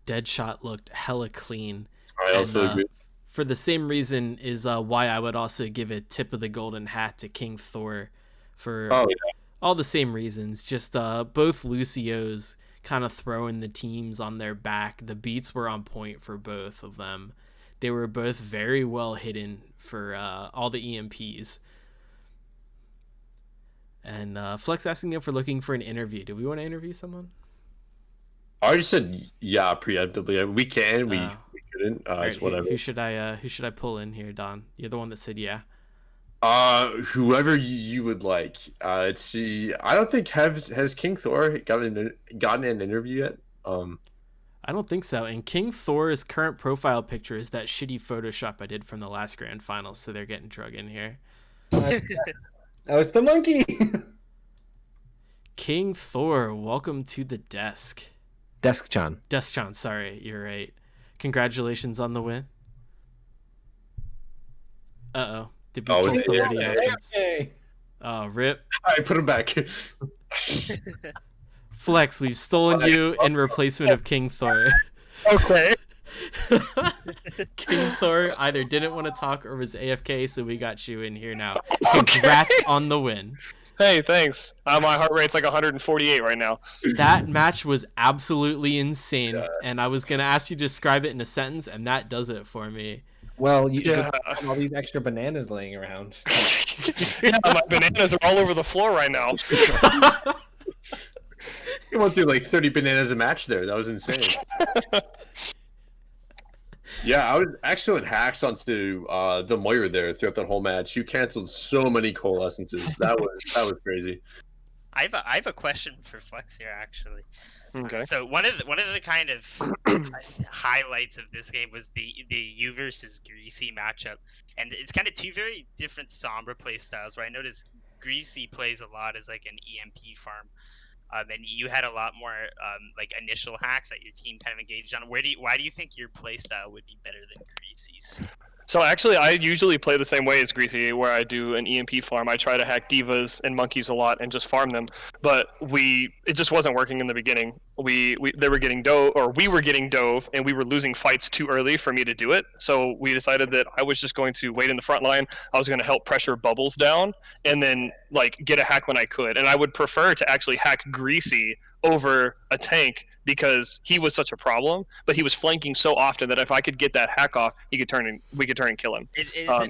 Deadshot looked hella clean. I also agree. For the same reason is why I would also give a tip of the golden hat to King Thor for all the same reasons. Just both Lucios kind of throwing the teams on their back. The beats were on point for both of them. They were both very well hidden for all the EMPs. And Flex asking if we're looking for an interview. Do we want to interview someone? I already said yeah preemptively. We can. We couldn't. It's whatever. Who should I pull in here, Don? You're the one that said yeah. Whoever you would like. Let's see. I don't think has King Thor gotten an interview yet. I don't think so. And King Thor's current profile picture is that shitty Photoshop I did from the last grand finals, so they're getting drug in here. Oh, it's the monkey. King Thor, welcome to the desk. Desk-chan. Desk-chan, sorry, you're right. Congratulations on the win. Uh-oh. Did we kill somebody else? Oh, rip. Alright, put him back. Flex, we've stolen you in replacement of King Thor. Okay. King Thor either didn't want to talk or was AFK, so we got you in here now. Congrats on the win. Hey, thanks. My heart rate's like 148 right now. That match was absolutely insane, and I was going to ask you to describe it in a sentence, and that does it for me. Well, you have all these extra bananas laying around. Yeah, my bananas are all over the floor right now. You went through like 30 bananas a match there. That was insane. Yeah, I was excellent hacks onto the Moira there throughout that whole match. You canceled so many coalescences. That was crazy. I have a question for Flex here, actually. Okay. So one of the kind of highlights of this game was the you versus Greasy matchup, and it's kind of two very different Sombra play styles. Where I noticed Greasy plays a lot as like an EMP farm, and you had a lot more like initial hacks that your team kind of engaged on. Why do you think your play style would be better than Greasy's? So actually, I usually play the same way as Greasy, where I do an EMP farm. I try to hack divas and monkeys a lot and just farm them. But it just wasn't working in the beginning. They were getting we were getting dove, and we were losing fights too early for me to do it. So we decided that I was just going to wait in the front line. I was going to help pressure bubbles down, and then like get a hack when I could. And I would prefer to actually hack Greasy over a tank, because he was such a problem, but he was flanking so often that if I could get that hack off, we could turn and kill him.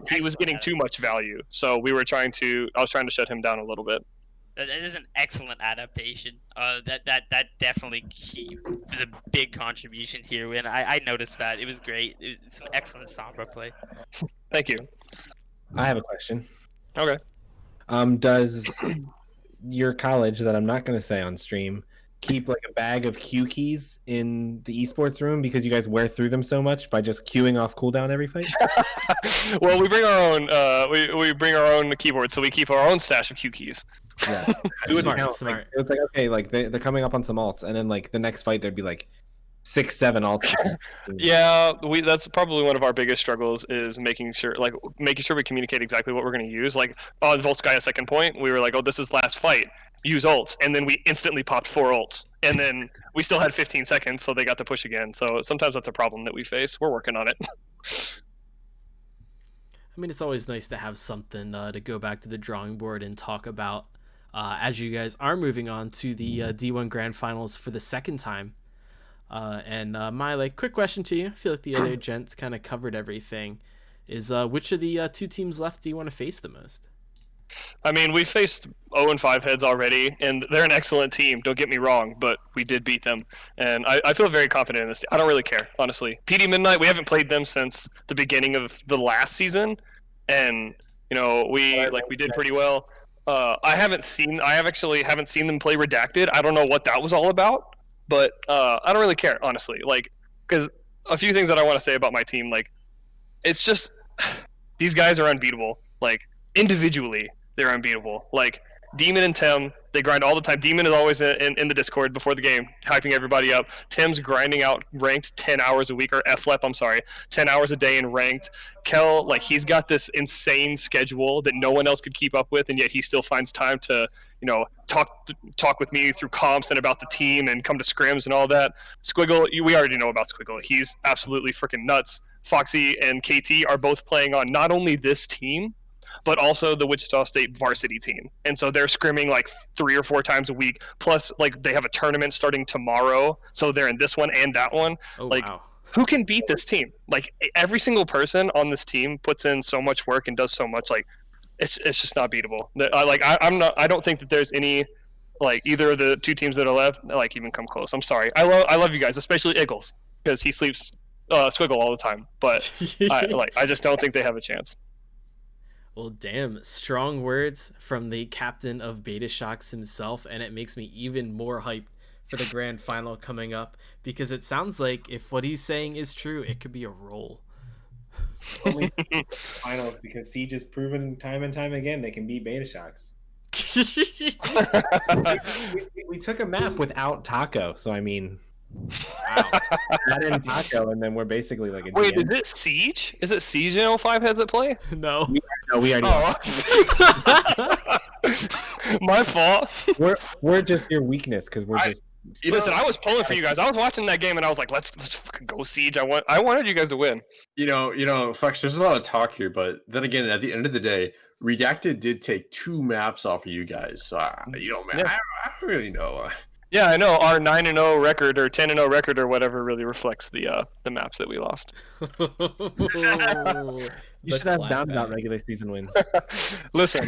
He was getting too much value, so I was trying to shut him down a little bit. That is an excellent adaptation. That definitely was a big contribution here, and I noticed that. It was great. It was an excellent Sombra play. Thank you. I have a question. Okay. Does your college, that I'm not going to say on stream, keep like a bag of Q keys in the esports room because you guys wear through them so much by just queuing off cooldown every fight? Well, we bring our own we bring our own keyboard, so we keep our own stash of Q keys. Yeah. Smart. Like, it's like, okay, like they're coming up on some alts, and then like the next fight there'd be like 6-7 alts. Yeah, that's probably one of our biggest struggles, is making sure we communicate exactly what we're going to use. Like on Volskaya second point, we were like, oh, this is last fight, use ults, and then we instantly popped 4 ults, and then we still had 15 seconds, so they got to push again. So sometimes that's a problem that we face. We're working on it. I mean, it's always nice to have something to go back to the drawing board and talk about as you guys are moving on to the D1 Grand Finals for the second time. And my quick question to you, I feel like the other gents kind of covered everything, is which of the two teams left do you want to face the most? I mean, we faced 0-5 heads already, and they're an excellent team, don't get me wrong, but we did beat them, and I feel very confident in this team. I don't really care, honestly. PD Midnight, we haven't played them since the beginning of the last season, and we did pretty well. I actually haven't seen them play Redacted. I don't know what that was all about, but I don't really care, honestly. Because a few things that I want to say about my team, it's just these guys are unbeatable. Individually, they're unbeatable. Demon and Tim, they grind all the time. Demon is always in the Discord before the game, hyping everybody up. Tim's grinding out ranked 10 hours a week, or FLEP, I'm sorry, 10 hours a day in ranked. Kel, he's got this insane schedule that no one else could keep up with, and yet he still finds time to, talk with me through comps and about the team and come to scrims and all that. Squiggle, we already know about Squiggle. He's absolutely freaking nuts. Foxy and KT are both playing on not only this team, but also the Wichita State varsity team. And so they're scrimming 3 or 4 times a week. Plus, they have a tournament starting tomorrow. So they're in this one and that one. Oh, wow. Who can beat this team? Every single person on this team puts in so much work and does so much. It's just not beatable. I don't think that there's any, either of the two teams that are left, even come close. I'm sorry. I love you guys, especially Eagles, because he sleeps Squiggle all the time. But I just don't think they have a chance. Well, damn, strong words from the captain of Betashocks himself, and it makes me even more hyped for the grand final coming up, because it sounds like if what he's saying is true, it could be a roll. Only finals because Siege has proven time and time again they can beat Betashocks. we took a map without Taco, so I mean, wow, not in Taco, and then we're basically like a Wait, GM. is it Siege? Is it Siege in 05 heads that play? No. We already My fault. We're just your weakness because we're just. Listen, I was pulling for you guys. I was watching that game and I was like, let's fucking go Siege. I wanted you guys to win. You know, Flex, there's a lot of talk here, but then again, at the end of the day, Redacted did take 2 maps off of you guys. So, man, Yeah. I don't really know. Yeah, I know. Our 9-0 record or 10-0 record or whatever really reflects the maps that we lost. You should have down about regular season wins. Listen,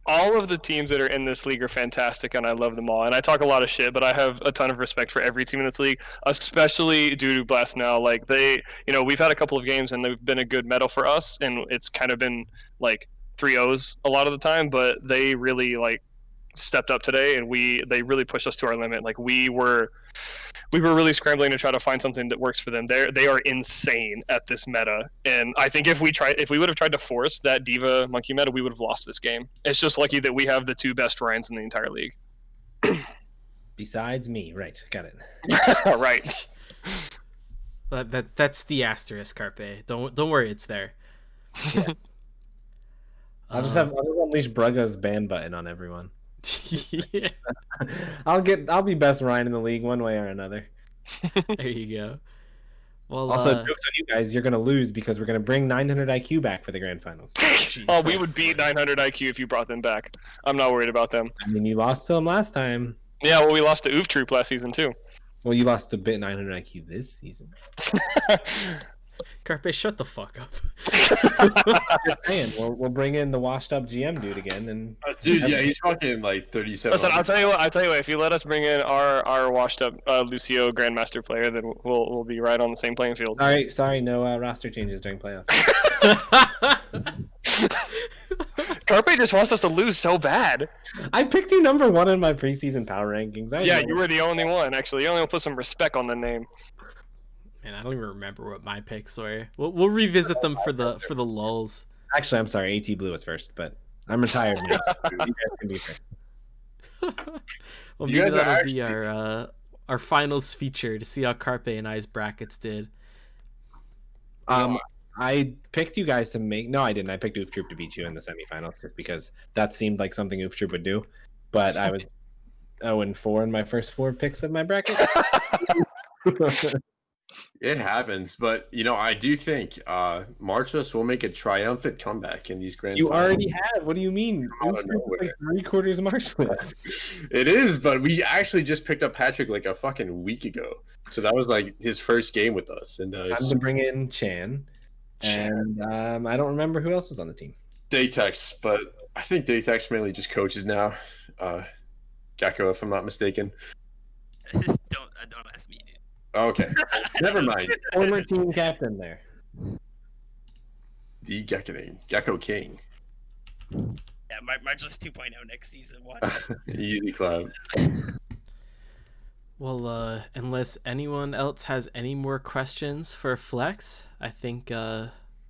all of the teams that are in this league are fantastic, and I love them all. And I talk a lot of shit, but I have a ton of respect for every team in this league, especially DooDoo Blast now. Like we've had a couple of games and they've been a good medal for us, and it's kind of been like 3-0s a lot of the time, but they really stepped up today, and they really pushed us to our limit. Like we were really scrambling to try to find something that works for them. They are insane at this meta, and I think if we would have tried to force that Diva Monkey meta, we would have lost this game. It's just lucky that we have the 2 best Ryans in the entire league. Besides me, right? Got it. Right. That's the asterisk, Carpe. Don't worry, it's there. Yeah. I'll just unleash Brugga's ban button on everyone. Yeah. I'll be best Ryan in the league one way or another. There you go. Well, also, jokes on you guys, you're gonna lose because we're gonna bring 900 IQ back for the grand finals. Oh, we would beat 900 IQ if you brought them back. I'm not worried about them. I mean, you lost to them last time. Yeah, well, we lost to Oof Troop last season too. Well, you lost to Bit 900 IQ this season. Carpe, shut the fuck up. Just saying, we'll bring in the washed up GM dude again, and dude, yeah, he's fucking like 37. Listen, I'll tell you what. If you let us bring in our washed up Lucio Grandmaster player, then we'll be right on the same playing field. Sorry, no roster changes during playoffs. Carpe just wants us to lose so bad. I picked you number 1 in my preseason power rankings. You were the only one. Actually, you only put some respect on the name. Man, I don't even remember what my picks were. We'll revisit them for the lulls. Actually, I'm sorry. AT Blue was first, but I'm retired now. You guys can be fair. Well, maybe that'll be our finals feature to see how Carpe and I's brackets did. I picked you guys to make. No, I didn't. I picked Oof Troop to beat you in the semifinals because that seemed like something Oof Troop would do. But I was 0-4 in my first 4 picks of my bracket. It happens, but I do think Marchless will make a triumphant comeback in these grand. You finals. already have. What do you mean? Like 3/4 Marchless. It is, but we actually just picked up Patrick like a fucking week ago, so that was like his first game with us. And time to bring in Chan, and I don't remember who else was on the team. Daytex, but I think Daytex mainly just coaches now. Gecko, if I'm not mistaken. Don't ask me, dude. Okay, never mind. Former team captain there. The Gecko King. Yeah, Marchless 2.0 next season. Watch. Easy club. Well, unless anyone else has any more questions for Flex, I think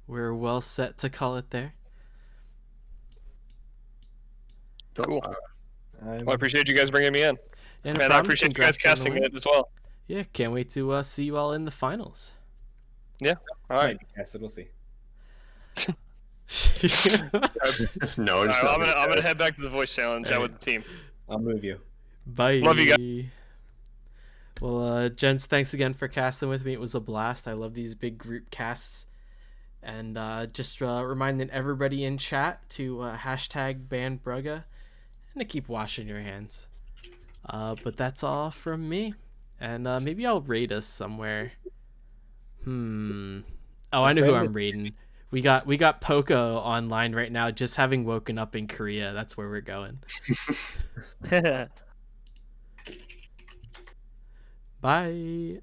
we're well set to call it there. Cool. Well, I appreciate you guys bringing me in. And I appreciate you guys casting it as well. Yeah, can't wait to see you all in the finals. Yeah, all right. Yes, we'll see. No, right, I'm gonna head back to the voice challenge out with the team. I'll move you. Bye. Love you guys. Well, gents, thanks again for casting with me. It was a blast. I love these big group casts. And just reminding everybody in chat to hashtag ban Brugga and to keep washing your hands. But that's all from me. And maybe I'll raid us somewhere. Oh, I know who I'm raiding. We got Poco online right now, just having woken up in Korea. That's where we're going. Bye.